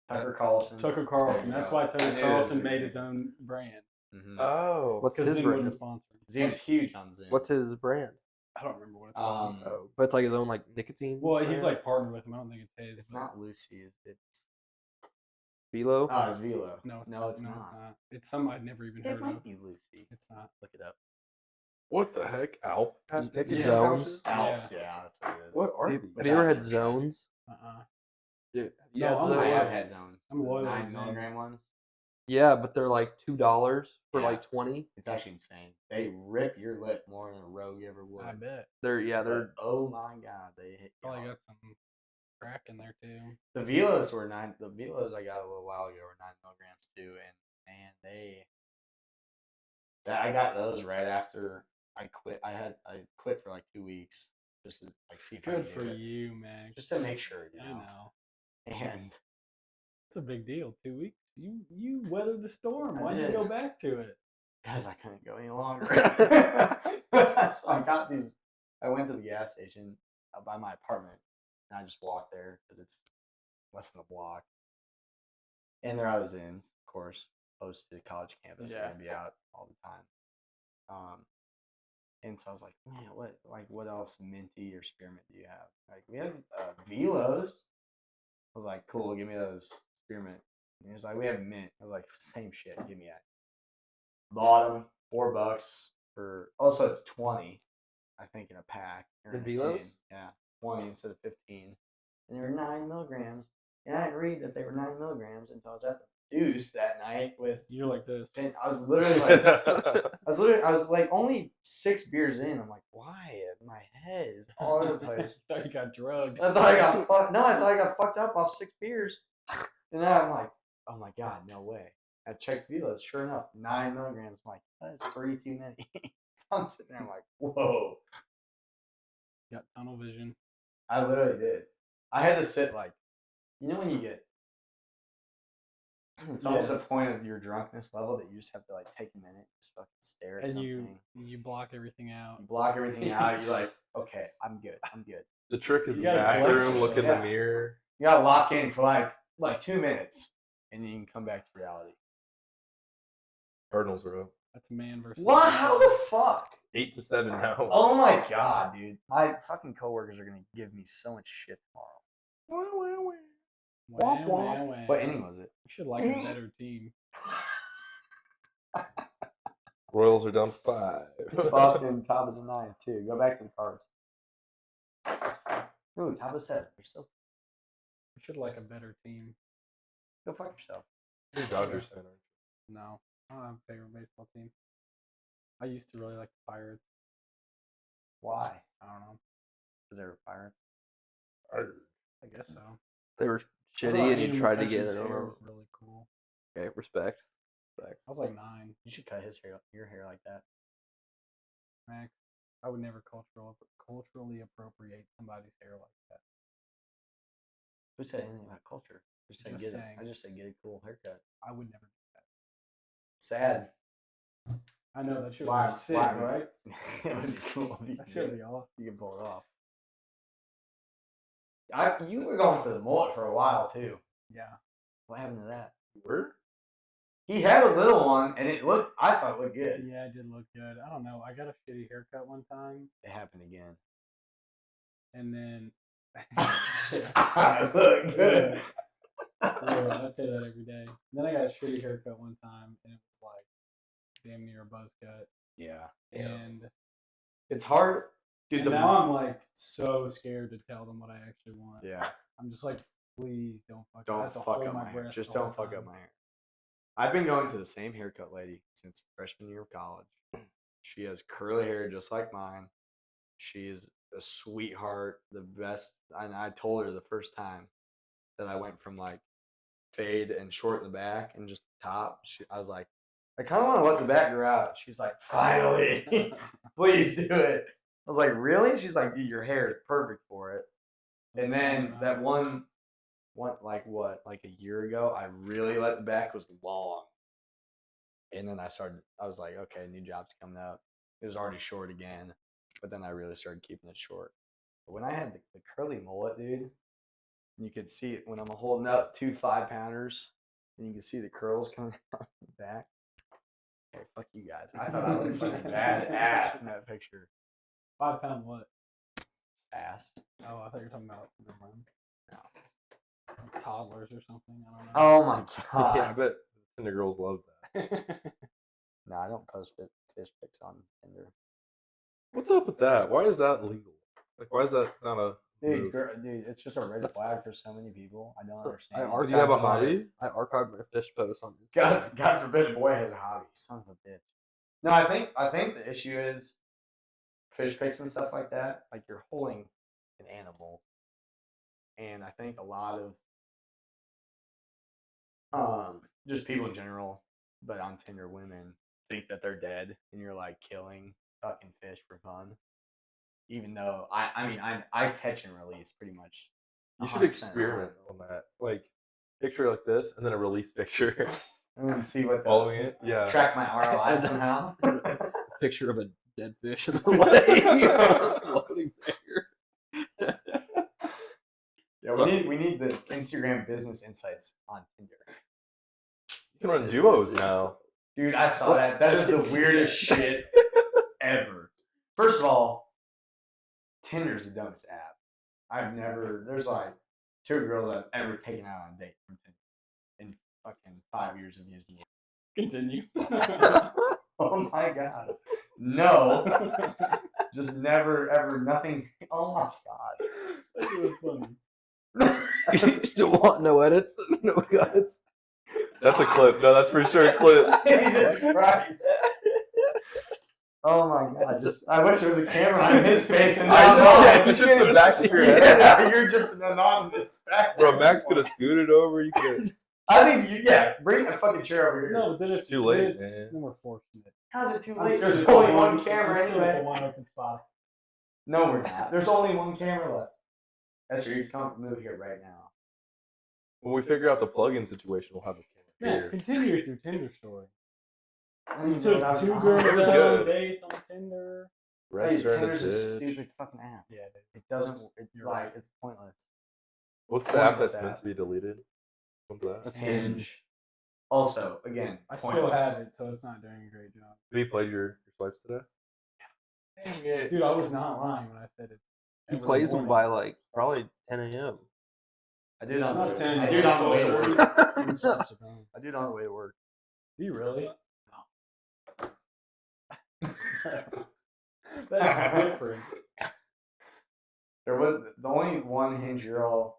Tucker Carlson. Tucker Carlson. That's why I Tucker knew Carlson it was made good. his own brand. Mm-hmm. Oh. What's Because his Zin wouldn't brand? sponsor him. Zin's huge on Zen. What's his brand? I don't remember what it's called. Oh, but it's like his own like nicotine. Well, he's brand? like partnered with him. I don't think it's his. It's but- not Lucy. It's Velo. it's Velo. No, it's, no, it's no, not. It's not. It's some I'd never even It heard might of. be Lucy. It's not. Look it up. What the heck? Alp? Nicotine Zones? pouches? Alps, yeah, that's what it is. What are Have these? you ever had zones? Dude, have you No, had I'm zones? I loyal. have had zones. I'm loyal to 9 Zen. milligram ones. Yeah, but they're like $2 for Yeah. like 20. It's actually insane. They rip your lip more than a Rogue ever would. I bet. They're Oh my god, they hit you Probably hard. got some crack in there too. The Velos were 9. The Velos I got a little while ago were 9 milligrams too, and man, I got those right after I quit. I quit for like 2 weeks just to like see if I Good could for do it. you, man. Just to make sure, you I know. know. And It's a big deal. 2 weeks. You weathered the storm. I Why'd you did. go back to it? because I couldn't go any longer. So I got these. I went to the gas station by my apartment, and I just walked there because it's less than a block. And there I was in, of course, close to the college campus. Yeah. They're gonna be out all the time. And so I was like, man, what else minty or spearmint do you have? Like, we have Velos. I was like, cool, give me those spearmint. And he was like, we have mint. I was like, same shit, give me that. Bought them, $4 for. Also, it's 20, I think, in a pack. Or The in a Velos? tin. Yeah, 20 instead of 15. And they were 9 milligrams. And I didn't read that they were 9 milligrams until I was at the deuce that night with. You're like this. And I was literally like, I was like only 6 beers in. I'm like, why? My head is all over the place. I thought you got drugged. I thought I got I thought I got fucked up off 6 beers. And then I'm like, oh my god, no way. I checked Vilas, sure enough, 9 milligrams. I'm like, that's 3 too many. So I'm sitting there, I'm like, whoa. Got tunnel vision. I literally did. I had to sit like, you know when you get, it's almost Yes. a point of your drunkenness level that you just have to like take a minute, just fucking stare at And something. you block everything out. You block everything out. You're like, okay, I'm good. The trick is You the gotta back collect room, look in yourself. the mirror. You gotta lock in for like 2 minutes, and then you can come back to reality. Cardinals are up That's man versus. What? How the fuck? 8-7 now. Oh my god, dude. My fucking coworkers are gonna give me so much shit tomorrow. Wah, wah, wah. What inning was it? You should like a better team. Royals are down 5. Fucking top of the 9th too. Go back to the Cards. Ooh, top of the 7th. You're still. You should like a better team. Go fuck yourself. You're a Dodgers fan, aren't No, I don't have a favorite baseball team. I used to really like the Pirates. Why? I don't know. Because they were Pirates. you? I guess so. They were I shitty, thought and you Ian tried to McPherson's get it hair over. was really cool. Okay, respect. I was like 9. You should cut his hair, your hair like that. Max, I would never culturally appropriate somebody's hair like that. Who said anything about culture? Just said Just get saying. it. I just said get a cool haircut. I would never do that. Sad. I know that should Why- be sick, why- right? It would be cool if you That could should get be it. awesome. You can pull it off. You were going for the mullet for a while too. Yeah. What happened to that? You were? He had a little one, and I thought it looked good. Yeah, it did look good. I don't know. I got a shitty haircut one time, It happened again. and then It looked good. yeah, I'd say that every day. Then I got a shitty haircut one time, and it was like damn near a buzz cut. Yeah. And, It's hard. Dude, and now I'm like so scared to tell them what I actually want. Yeah. I'm just like, please don't fuck. I Don't have to fuck hold up my hair. breath Just the whole don't fuck time. up my hair. I've been going to the same haircut lady since freshman year of college. She has curly hair just like mine. She is a sweetheart, the best. And I told her the first time that I went from like fade and short in the back and just top. I was like, I kind of want to let the back grow out. She's like, finally, please do it. I was like, really? She's like, dude, your hair is perfect for it. And then that one like a year ago, I really let the back was long. And then I was like, okay, new job's coming up. It was already short again. But then I really started keeping it short. But when I had the curly mullet, dude, you could see it when I'm holding up 2 5-pounders, and you can see the curls coming out the back. Hey, fuck you guys. I thought I looked fucking badass in that picture. 5 pound what? Ass. Oh, I thought you were talking about never mind. No. Like toddlers or something. I don't know. Oh my god. Yeah, I bet Tinder girls love that. No, I don't post fish pics on Tinder. What's up with that? Why is that legal? Like, why is that not a move? Dude, it's just a red flag for so many people. I don't So, understand. Do you have a archived my- hobby? I archived my fish posts on God forbid a boy has a hobby. Son of a bitch. No, I think the issue is fish picks and stuff like that. Like you're holding an animal, and I think a lot of just people in general, but on Tinder, women think that they're dead, and you're like killing fucking fish for fun. Even though I catch and release pretty much. You should 100% experiment on that. Like, picture like this, and then a release picture and see what the, following it. Yeah. track my ROI somehow. a picture of a dead fish as a leg floating there. Yeah, we need the Instagram business insights on Tinder. You can run duos now. Dude, I saw that. That is the weirdest shit ever. First of all, Tinder's the dumbest app. There's like 2 girls I've ever taken out on a date from Tinder in fucking 5 years of using it. Continue. Oh my god. No. Just never, ever, nothing. Oh my god. That was funny. You still want no edits? No cuts? That's a clip. No, that's for sure a clip. Jesus Christ. Oh my God! I wish there was a camera on his face and I not know. mine. It's just the back of your head. Yeah, you're just an anonymous factor. Bro, Max could have scooted over. You could. I think bring a fucking chair over here. No, but then It's it's too late, Then man. we're fortunate. How's it too I'm late? still There's with only the one camera I'm still with the anyway. one open spot. No, we're not. There's only one camera left. Esther, you come move here right now. When we figure out the plug-in situation, we'll have a camera Max, here. continue with your Tinder story. I You don't even know took what I was 2 on. girls It was out on good. dates on Tinder. Hey, Restaurant Tinder's a bitch. stupid fucking app. Yeah, it is. It doesn't. You're right. It's pointless. What's the app Pointless that's meant app. to be deleted? What's that? That's Hinge. Also, again, I still pointless. have it, so it's not doing a great job. Have you played your swipes today? Dang it. Dude, I was not lying when I said it. He every plays them morning. by like probably 10 a.m. I do it on Not the 10. I do it on the way to work. I do it on the way to work. Do you really? That's different. There was the only one Hinge girl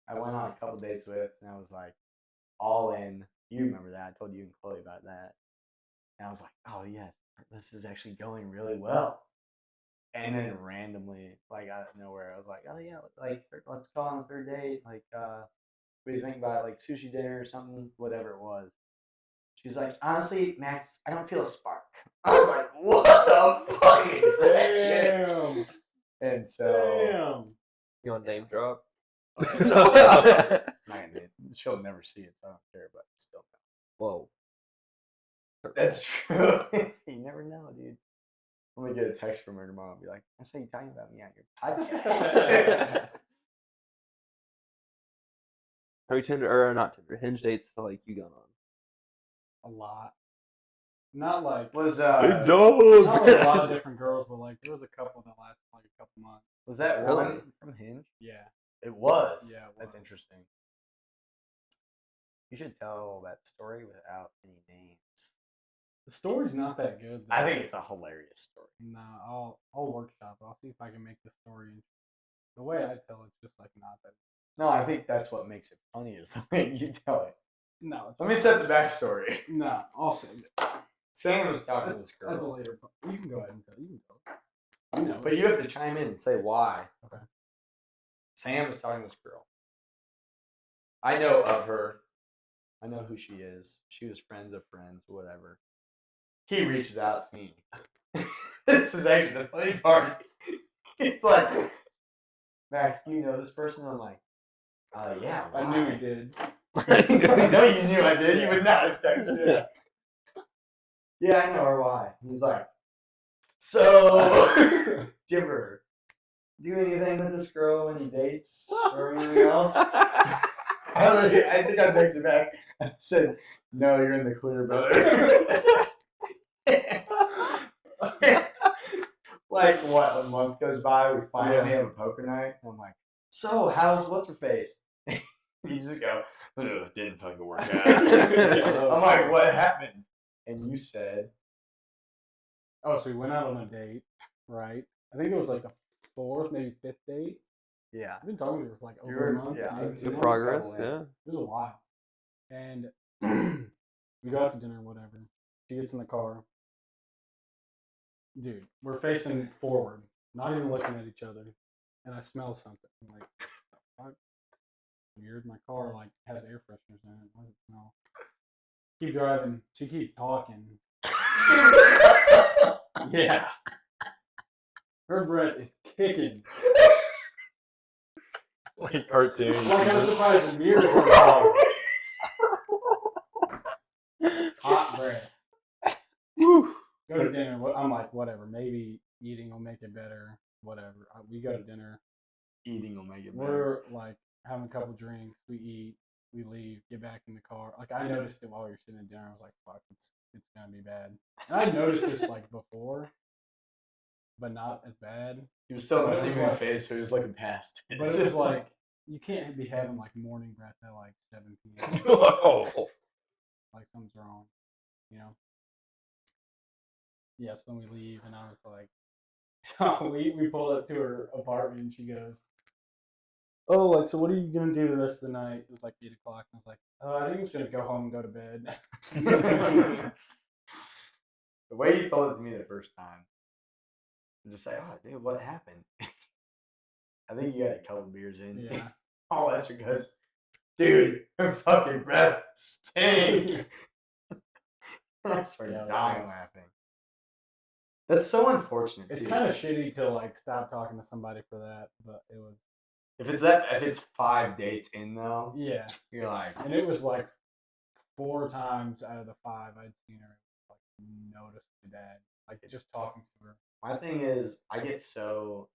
I went on a couple dates with, and I was like, all in. You remember that? I told you and Chloe about that. And I was like, oh yes, this is actually going really well. And then randomly, like out of nowhere, I was like, oh yeah, like let's go on the third date. Like, what do you think about like sushi dinner or something? Whatever it was. She's like, honestly, Max, I don't feel a spark. I was like, what the fuck is that shit? Damn. And so, Damn. You want name drop? man, she'll never see it, so I don't care. But still, Whoa. that's true. You never know, dude. I'm gonna get a text from her tomorrow and be like, "That's how you talking about me on your podcast." How many Tinder or not Tinder Hinge dates like you gone on? A lot. Not like Was Big not with a lot dog. of different girls, but like there was a couple that lasted like a couple months. was that Really? one from Hinge? Yeah. It was. Yeah, it That's was. interesting. You should tell that story without any names. The story's not that good. Though. I think it's a hilarious story. No, I'll workshop it. I'll see if I can make the story. The way I tell it's just like not that. No, I think that's what makes it funny is the way you tell it. No, it's Let me set the backstory. No, I'll save it. Sam was talking to That's, this girl. that's a later. You can go ahead and tell. You can tell. It. You know, But you have to chime in and say why. Okay. Sam was talking to this girl. I know of her. I know who she is. She was friends of friends, whatever. He reaches out to me. This is actually the funny part. He's like, Max, do you know this person? I'm like, yeah. I knew he did. I know you knew I did. You would not have texted her. Yeah, I know her. Why? He's like, so, do you ever do anything with this girl? Any dates or anything else? I think I texted back. I said, no, you're in the clear, brother. Like, what? A month goes by, we finally have a poker night. I'm like, so, what's her face? You just go, "Ugh, didn't fucking work out. I'm like, what happened? And you said, Oh, so we went out on a date, right? I think it was like the 4th, maybe 5th date. yeah. I've been talking to her for like over You're- a month. yeah, maybe it's 2 Good months. progress, Settle in. yeah. It was a while. And we go out to dinner, whatever. She gets in the car. Dude, we're facing forward, not even looking at each other. And I smell something. I'm like, what? Weird. My car like has air fresheners in it. Why does it smell? Keep driving. She keeps talking. Yeah. Her breath is kicking. Like cartoons. Like I'm surprised the mirrors are tall. Hot breath. Woo. Go to dinner. I'm like, whatever. Maybe eating will make it better. Whatever. We go to dinner. Eating will make it better. We're like having a couple drinks. We eat. We leave. Get back in the car. Like I noticed it while we were sitting at dinner. I was like, fuck, it's gonna be bad. And I noticed this like before, but not as bad. He was still But not it was even in like- the face, so he was looking past it. But it was like you can't be having like morning breath at like 7 p.m. Oh. Like something's wrong, you know. Yes, then we leave, and I was like, we pull up to her apartment, and she goes, oh, like, so what are you gonna do the rest of the night? It was like 8 o'clock, and I was like, I think I'm just gonna go home and go to bed. The way you told it to me the first time, I'm just like, oh, dude, what happened? I think you had a couple beers in. Yeah. All Esther goes, dude, your fucking breath stink. I started Yeah, dying laughing. That's so unfortunate. It's too. kind of shitty to like stop talking to somebody for that, but it was. If it's 5 dates in though, Yeah, you're like, and it was like 4 times out of the 5 I'd seen her like notice my dad, like just talking to her. my thing is, I get so,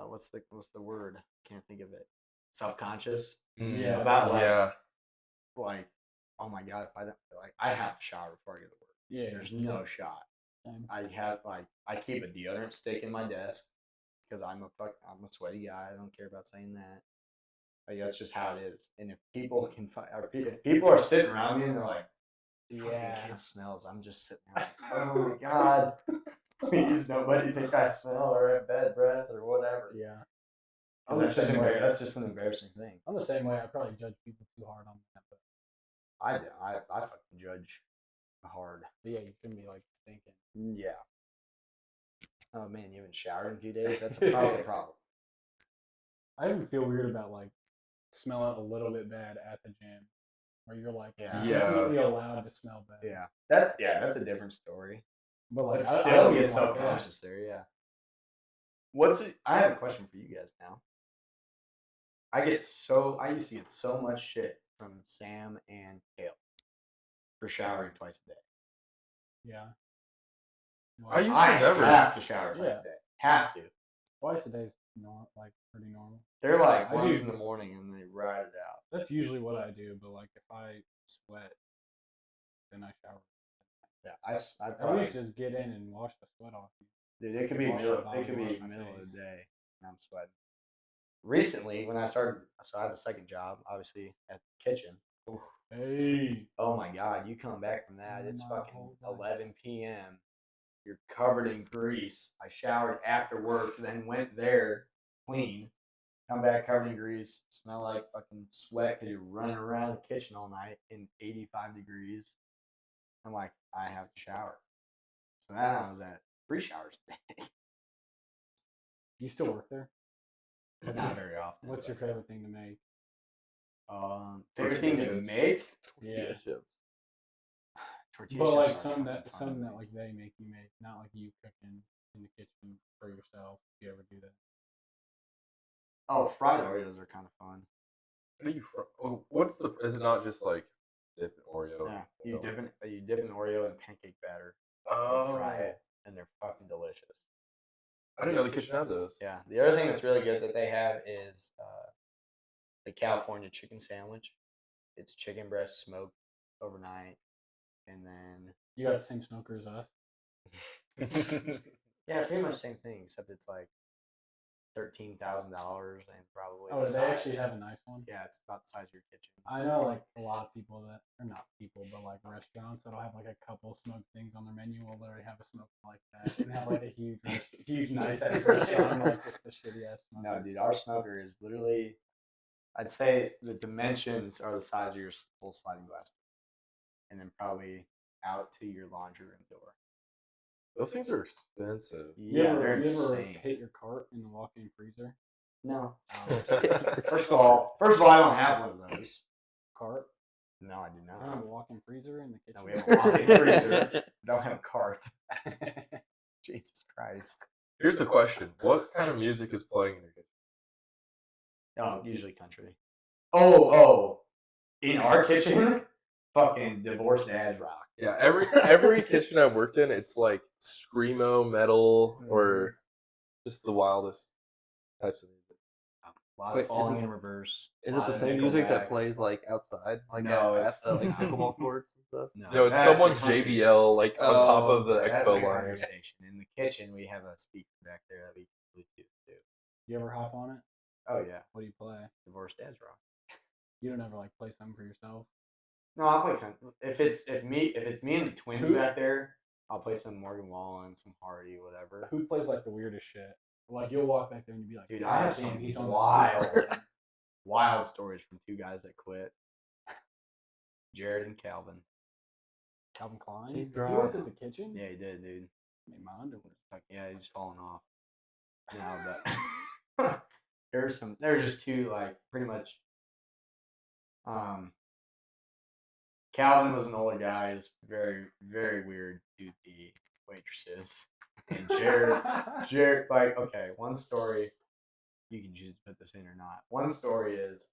what's the word? Can't think of it. Self-conscious Yeah. about like, Yeah. like, oh my god, if I don't like, I have to shower before I go to work. Yeah, There's no shot. Same. I keep a deodorant stick in my desk because I'm a sweaty guy. I don't care about saying that. Like, that's just how it is. And if people can find, if people are sitting around me and they're like, Yeah. "Fucking kid smells," I'm just sitting there like, oh my god, please nobody think I smell or have bad breath or whatever. Yeah. 'Cause that's just an embarrassing thing. I'm the same way. I probably judge people too hard on that, but I fucking judge hard. yeah, you shouldn't be like thinking. Yeah. Oh man, you haven't showered in a few days? That's a problem. I even feel weird about like smelling a little bit bad at the gym, where you're like Yeah. definitely allowed to smell bad. Yeah, that's a different story. But like But I still don't get even like that. self-conscious there, yeah. I have a question for you guys now. I used to get so much shit from Sam and Kale for showering twice a day. Yeah. I used to never. have to shower twice Yeah. a day. Have to. Twice a day is like pretty normal. They're like I once do. in the morning and they ride it out. That's usually what I do, but like if I sweat, then I shower. Yeah, I At probably, least just get in and wash the sweat off you. dude, it could be wash my middle body, of the wash my face. day and I'm sweating. Recently, when I started, so I have a second job, obviously at the kitchen. Hey. Oh my god, you come back from that, it's My fucking whole life. 11 p.m. You're covered in grease. I showered after work, then went there, clean, come back covered in grease, smell like fucking sweat because you're running around the kitchen all night in 85 degrees. I'm like, I have to shower. So now I was at 3 showers a day. You still work there? Not very often. What's your favorite thing to make? Favorite thing to Tortilla make? Tortilla chips. Tortilla But chips like are something fucking that fun to make. like they make you make, not like you cooking in the kitchen for yourself. If you ever do that. Oh, fried Oreos are kind of fun. What are you from? Oh, what's the? Is it not just like dip in Oreo? Yeah, you dip an Oreo in pancake batter and Oh, fry it, and they're fucking delicious. I didn't know the kitchen had those. Yeah. The other thing that's really good that they have is the California chicken sandwich. It's chicken breast smoked overnight, and then You got the same smoker as us. yeah, pretty much same thing except it's like $13,000 and probably. Oh, the do they actually size. have a nice one? Yeah, it's about the size of your kitchen. I know like a lot of people that, or not people, but like restaurants that'll have like a couple smoked things on their menu will literally have a smoker like that and have like a huge nice ass restaurant and like just a shitty ass smoker. No, dude, our smoker is literally, I'd say the dimensions are the size of your full sliding glass door, and then probably out to your laundry room door. Those things are expensive. Yeah, they're you ever insane. hit your cart in the walk-in freezer? No. Oh, First of all, I don't have one of those. cart? No, I do You don't have not. a walk-in freezer in the kitchen? No, we have a walk-in freezer. I don't have a cart. Jesus Christ. Here's the question: what kind of music is playing in your kitchen? Oh, usually country. Oh. In our kitchen, fucking divorced dads rock. Yeah, every kitchen I've worked in, it's like screamo, metal, or just the wildest types of music. A lot Wait, of falling in reverse. Is lot it the of same music Nickelback. that plays like outside, like No, at it's- the like pickleball courts and stuff? No, it's that's someone's the country. JBL like on top of the That's expo the line. country station. In the kitchen, we have a speaker back there that we Bluetooth to. You ever hop on it? Oh yeah, What do you play? divorced dads rock. You don't ever like play something for yourself? No, I'll play country. If it's me and the twins Who- back there, I'll play some Morgan Wallen, some Hardy, whatever. Who plays like the weirdest shit? Like you'll walk back there and you'll be like, Dude, "God I have damn, some he's on the wild stories from two guys that quit. Jared and Calvin. Calvin Klein. He He dropped- worked at the kitchen. Yeah, he did, dude. Made my underwear. Like, yeah, he's falling off. No, but there were just two, like, pretty much. Calvin was an older guy. He's very, very weird to the waitresses. And Jared, like, okay, one story, you can choose to put this in or not. One story is,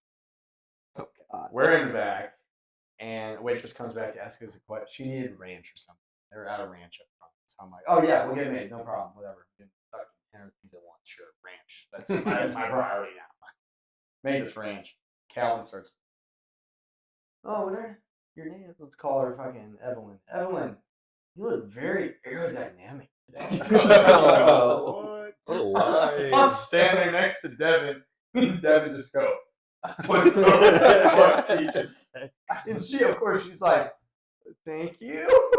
Oh God. we're in the back, and a waitress comes back to ask us a question. She needed ranch or something. They were out of ranch up front. So I'm like, oh, yeah, we'll get it made. No problem. Whatever. Get fucking 10 things at once. Sure. Ranch. That's my priority now. Make this ranch. Calvin starts, oh, what are your names? Let's call her fucking Evelyn. Evelyn, you look very aerodynamic today. Oh, What a lie. I'm standing next to Devin. Devin just go, what the fuck did he just say? And she, of course, she's like, thank you.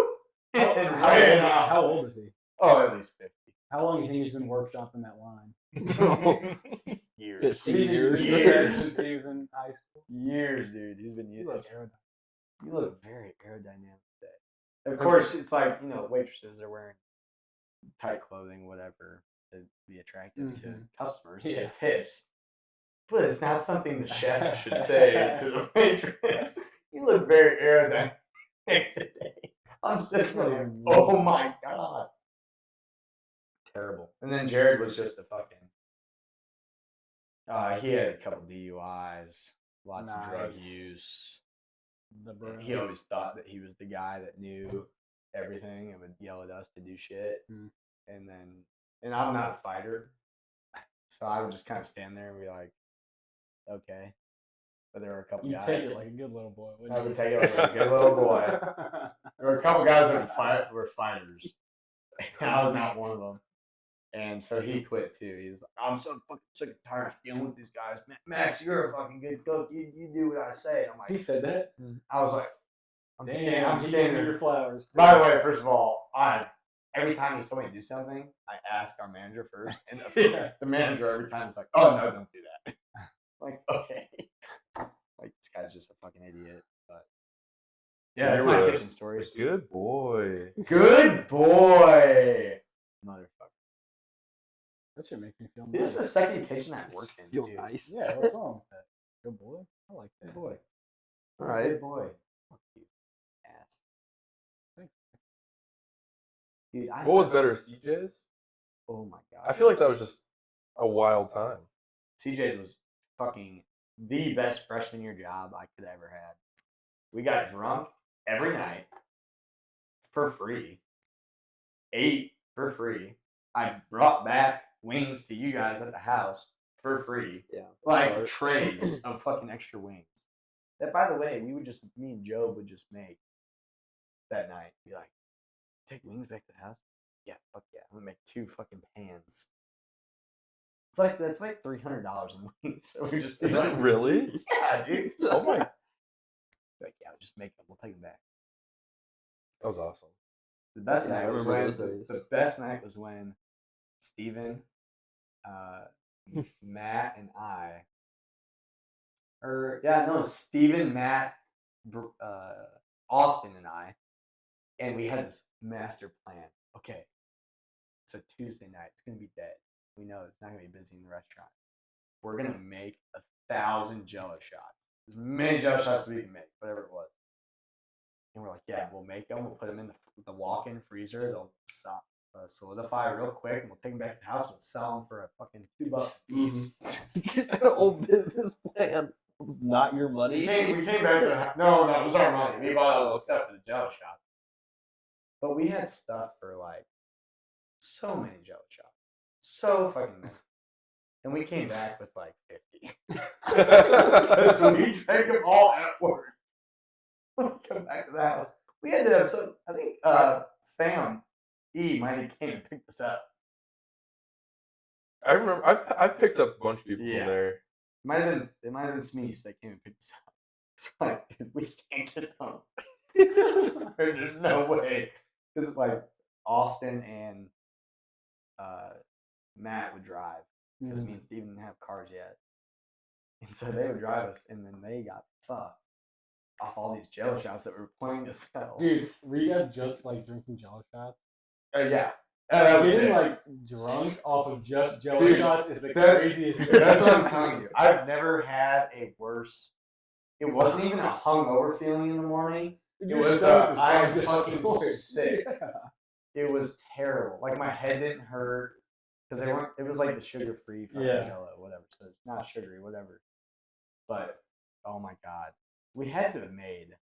And ran out. How old is he? Oh, at least 50. How long do you think he's been workshopping that line? Years. 50 years. Years. Since he was in high school. Years, dude. He's been He using loves aerodynamic. You look very aerodynamic today. Of course, it's like, waitresses are wearing tight clothing, whatever, to be attractive to customers, to get tips. But it's not something the chef should say to the waitress. You look very aerodynamic today. I'm sitting there like, oh my God. Terrible. And then Jared was just a fucking, he had a couple DUIs, lots of drug Nice. use. The bro. He always thought that he was the guy that knew everything and would yell at us to do shit. Mm. And I'm not a fighter, so I would just kind of stand there and be like, okay. But there were a couple You guys. take it like a good little boy. I Wouldn't would you? take it like a good little boy. There were a couple guys that were fighters. I was not one of them. And so he quit too. He was like, I'm so fucking sick and tired of dealing with these guys. Max, you're a fucking good cook. You do what I say. And I'm like, He said that. I was like, I'm Damn, standing he gave you there. your flowers. Too. By the way, first of all, every time he's telling me to do something, I ask our manager first. And Yeah. the manager every time is like, oh, no, don't do that. Like, okay. Like, this guy's just a fucking idiot. But yeah, that's my You're kitchen stories. Good boy. Good boy. Motherfucker. That should make me feel Dude, this nice. is the second kitchen I've worked in. Feel too. nice. Yeah, what's wrong with that? Good boy. I like Good that. boy. All right. Good boy. Fuck you, ass. Thanks. Dude, What was better, CJ's? Oh my God. I feel like that was just a wild time. CJ's was fucking the best freshman year job I could ever had. We got drunk every night for free, ate for free. I brought back wings to you guys at the house for free, Yeah. like trays of fucking extra wings. That, by the way, me and Job would just make that night. Be like, take wings back to the house? Yeah, fuck yeah. I'm gonna make 2 fucking pans. That's like $300 in wings. So we just be Is like, it really? yeah, dude. Oh my, that Like, yeah, just make them. We'll take them back. was awesome. The best Yeah, I night was remember when those days. the best night was when Steven, Matt, and I, Steven, Matt, Austin, and I, and we had this master plan. Okay, it's a Tuesday night. It's gonna be dead. We know it's not gonna be busy in the restaurant. We're gonna make 1,000 Jello shots, as many Jello shots as we can make, whatever it was. And we're like, yeah, we'll make them. We'll put them in the walk-in freezer. They'll solidify real quick, and we'll take them back to the house. And we'll sell them for a fucking $2 a piece. An old business plan. Not your money. We came back to the house. No, it was our money. We bought all the stuff for the Jello shots. But we had stuff for like so many Jello shots. So fucking many. And we came back with like 50. Because we drank them all at work. When we come back to the house, we had to have some. I think Sam E might have came and picked us up. I remember I've picked up a bunch of people Yeah. from there. It might have been Smeeze that came and picked us up. It's like, dude, we can't get home. There's no way. Because it's like Austin and Matt would drive because Mhm. me and Steven didn't have cars yet. And so they would drive us, and then they got fucked off all these Jello shots that we were planning to sell. Dude, were you guys just like drinking Jello shots? Oh yeah. That was Getting it. like drunk off of just Jello Dude, shots is the that- craziest thing. That's what I'm telling you. I've never had a worse. It wasn't even a hungover feeling in the morning. It was I'm fucking sick. It was terrible. Like my head didn't hurt because they weren't. It was like the sugar-free fucking Yeah. Jello, whatever. So it's not sugary, whatever. But oh my god, we had to have made.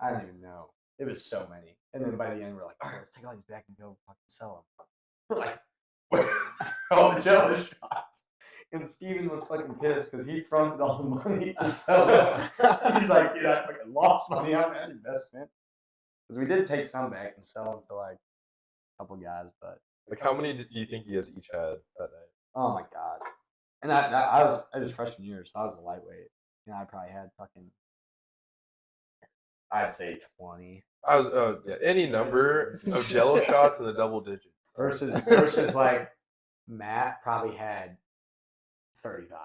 I don't even know. It was so many. And then by the end, we're like, all right, let's take all these back and go fucking sell them. We're like, all the Jello shots. And Steven was fucking pissed because he fronted all the money to sell them. He's like, dude, I fucking lost money on that investment. Because we did take some back and sell them to like a couple guys, but Like, how many do you think you guys each had that night? oh my god. And I was freshman year, so I was a lightweight. And I probably had fucking, I'd say 20. I was any number of Jello shots in the double digits. Versus like Matt probably had 35.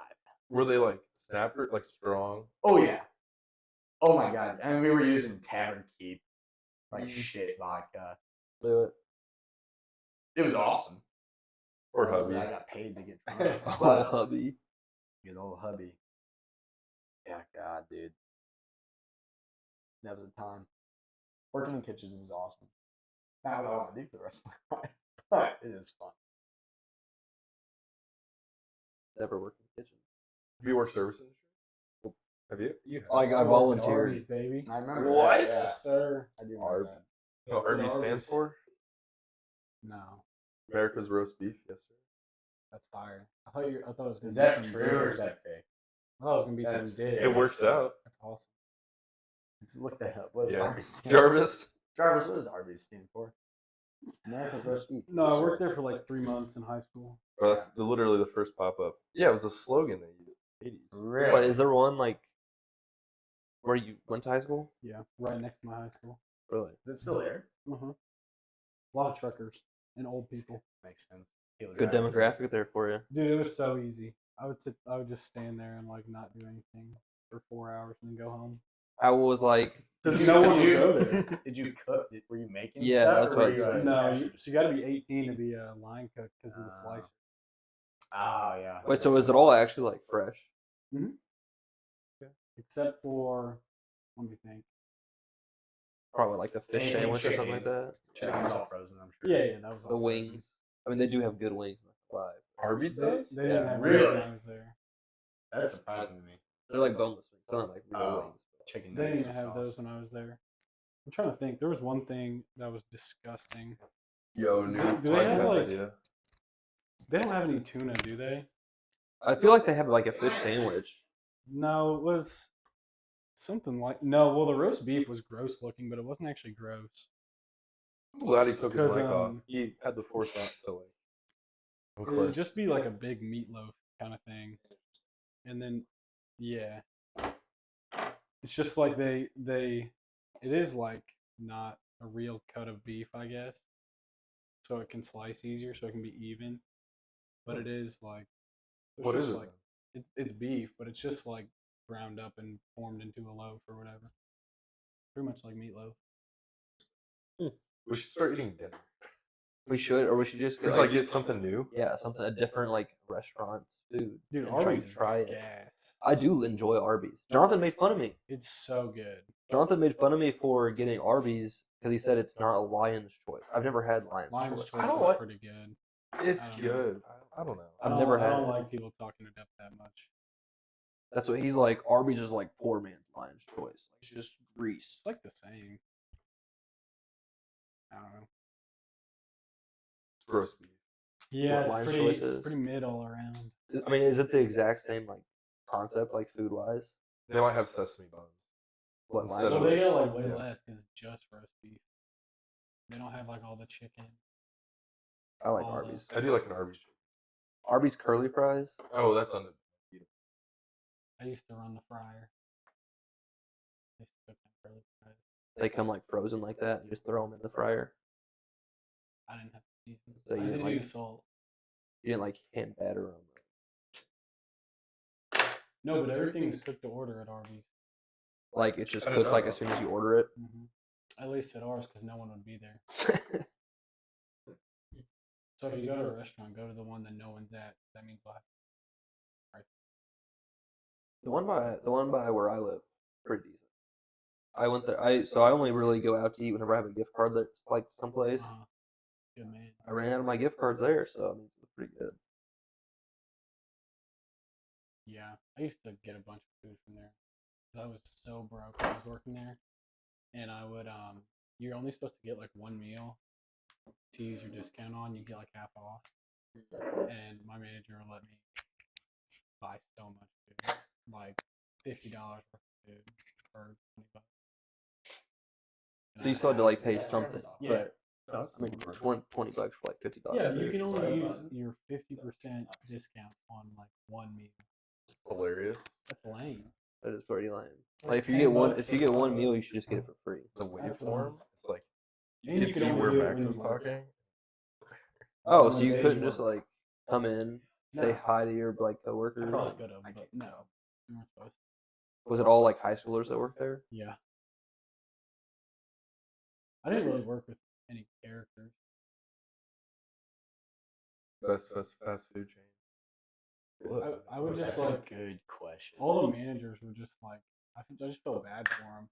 Were they like snapper, like strong? Oh yeah. Oh my god. And we were using Tavern Keep, like shit vodka. Do it. It was awesome. Or hubby? I got paid to get drunk. Oh, But hubby. good old hubby. Yeah, god, dude. That was a time. Working in kitchens is awesome. Not what I want to do for the rest of my life, but it is fun. Never worked in the kitchen. Have you worked service industry? Have you? You have. Like I worked at volunteered. Arby's, baby. I remember What? that, yeah. Yes, sir. I do Arb- remember that. You know what Arby's stands Arby's. for? No, America's roast beef. Yes, sir. that's fire. I thought it was. Gonna Is be that some true dick. or is that fake? I thought it was gonna be That's some dick. It works out. That's awesome. Let's look that up. What does Yeah. Arby's stand for? Jarvis. Jarvis, what does Arby's stand for? America's roast beef. No, I worked there for like 3 months in high school. Or that's literally the first pop up. Yeah, it was a slogan they used in the 80s. Really? What is there one like where you went to high school? Yeah, right next to my high school. Really? Is it still there? A lot of truckers and old people. Makes sense. He'll Good drive. demographic there for you. Dude, it was so easy. I would just stand there and like not do anything for 4 hours and then go home. I was like, No one would go there. Did you cook? Were you making Yeah, stuff? that's or what were I you said. a No, cashier? so you got to be 18 to be a line cook because of the Oh. slicer. Oh, yeah. wait, so is it all actually like fresh? Except for, let me think. Probably like the fish Anything sandwich or something chicken. like that. Chicken's all frozen, I'm sure. Yeah, that was The all frozen. wings. I mean, they do have good wings. Live. Arby's They, does? they didn't Yeah. have Really? wings when I was there. That's surprising to me. They're like boneless wings. They're not like real Oh. wings. Chicken They didn't nuggets even with have sauce. those when I was there. I'm trying to think. There was one thing that was disgusting. Yo, new Do they have, podcast like- idea. They don't have any tuna, do they? I feel like they have like a fish sandwich. No, it was something like no. Well, the roast beef was gross looking, but it wasn't actually gross. I'm glad he took his Because, mic off. um, He had the forethought to like. It would just be like a big meatloaf kind of thing, and then yeah, it's just like it is like not a real cut of beef, I guess, so it can slice easier, so it can be even. But it is like it's What just is it? like it's beef, but it's just like ground up and formed into a loaf or whatever. Pretty much like meatloaf. We should start eating dinner. We should, or we should just Just like get something new. yeah, something a different like restaurant food. Dude, and Arby's is try it. gas. I do enjoy Arby's. Jonathan made fun of me. It's so good. Jonathan made fun of me for getting Arby's because he said it's not a Lion's Choice. I've never had Lion's Lion's Choice. Choice I don't is like- pretty good. It's I don't know. good. I don't know. I've never I had don't it. like people talking it up that much. That's what he's like. Arby's is like poor man's Lion's Choice. It's just grease. It's like the same. I don't know. It's roast beef. Yeah, Lion's it's Choice is. pretty mid all around. I mean, is it the exact same like concept, like food wise? They might have sesame buns. What Instead Lion's of- Well, they Choice? got like way Yeah. less because it's just roast beef. They don't have like all the chicken. I like all Arby's. I do like an Arby's. Arby's curly fries. Oh, that's on the. I used to run the fryer. I used to cook them curly fries. They come like frozen like that. You just throw them in the fryer. I didn't have to season. So I you did like- do salt. You didn't like hand batter them. No, but everything is cooked to order at Arby's. Like it's just I don't cooked like know. as soon as you order it. At least at ours, because no one would be there. So if you go to a restaurant, go to the one that no one's at. That means they'll have. The one by where I live, pretty decent. I went there. I only really go out to eat whenever I have a gift card that's like someplace. Good man. I ran out of my gift cards there, so I mean it's pretty good. Yeah, I used to get a bunch of food from there because I was so broke when I was working there, and I would you're only supposed to get like one meal to use your discount on. You get like half off, and my manager would let me buy so much food, like $50 worth of food for $20. So you still had to like pay something, Yeah. but I mean $20 for like $50. Yeah, you can only use your 50% discount on like one meal. Hilarious. That's lame. That is pretty lame. Like Like if you 10 get one, bucks if you get one meal, you should just get it for free. The That's what waveform. It's like And you you can can see only where do it Max when was you- talking. Oh, When so the you day couldn't you just work. like come in, say No. hi to your like I coworkers? probably could have, but no. You weren't supposed to. Was it all like high schoolers that worked there? Yeah. I didn't really work with any characters. Best fast food chain. I would just That's like a good question. all the managers were just like I just felt bad for them.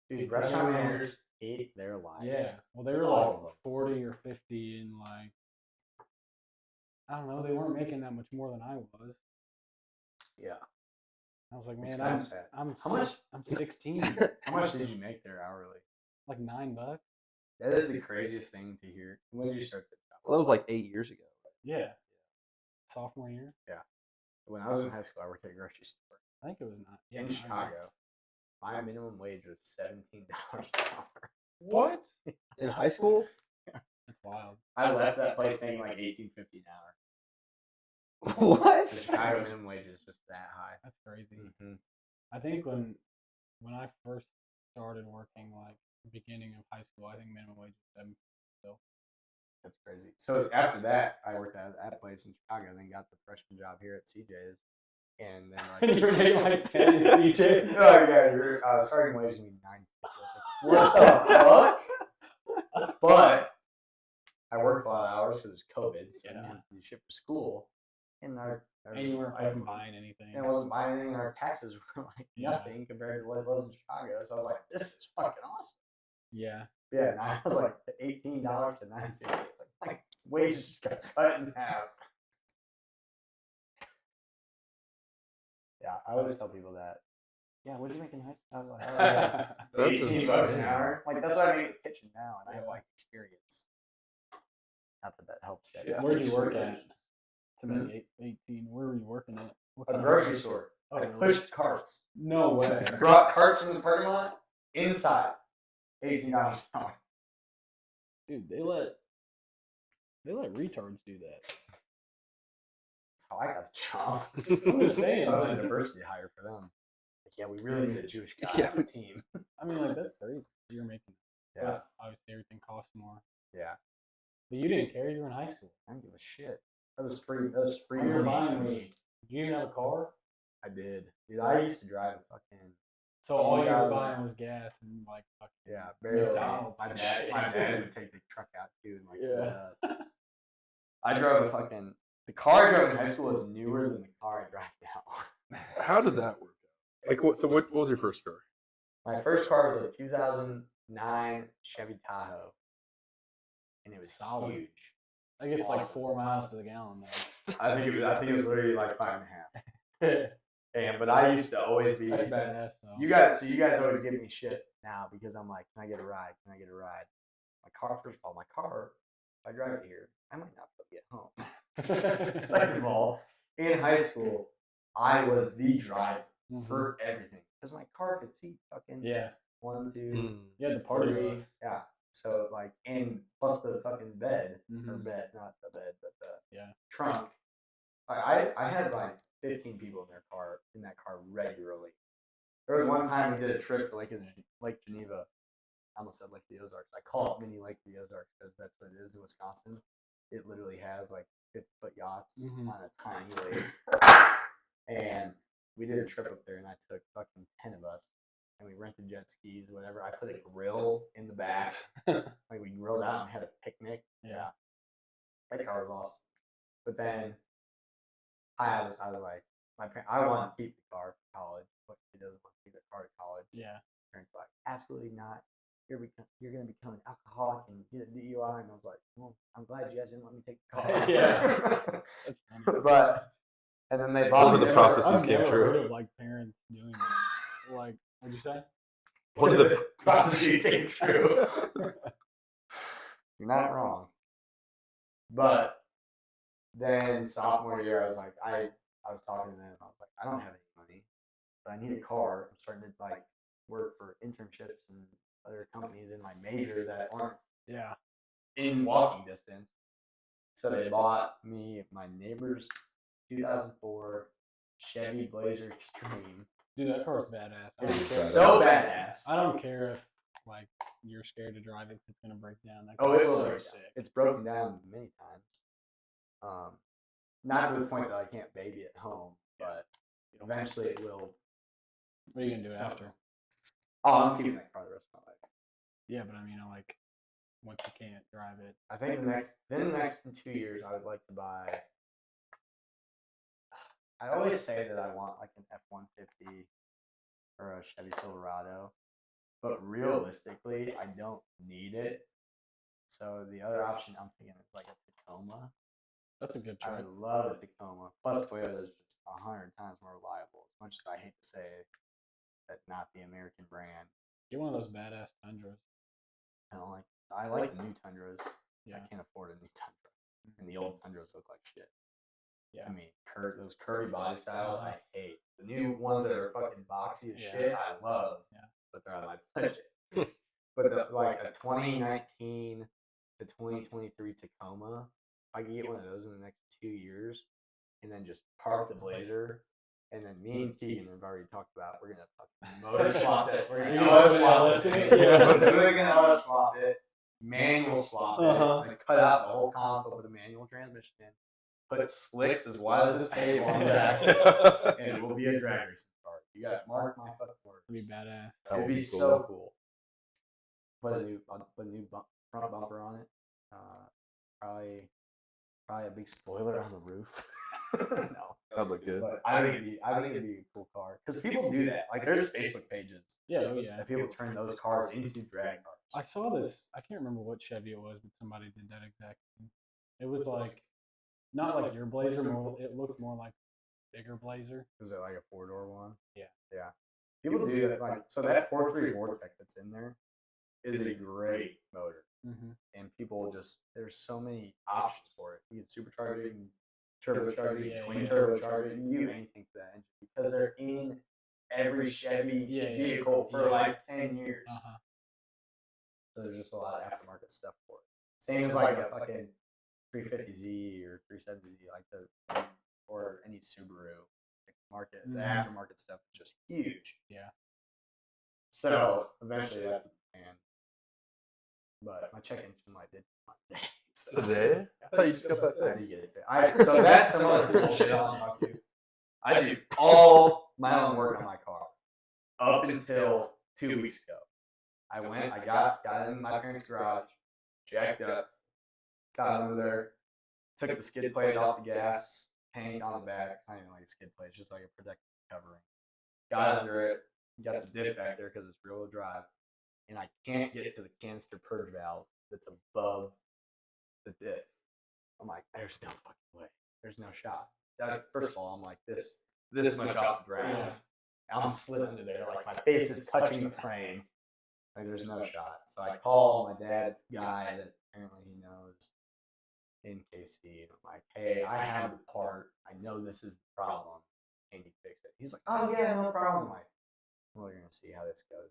Dude, restaurant managers hate their lives. Yeah. Well, they were All like of them. 40 or 50, and like I don't know, they weren't making that much more than I was. Yeah. I was like, It's man, kinda sad. I'm How much- I'm 16, How much did you make there hourly? like $9. That is the craziest thing to hear. When did you start the job? Well, that was like 8 years ago. Yeah. Sophomore year, When I was in high school, I worked at a grocery store I think it was not. Yeah, in 9 Chicago. My minimum wage was $17 an hour. What? In high school? That's wild. I left that place making like $18.50 an hour. The What? Chicago minimum wage is just that high. That's crazy. Mm-hmm. I think when I first started working, like beginning of high school, I think minimum wage was 7. So That's crazy. So after that, I worked at that place in Chicago, and then got the freshman job here at CJ's, and then like you were making like 10 at CJ's. Oh yeah, your starting wage is gonna be $9. What the fuck? But I worked a lot of hours because it was COVID, so I didn't have to do shit for school, and And you weren't fucking buying anything. and I wasn't buying anything. And our taxes were like Yeah. nothing compared to what it was in Chicago. So I was like, this is fucking awesome. Yeah. Yeah, and I was like $18 to $9.50. Like my wages just got cut in half. Yeah, I always tell people that. Yeah, what did you make in high school? I was like, oh, yeah. That's 18 bucks an insane. hour. Like that's what I make in the kitchen now, and I have like experience. Not that that helps. That Yeah. Where'd you work at to make 18? Where were you working at? What A kind of- grocery store. Oh, I really? pushed carts. No way. Brought carts from the parking lot inside. $18 an hour. Dude, they let retards do that. That's how I got the job. I'm just saying. That was a Like, diversity hire for them. Like, yeah, we really need a Jewish guy Yeah. on the team. I mean, like that's crazy. You're making, Yeah, but obviously everything costs more. yeah. But you didn't care. You were in high school. I don't give a shit. That was free. That was free I'm money for reminding me. me. Did you even have a car? I did. Dude, I used to drive a fucking So all you were 2000. buying was gas and like fucking yeah, barely. McDonald's My and dad, shit. my dad would take the truck out too and like fill it Yeah. up. I drove a fucking. The car I drove in high school is newer than the car I drive now. How did that work out? Like what? So what was your first car? My first car was a 2009 Chevy Tahoe, and it was Solid. huge. I think it's like 4 miles to the gallon though. I think it was literally like 5.5. But I used to always be. That's badass though. You guys always give me shit now because I'm like, can I get a ride? Can I get a ride? My car, first of all, if I drive it here, I might not be at home. Second of all, in high school, I was the driver for everything because my car could seat fucking Yeah. 1, 2, Mm. You had the party 3. bus. Yeah. So like, and plus the fucking bed, or Mhm. bed, not the bed, but the Yeah. trunk. I had like 15 people in that car regularly. There was one time we did a trip to Lake Geneva. I almost said Lake the Ozarks. I call it mini Lake the Ozarks because that's what it is in Wisconsin. It literally has like 50-foot yachts Mhm. on a tiny lake. And we did a trip up there, and I took fucking 10 of us, and we rented jet skis, whatever. I put a grill in the back. Like, we grilled out and had a picnic. Yeah. That car was awesome. But then I was like, I wanted to keep the car for college. But he doesn't want to keep the car to college. Yeah. Parents were like, absolutely not. You're going to become an alcoholic and get a DUI. And I was like, well, I'm glad you guys didn't let me take the car. Yeah. That's funny. But, and then they bought One of me the the prophecies I've came never true. heard of like parents doing that. Like, what'd you say? One of the prophecies came true. You're not wrong. But then sophomore year, I was like, I was talking to them. I was like, I don't have any money, but I need a car. I'm starting to like work for internships and other companies in my major that aren't Yeah. in walking distance. So they bought me my neighbor's 2004 Chevy Blazer Extreme. Dude, that car's badass. I don't It's care. so badass. I don't care if like you're scared to drive it, it's gonna break down. That Oh, car's it will so break down. sick. It's broken down many times. Not to the point that I can't baby it home, but eventually it will. What are you gonna do So- after? Oh, I'm keeping that car the rest of my life. Yeah, but I mean, like, once you can't drive it. I think the next 2 years, I would like to buy. I always say that I want like an F-150 or a Chevy Silverado, but realistically, I don't need it. So the other option I'm thinking is like a Tacoma. That's a good I try. would love a Tacoma. Plus, Toyota is just 100 times more reliable. As much as I hate to say that, not the American brand. Get one of those badass Tundras. I like the new Tundras. Yeah. I can't afford a new Tundra, and the old Tundras look like shit. Yeah. To me, those curvy body styles I hate. The new ones that are fucking boxy as shit I love, but they're on my budget. But like a 2019 to 2023 Tacoma, if I could get one of those in the next 2 years, and then just park the Blazer, and then me and Keegan have already talked about we're gonna fucking motor swap it. We're gonna LS swap it. Yeah. We're gonna LS swap it. Manual swap it. Like cut out the whole console with a manual transmission in. Put slicks as wide as this table on the back, and it will be a drag racing car. You got mark my fucking words. It'd be badass. That It'd would be be cool. so cool. Put a new front bumper on it. Probably a big spoiler on the roof. No, That'd look good. but I think it'd be a cool car because people do that. Like there's Facebook pages Yeah, oh yeah. that people turn those cars into drag cars. I saw this. I can't remember what Chevy it was, but somebody did that exact thing. It was like not like your Blazer. More, it looked more like bigger Blazer. Was it like a 4-door one? Yeah. Yeah. People do that. Like so that 4.3 Vortec that's in there is a great motor. Mm-hmm. And people just there's so many options for it. You can supercharge it, you can turbocharge it, you can twin turbocharge it, you can do anything to that engine because they're in every Chevy vehicle for like 10 years. Uh-huh. So there's just a lot of aftermarket stuff for it. Same as like a fucking 350Z or 370Z, like or any Subaru market. The aftermarket stuff is just huge. Yeah. So eventually that's the plan. But my check engine light did come on today. So Today? I thought you just got that I had to fixed. get it fixed. So that's some other cool shit I want to talk to you. I do all my own work on my car up until 2 weeks ago. I went, I got in my parents' garage, jacked up, got under there, took the skid plate off the gas tank on the back. It's not even like a skid plate, it's just like a protective covering. Got under it, got the diff back there because it's rear-wheel drive, and I can't get to the canister purge valve that's above the diff. I'm like, there's no fucking way. There's no shot. First of all, I'm like this much off the ground. I'm slid under there, like my face is touching the frame. Like there's no shot. So I call my dad's guy that apparently he knows in KC. And I'm like, hey, I have the part. I know this is the problem. Can you fix it? He's like, oh yeah, no problem. I'm like, well, you're gonna see how this goes.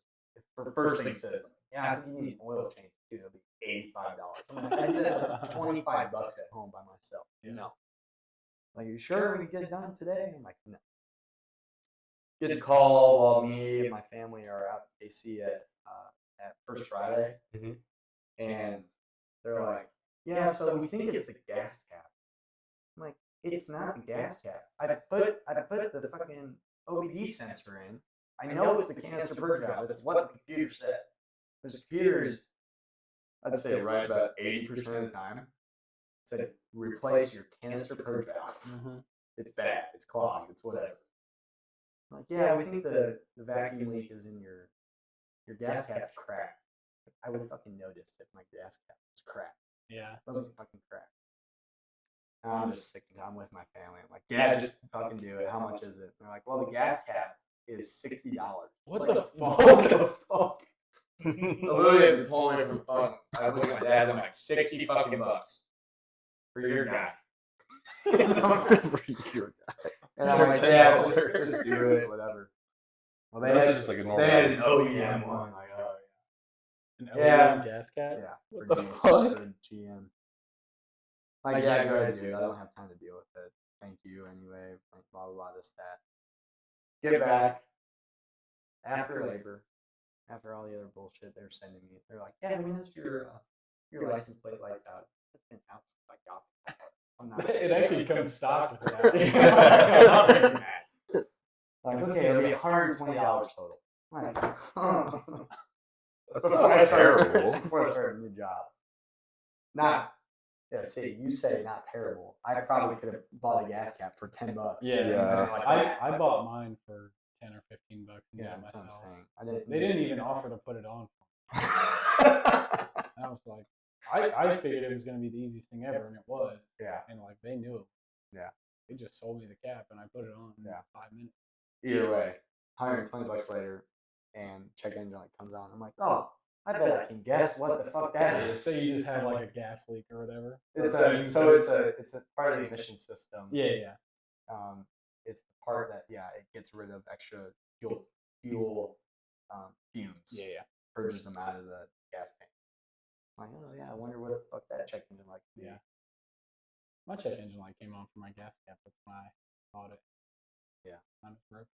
The first thing he says, yeah, I think you need an oil change too. It'll be $85. I'm like, I did that for $25 at home by myself. No. Like, you sure we can get it done today? I'm like, no. Get a call while me and my family are out in KC at First Friday, and they're like, yeah, so we think it's the gas cap. I'm like, it's not the gas cap. I put the fucking OBD sensor in. I know it's the canister purge valve. That's what the computer said. This computer is, I'd say, right about 80% of the time, said replace your canister purge valve. Mm-hmm. It's bad. It's clogged. It's whatever. I'm like, yeah, we think the vacuum leak is in your gas cap's cracked. I would fucking notice if my gas cap was cracked. Yeah. It wasn't fucking cracked. And I'm just sick. I'm with my family. I'm like, yeah, just fucking do it. How much is it? And they're like, well, the gas cap is $60. What It's the like, fuck? What the fuck? I literally had to pull away from fucking. I look at my dad. I'm like, 60 fucking bucks for your guy. And I'm like, yeah, just do it, whatever. Well, they This had, is just like a they normal. had an OEM one. Like, oh An Yeah. OEM gas cap? yeah, What for the GM, fuck? for GM. Like, yeah, go ahead, dude. I don't have time to deal with it. Thank you, anyway. Like, blah blah blah. This that. Get back after labor, after all the other bullshit they're sending me. They're like, yeah, when is your license plate lights out? It's been out since I got it. I'm not. It actually comes stocked with that. Like, okay, it'll be $120 total. I'm like, That's before I not started- terrible. Before I started a new job. Not, yeah, see, you say not terrible. I probably could have bought a gas cap for $10. Yeah. Yeah. Like, I bought mine for 10 or 15 bucks and did Yeah, it that's what I'm myself. saying. I didn't. They didn't even offer to put it on. I was like, I figured it was going to be the easiest thing ever, and it was. Yeah. And like, they knew it. Yeah. They just sold me the cap, and I put it on in Yeah. 5 minutes. Either way, $120 later, and check engine light comes on. I'm like, oh, I bet I can guess what the fuck that is. So you just have like a gas leak or whatever. It's a part of the emission system. Yeah. It's the part that it gets rid of extra fuel fumes. Yeah. Purges them out of the gas tank. I'm like, oh yeah, I wonder what the fuck that check engine light could be. Yeah. My check engine light came on for my gas cap. That's when I bought it. Yeah. Mine was broke.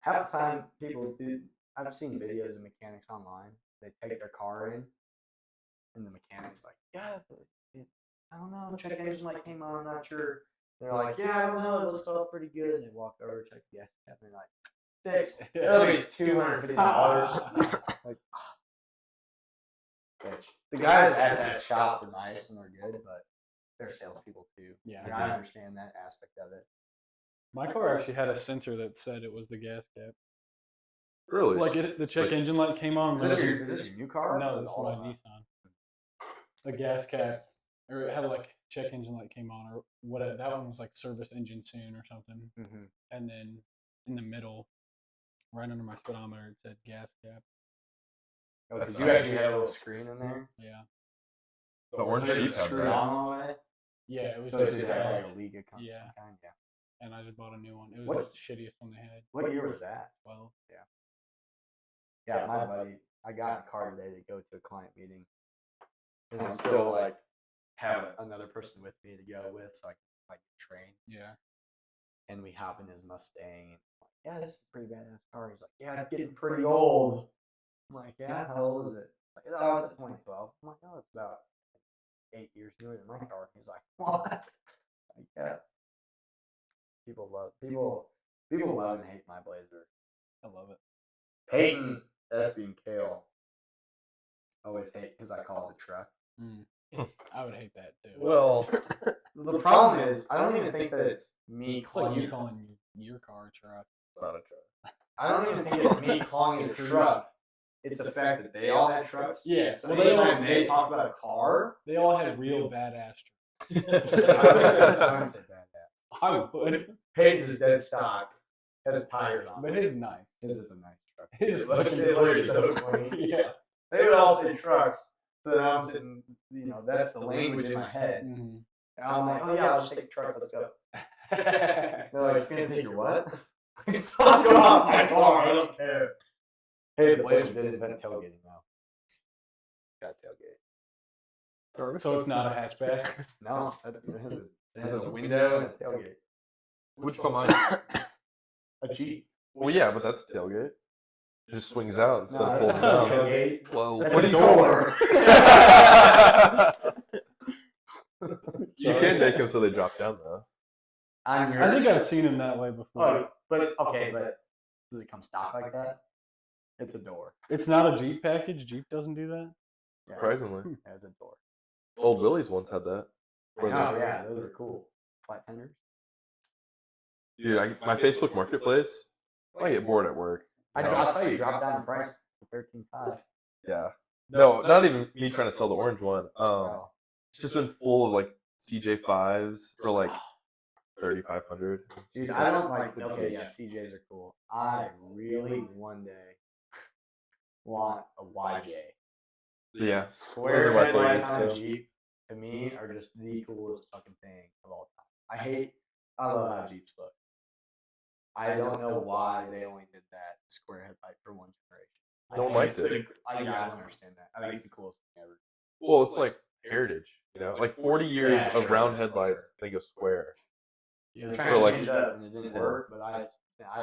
Half the time, people do. I've seen videos of mechanics online. They take their car in, and the mechanic's like, "Yeah, I don't know. Check engine light came on. I'm not sure." They're like, "Yeah, I don't know. It looks all pretty good." And they walk over, check the gas cap, and they're like, "Fix. It'll be $250." Like, bitch. The guys at that shop are nice and they're good, but they're salespeople too. Yeah. And I understand that aspect of it. My car actually had a sensor that said it was the gas cap. Really? Like the check engine light came on. Is this your new car? No, Or this is the my Altima? Nissan. The gas cap, or it had like check engine light came on, or whatever. That one was like service engine soon or something. Mhm. And then in the middle, right under my speedometer, it said gas cap. Oh, That's did you nice. actually have a little screen in there? Yeah. The orange Did it Jeep had screw that. on the way? Yeah, it was So it just did have bad. like a leak of some Yeah. kind? Yeah. And I just bought a new one. It was What- the shittiest one they had. What year was that? Well, Yeah, my buddy, I got in a car today to go to a client meeting. And I'm still like, have another person with me to go with so I can like train. yeah. And we hop in his Mustang. And I'm like, yeah, this is a pretty badass car. He's like, yeah, it's getting pretty old. I'm like, yeah, how old is it? Like, oh, it's a 2012. I'm like, oh, it's about 8 years newer than my car. He's like, what? Like, yeah. People love and hate my Blazer. I love it. Peyton, Espy, and Kale always hate because I call it a truck. I would hate that too. Well, The problem is, I don't even think that it's me it's like calling you calling your car a truck. Not a truck. I don't even think it's me calling it a truck. It's the fact that they all had trucks. Yeah. So Well, they all- anytime they talked about a car, They all had real badass trucks. I would say badass. I would. Peyton's is dead stock. Has tires on. But it. his is nice. His is a nice truck. His It looks fucking- so clean. Yeah. They would all say trucks. So then I'm sitting, that's the language in my head. Mm-hmm. And I'm like, oh yeah, I'll just take the truck. Let's go. They're like, you can't take your what? Talk off my car. I don't care. Hey, the Blazer did invent tailgating though. Got tailgate. So it's not a hatchback. No, it has a window and a tailgate. Which one mine? A Jeep. Well, yeah, but that's tailgate. It just swings out instead No, of that's folds not a down. tailgate. whoa. That's What a do you call door. You can't make them so they drop down though. I'm I think yours. I've seen them that way before. Oh, but okay, but does it come stock like that? It's a door. It's not a Jeep package. Jeep doesn't do that. Yeah, Surprisingly, yeah, it's a door. Old Willie's once had that. Oh yeah, those are cool. Flat fenders. Dude, my Facebook Marketplace. I get bored at work. I saw you drop down the price to $13,500. Yeah. No, not even me trying to sell the orange one. Oh. It's just been full of like CJ5s for like 3,500. Jeez, I don't like. Okay, yeah, CJs are cool. I really one day want a YJ. Yeah. Square Those are my headlights favorites, on a too. Jeep to me are just the coolest fucking thing of all time. I love how Jeeps look. I don't know why they only did that square headlight for one generation. No one liked it. I don't understand that. I think it's the coolest thing ever. Well, it's like heritage, you know, like 40 years Yeah, of sure. round headlights. They go square. Yeah, They're that's trying For to like change it up and it didn't 10. work, but I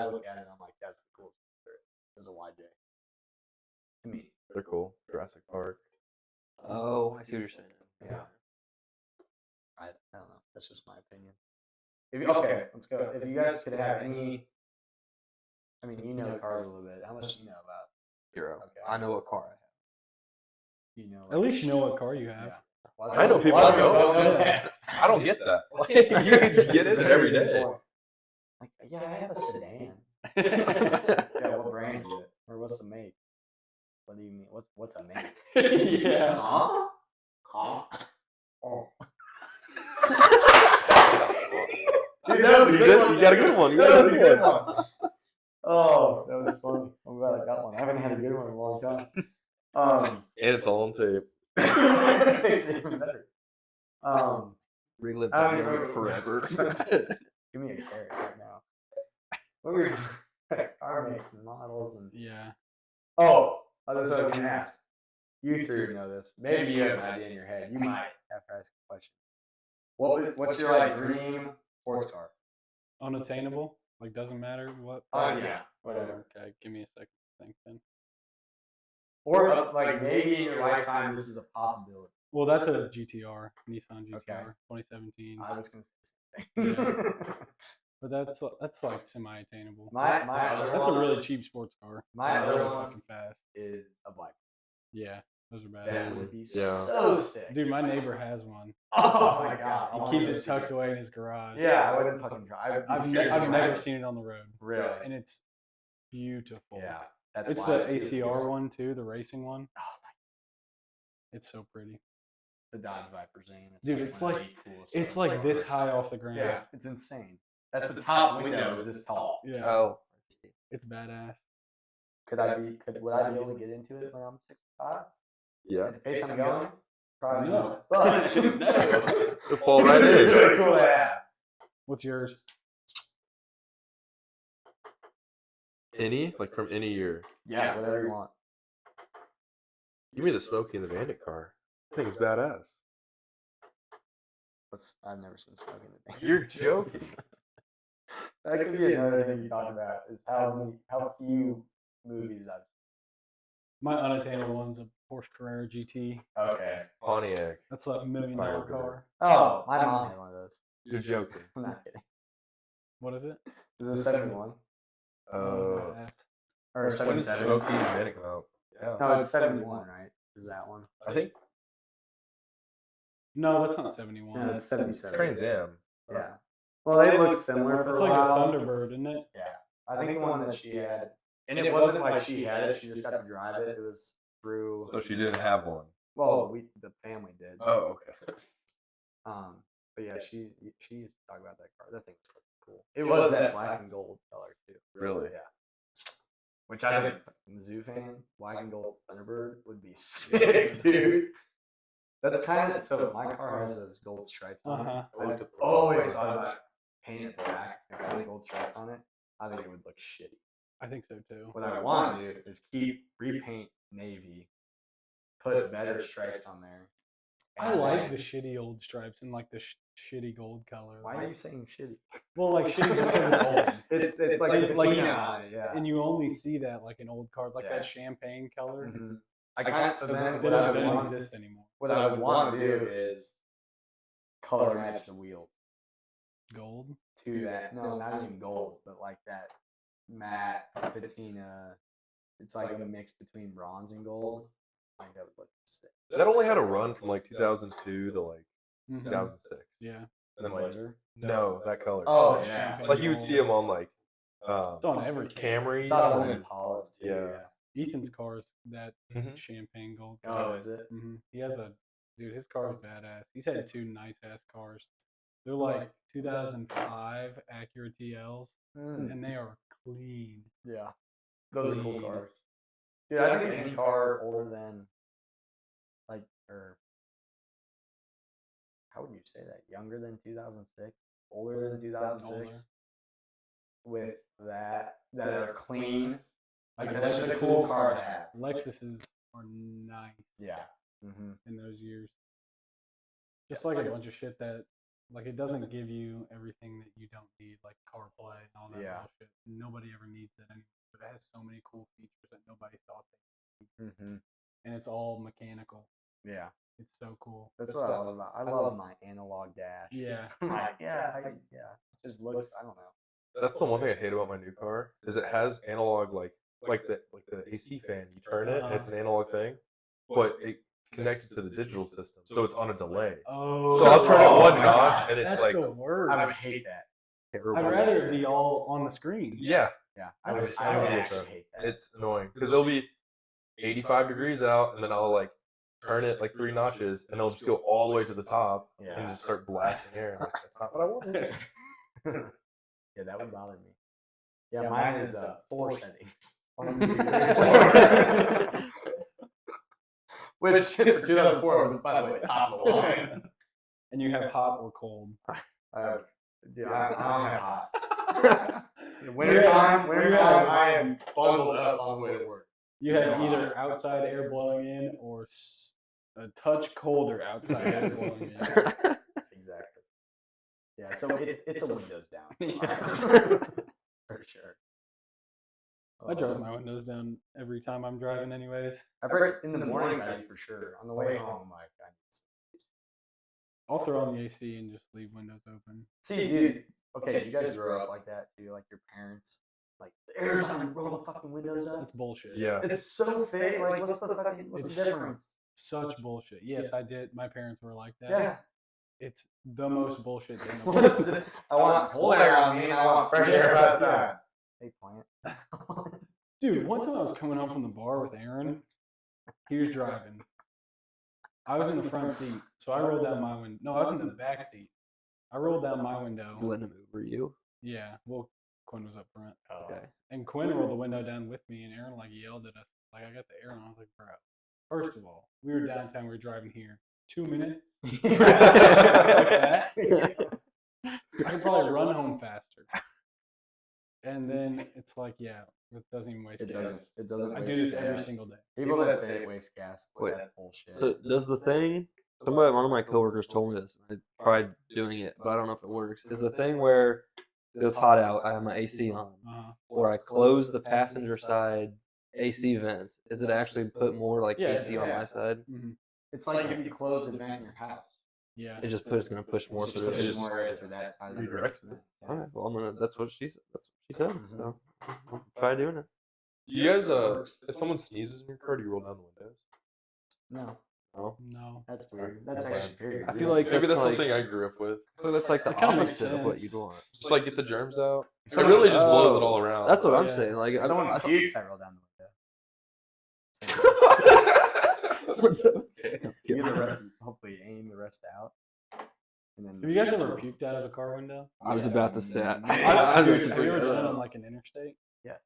look at it and I'm like, that's the coolest thing there is a YJ. To me. They're cool. Jurassic Park. Oh, I see what you're saying. Yeah. I don't know. That's just my opinion. Okay, let's go. If you guys could have any, I mean, you know cars a little bit. How much do you know about? 0. Okay. I know what car I have. You know, At least you know what car you have. Yeah. Well, I know a people lot that of don't. know that. I don't get that. You get it every day. Like, yeah, I have a sedan. Yeah, what brand is it? Or what's the make? What do you mean? What's a make? Yeah. Huh? Oh. Dude, that was a good one. You got a good one. You got a good one. Oh, that was funny. I'm glad I got one. I haven't had a good one in a long time. And it's all on tape. Makes it even better. Relive I that don't moment remember. forever. Give me a carrot right now. What were we talking about? Car makes and models and Yeah. oh, that's what I was gonna ask. You three would know this. Maybe you have an idea in your head. You might after I ask a question. What's your like dream sports car? Unattainable. Like doesn't matter what. Oh yeah, whatever. Okay, give me a second to think then. Or like maybe in your lifetime this is a possibility. Well, that's a GTR, Nissan GTR, Okay. 2017. I was gonna say the same thing. But that's like semi-attainable. my other That's a one really cheap sports car. My They're other really one fucking fast. is a bike. Yeah, those are That bad. would be Yeah. so sick. Dude, my neighbor has one. Oh my god. I He wanna keeps go it see tucked away in his garage. Yeah, I wouldn't fucking drive. I've never seen it on the road, Really. and it's beautiful. Yeah, that's It's why the it's ACR one too, the racing one. Oh my, It's so pretty. the Dodge Viper Zane. Dude, one it's of like- the coolest It's fucking like this cars. high off the ground. Yeah, it's insane. That's the top window is this tall. Yeah. Oh, It's badass. Would I be able to get into it when I'm 65? Yeah. At the pace I'm going? Probably No. not. But It'll fall right It's in. really cool to have. What's yours? Any? Like from any year. Yeah, whatever you want. Give me the Smokey and the Bandit car. I think it's badass. I've never seen Smoking the Bandit. You're joking. That could be another thing you talk about is how few movies I've My unattainable one's a Porsche Carrera GT. seen. Okay. Pontiac. That's like $1 million Fire car. Oh, my mom had one of those. You're joking. I'm not kidding. What is it? Is it a 71? Oh. Badass. Or When did 77? Smokey and the Bandit come out? Yeah. No, it's 71, right? Is that one? I think No, that's not 71. No, it's 77. Trans Am. Yeah. Well, they look similar for It's a like a while. Thunderbird, isn't it? Yeah. I think the one that she had, and it wasn't like she had it, she just got to drive it. It was through, So she didn't have one. well, the family did. Oh, okay. But yeah, she used to talk about that car. That thing was fucking cool. It was that black and gold color too. Really? Yeah. Which I think, Mizzou fan, black and gold Thunderbird would be sick, dude. That's kind of, so my car has those gold stripes on it. Uh-huh. I've always thought about painting it black and putting gold stripes on it. I think it would look shitty. I think so too. What I want to do is repaint navy, put better stripes on there. I and like then- the shitty old stripes and like the shitty gold color. Why are you saying shitty? Well, like shitty just because it's old. It's like It's like- patina on it, yeah. And you only see that like in old cars, like Yeah. that champagne color. Mhm. I kind of, so then That what I would doesn't want exist anymore. what I would want to do is color match the wheels Gold. to that. No, not even gold, but like that matte patina. It's like a mix between bronze and gold. I think that would look sick. That only had a run from like 2002 to like Mhm. 2006. Yeah. And then like Blazer. no, that color. Oh, yeah. yeah. Like you would see them on like It's on everything. Camrys. It's on and- Impalas too. Yeah. Ethan's car's that Mhm. champagne gold. Oh, is it? He has dude. His car's badass. He's had 2 nice ass cars. They're like 2005 Acura TLs, and they are clean. Yeah. Those are cool Clean. cars. Dude, I think any car older than, like, or how would you say that? Younger than 2006? Older than 2006? Older. With that are clean. Like, that's just a cool car to have. Lexuses are nice. Yeah. Mm-hmm. In those years, just like a bunch of shit that, like, it doesn't give you everything that you don't need, like CarPlay and all that Yeah. bullshit. Nobody ever needs it anymore. But it has so many cool features that nobody thought they needed. Mm-hmm. And it's all mechanical. Yeah. It's so cool. That's what I love about I love my analog dash. Yeah. Like, yeah. It just looks, I don't know. That's the one thing I hate about my new car is it has analog like the AC fan. You turn it, and it's an analog thing, but it connected to the digital system, so it's on a delay. Oh. So I'll turn it one notch, and it's That's like the worst. I would hate that. Terrible. I'd rather it be all on the screen. yeah, Yeah. I I would would so actually hate that. it's annoying because it'll be 85 degrees out, and then I'll like turn it like 3 notches, and it'll just go all the way to the top Yeah. and just start blasting air. Like, that's not what I wanted. Yeah, that would bother me. Yeah, mine is 4 settings. 1, 2, 3, 4. Which for 2004 was, by the way, top of the line. And you have hot or cold. Dude, I don't have hot. Wintertime, I am bundled up on the way to work. You have either outside air blowing in or a touch colder outside air blowing in. Exactly. Yeah, it's a windows down. For sure. I drive my windows down every time I'm driving, anyways. I break in the mornings, I do for sure. On the way home, like, I'll throw on the AC and just leave windows open. see, dude. Okay, did you guys grow up like that too? Like your parents, like the air's on, roll the fucking windows up. That's bullshit. Yeah, It's so fake. Like, what's the difference? Such bullshit. Yes, I did. My parents were like that. Yeah. It's the most bullshit thing. What's the, I want cold air on me and I want fresh air outside. Hey, plant. Dude, one time I was coming home from the bar with Aaron. He was driving. I was in the front seat, so I rolled down my window. No, I was in the back seat. I rolled down my window. Letting him Uber you. Yeah, well, Quinn was up front. Okay. And Quinn rolled the window down with me, and Aaron, like, yelled at us. Like, I got the air on. I was like, bro, first of all, we were downtown. We were driving here. 2 minutes? Like that? I could probably run home faster. And then it's like, yeah, it doesn't even waste gas. It doesn't. I waste do this gas. every single day. People that say it wastes gas, Wait. that's bullshit. So does the thing? One of my coworkers told me this. I tried doing it, but I don't know if it works. Is the thing where it's hot out, I have my AC on, or I close the passenger side AC vents? Is it actually put more like Yeah, AC on yeah. my side? It's like if you closed a vent in your house. Yeah. It's going to push more It through. pushes It just, more air through that side. of the redirects vent. all right. Well, that's what she said. That's what she said. So I'll try doing it. you guys if someone sneezes in your car, do you roll down the windows? No, Oh. No. that's weird. That's actually very I weird. feel like Maybe that's like, something I grew up with. So that's like the That kinda makes opposite of what sense. you'd want. Just like get the germs out. It Someone- really just blows it Oh, all around. That's what I'm Yeah. saying. Like If I- someone I- pukes, I roll down the window. You get the rest. Hopefully, aim the rest out. And then Have you guys ever puked out of a car window? I was about to say. Yeah. I Dude, was have you ever done it on just like an interstate? Yes.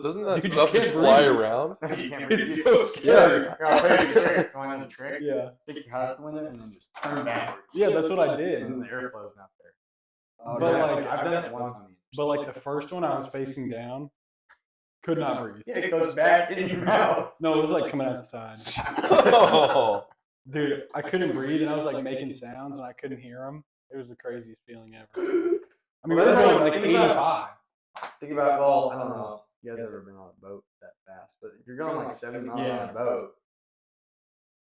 Doesn't that Dude, you stuff just can't fly breathe. around? You can't It's breathe. so scary. Yeah. I'll tell you the trick. Going on the trick. Yeah. Stick your head out the window and then just turn backwards. Yeah, that's what I did. And then the airflow's not there. Oh, But, yeah. like, I've done it once on the But like the first one, I was facing down. Could not breathe. Yeah, it goes back in your mouth. No, it was like coming out the side. Oh. Dude, I couldn't breathe, and I was like making sounds, and I couldn't hear them. It was the craziest feeling ever. I mean, Well, that's that's going like- like think 85. Think about, well, I don't know. You guys ever been on a boat that fast? But if you're going like 70 miles Yeah. on a boat,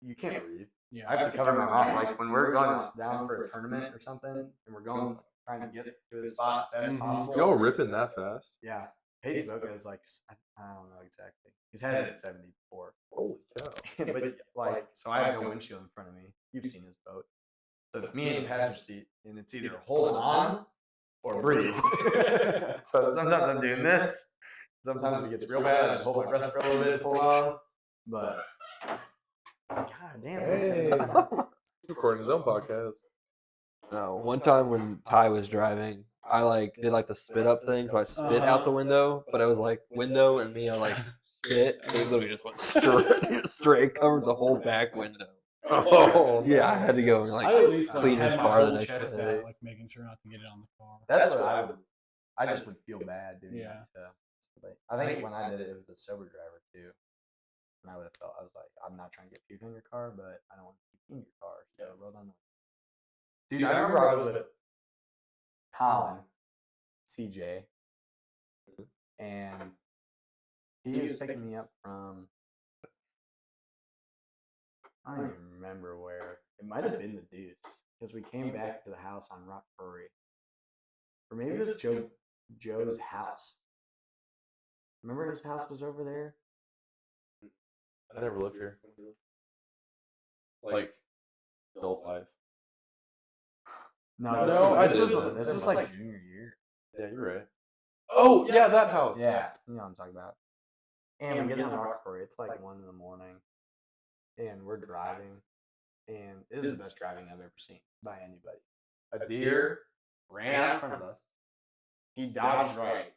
you can't breathe. Yeah. I have to cover my mouth. Like when we're going down for a tournament or something, and we're going trying to get to the spot as fast as possible. Y'all ripping that fast? Yeah. Peyton's boat goes like I don't know exactly. He's had it at 70 before. Holy cow! But like, so I have no windshield in front of me. You've seen his boat. So it's me in the passenger seat, and it's either hold on or breathe. So sometimes I'm doing this. Sometimes it gets real bad. I just hold my breath for a little bit, pull on. But God damn Hey, it! recording his own podcast. No, one time when Ty was driving, I like did like the spit up thing, so I spit out the window, but it was like window and me, I like spit, so it literally just went straight, covered the whole back window. Oh Yeah, I had to go and like I at least like, clean had his my car the whole next chest day. out, like making sure not to get it on the car. That's what I would. I just would feel bad doing Yeah. that to somebody. I think when I did it, it was a sober driver too. And I would have felt, I was like, I'm not trying to get puke in your car, but I don't want to puke in your car. So well done. Dude, I remember I was with Colin, CJ, and he was picking me up from, I don't even remember where. It might have been the Deuce, because we came back to the house on Rock Prairie. Or maybe it was Joe's house. Remember his house was over there? I never lived here. Like adult life. No, No, this was like junior year. Yeah, you're right. Oh yeah, that house. Yeah, you know what I'm talking about. And we get on Rock Prairie. It's like 1 a.m, and we're driving, and it is the best driving I've ever seen by anybody. A deer ran out in front of us. He dodged right.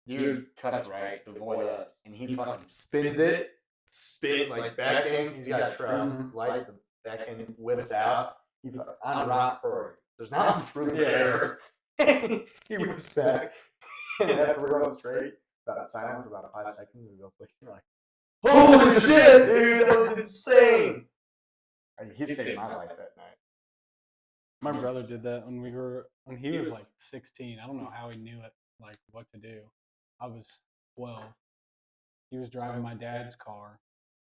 Deer cuts right to avoid us, and he fucking spins it, spin like back end. He's got a truck, light the back end whips out. He on Rock Prairie. There's not much room for error. He whips back, and after we're going straight, about silent for about 5 seconds, we go flicking. We're like, holy shit, dude, that was insane. He saved my life that night. My brother did that when he was like 16. I don't know how he knew it, like what to do. I was 12. He was driving my dad's car,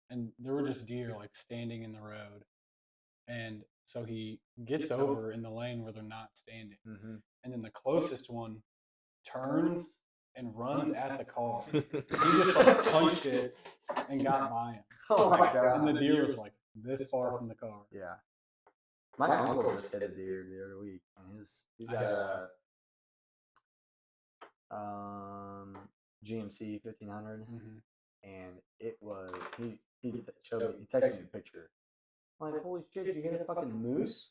and there were just deer like standing in the road. And so he gets over in the lane where they're not standing. Mm-hmm. And then the closest one turns and runs at the car. He just like punched it and got by him. Oh my god. And the deer was like this far from the car. Yeah. My uncle just hit a deer the other week, and he's got a GMC 1500, and it was he showed me, he texted me a picture. I'm like, holy shit, did you hit a fucking moose?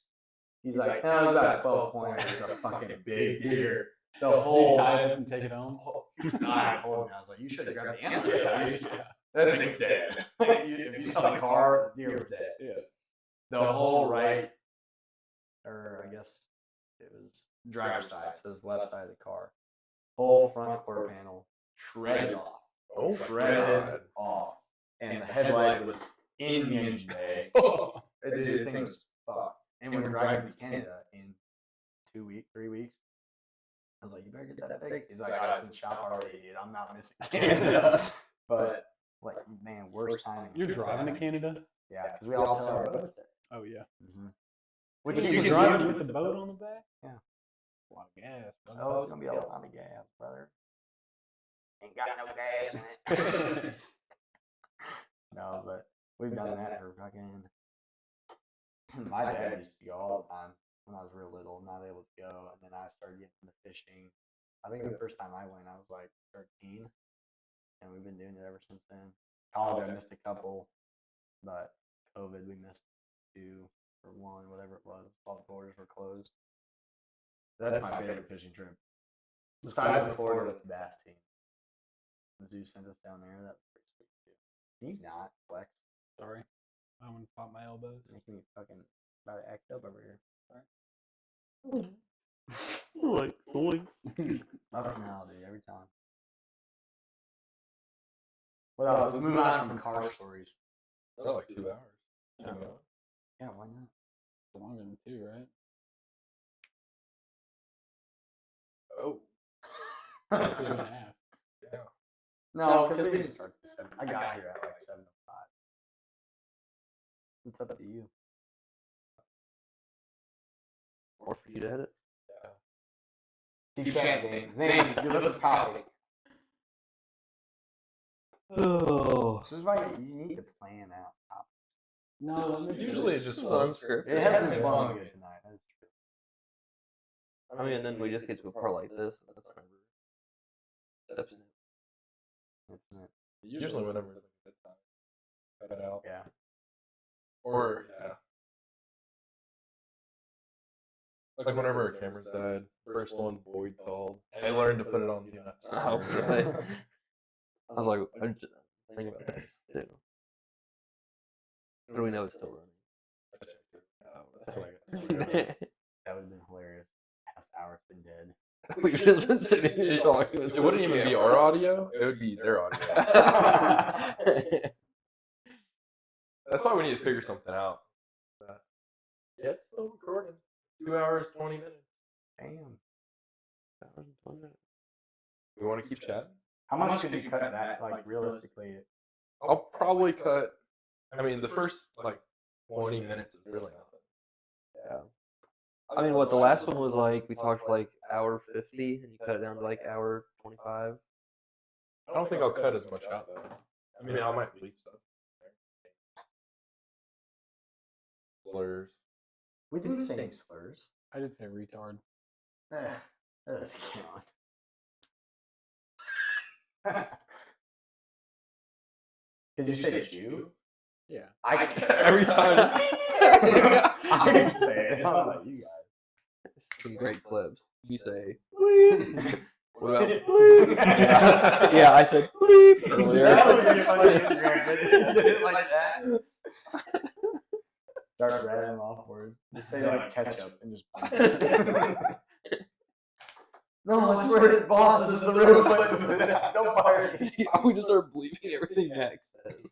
He's like, no, it was about a 12 pointer. It was a fucking big deer. The whole tie it time. up and take it home. I told him, I was like, you should have grabbed the antlers twice. That thing's dead. If you saw the car, the deer was dead. Yeah. The whole right, or I guess it was driver's side, so it was left side of the car. Whole front quarter panel shredded off. Oh, Shredded off. And the headlight was in the engine bay. Dude, the thing was fucked. And we're driving to Canada in 3 weeks. I was like, you better get that fixed. He's like, oh, it's in the shop already, dude. I'm not missing Canada. But, like, man, worst timing. You're driving to Canada? Yeah, because we all tell our boats there. Oh yeah. Which you you can can drive do with the boat on the back? Yeah. A lot of gas. Brother. Oh, it's gonna be a lot of gas, brother. Ain't got no gas in it. No, but we've done that for fucking. My dad used to go all the time when I was real little, not able to go, and then I started getting into fishing. I think the first time I went, I was like 13, and we've been doing it ever since then. College, I missed a couple, but COVID, we missed 2 or 1, whatever it was. All the borders were closed. That's my favorite fishing trip. Besides the Florida with the bass team. The zoo sent us down there. That was pretty sweet too. Can you not flex? Sorry. I want to pop my elbows. Making me fucking about to act up over here. Like, Up now, dude, every time. What else? Let's move on from car stories. Oh, like 2 hours. Yeah. Yeah, why not? It's longer than 2, right? Oh. 2.5. Yeah. No, because we didn't start at 7. I got here at like 7:05. It's up to you. for you to edit. Keep chatting, Zane. Give us a topic. Oh. This is why you need to plan out topics. No, Usually it just Well, flows. unscripted. It has been fun and good tonight. That's true. I mean, and then we just get to a part like this. And that's whenever steps in. Usually whenever it's like a good time. Cut it out. Yeah. Or, yeah. Like whenever our cameras died, first one Boyd called. I learned to put it on Do Not Oh, Disturb. really? I was like, I'm just thinking about this too. But we know it's still Oh, that's what I got. running. That would have been hilarious. Past hour's been dead. We've just been sitting here talking. It wouldn't even be our audio, it would be their audio. That's why we need to figure something out. Yeah, it's still recording. 2 hours, 20 minutes. Damn. We want to keep chatting? How much could you cut that, like, realistically? I'll probably cut, I mean, the first, like, 20 minutes is really nothing. Yeah. I mean, what the last one was like, we talked for like hour 50, and you cut it down to like hour 25. I don't think I'll cut as much out, though. I mean, I might leave stuff. Slurs. We didn't say any slurs. I did say retard. That doesn't count. Did you say Jew? Yeah. I Every time. I didn't say it. I don't know about you guys. Some great clips. You say, bleep. What about bleep? Yeah, I said bleep earlier. That would be a funny Instagram video. Did it like that? Start rattling off words. Just say like ketchup and just. No, I swear this boss this is the real clip. Don't fire me. We just start bleeping everything Max says.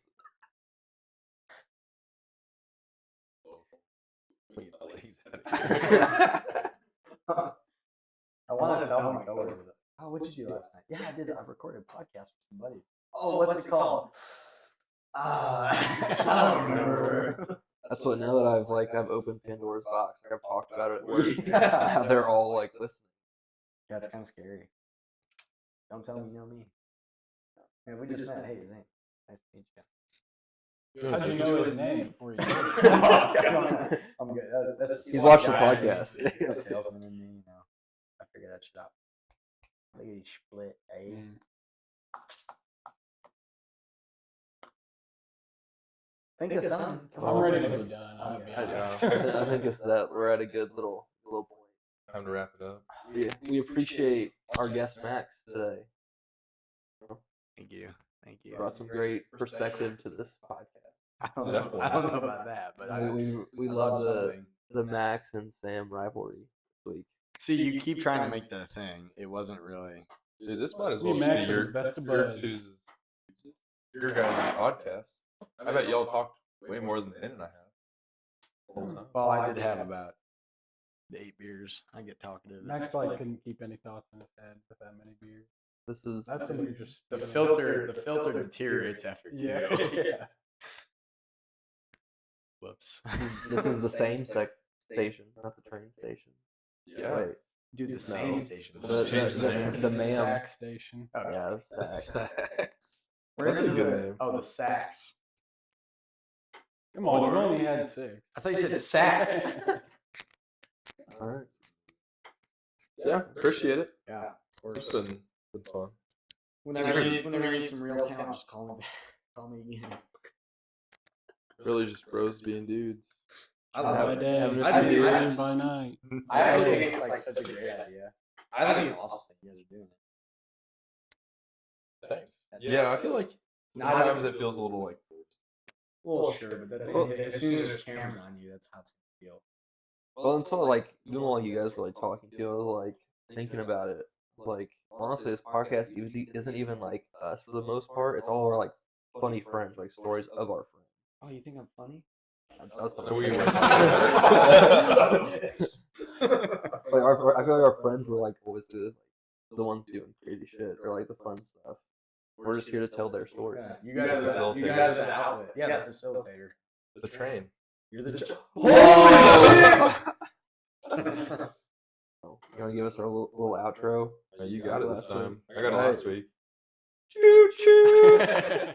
I want to tell my coworkers. Oh, what'd you do last night? Yeah, I did. I recorded a podcast with some buddies. Oh, what's it called? I don't remember. That's what, now that I've opened Pandora's box, like I've talked about it at work. Yeah. They're all like listening. Yeah, it's kind of scary. Don't tell me you know me. Yeah, we just met. Hey, Zane. Nice to meet you. How'd you know his name before you did it? I'm good. That's He's watched the guy. podcast. He's a salesman in me, you know. I figured that shit out. Look at you split, eh? Think of something. I'm ready to be done. I'm gonna be Okay. honest. I think it's that we're at a good little point. Time to wrap it up. We appreciate our guest Max today. Thank you. Thank you. Brought some great perspective to this podcast. I don't know about that, but We I love something. the Max and Sam rivalry this week. See, you keep trying to make that a thing. It wasn't really. Dude, this might as Me well and just Max be are your the best of your buds. two's- your guys' podcast. I bet y'all talked way more than Zane and I have. The whole time. Well, I did have about 8 beers. I get talkative. Max probably couldn't keep any thoughts in his head with that many beers. This is That's when you're just The spitting. filter deteriorates after 2. Yeah. Yeah. Whoops. this is the same station, not the train station. Yeah. Wait, Dude, the No. same station. Let's change the name. the ma'am. Sack station. Okay. Yeah, it's Sax. Where's That's a the good name. Oh, the Sax. Come on, you've only had 6. I thought you said sack. All right. Yeah, appreciate it. Yeah. It's been fun. Whenever you need some real talent, just call me back. Call me again. Really just bros being dudes. I By love it. day, I think it's- and by night. I actually think it's like such a great idea. I think it's awesome that you guys are doing it. Thanks. Yeah, I feel like sometimes it feels a little like Well, sure, but that's Well, as soon as there's cameras on you, that's how it's gonna feel. Well, until like even while you guys were like talking to, I was like thinking about it. Like honestly, this podcast isn't even like us for the most part. It's all our like funny friends, like stories of our friends. Oh, you think I'm funny? That's what We I'm were- saying. Like I feel like our friends were like always the ones doing crazy shit or like the fun stuff. We're just here to tell their stories. Yeah, you guys are the outlet. Yeah, the facilitator. the train. You're the. give us our little outro? You got it this Last week. time. I got it Alright. last week. Choo choo.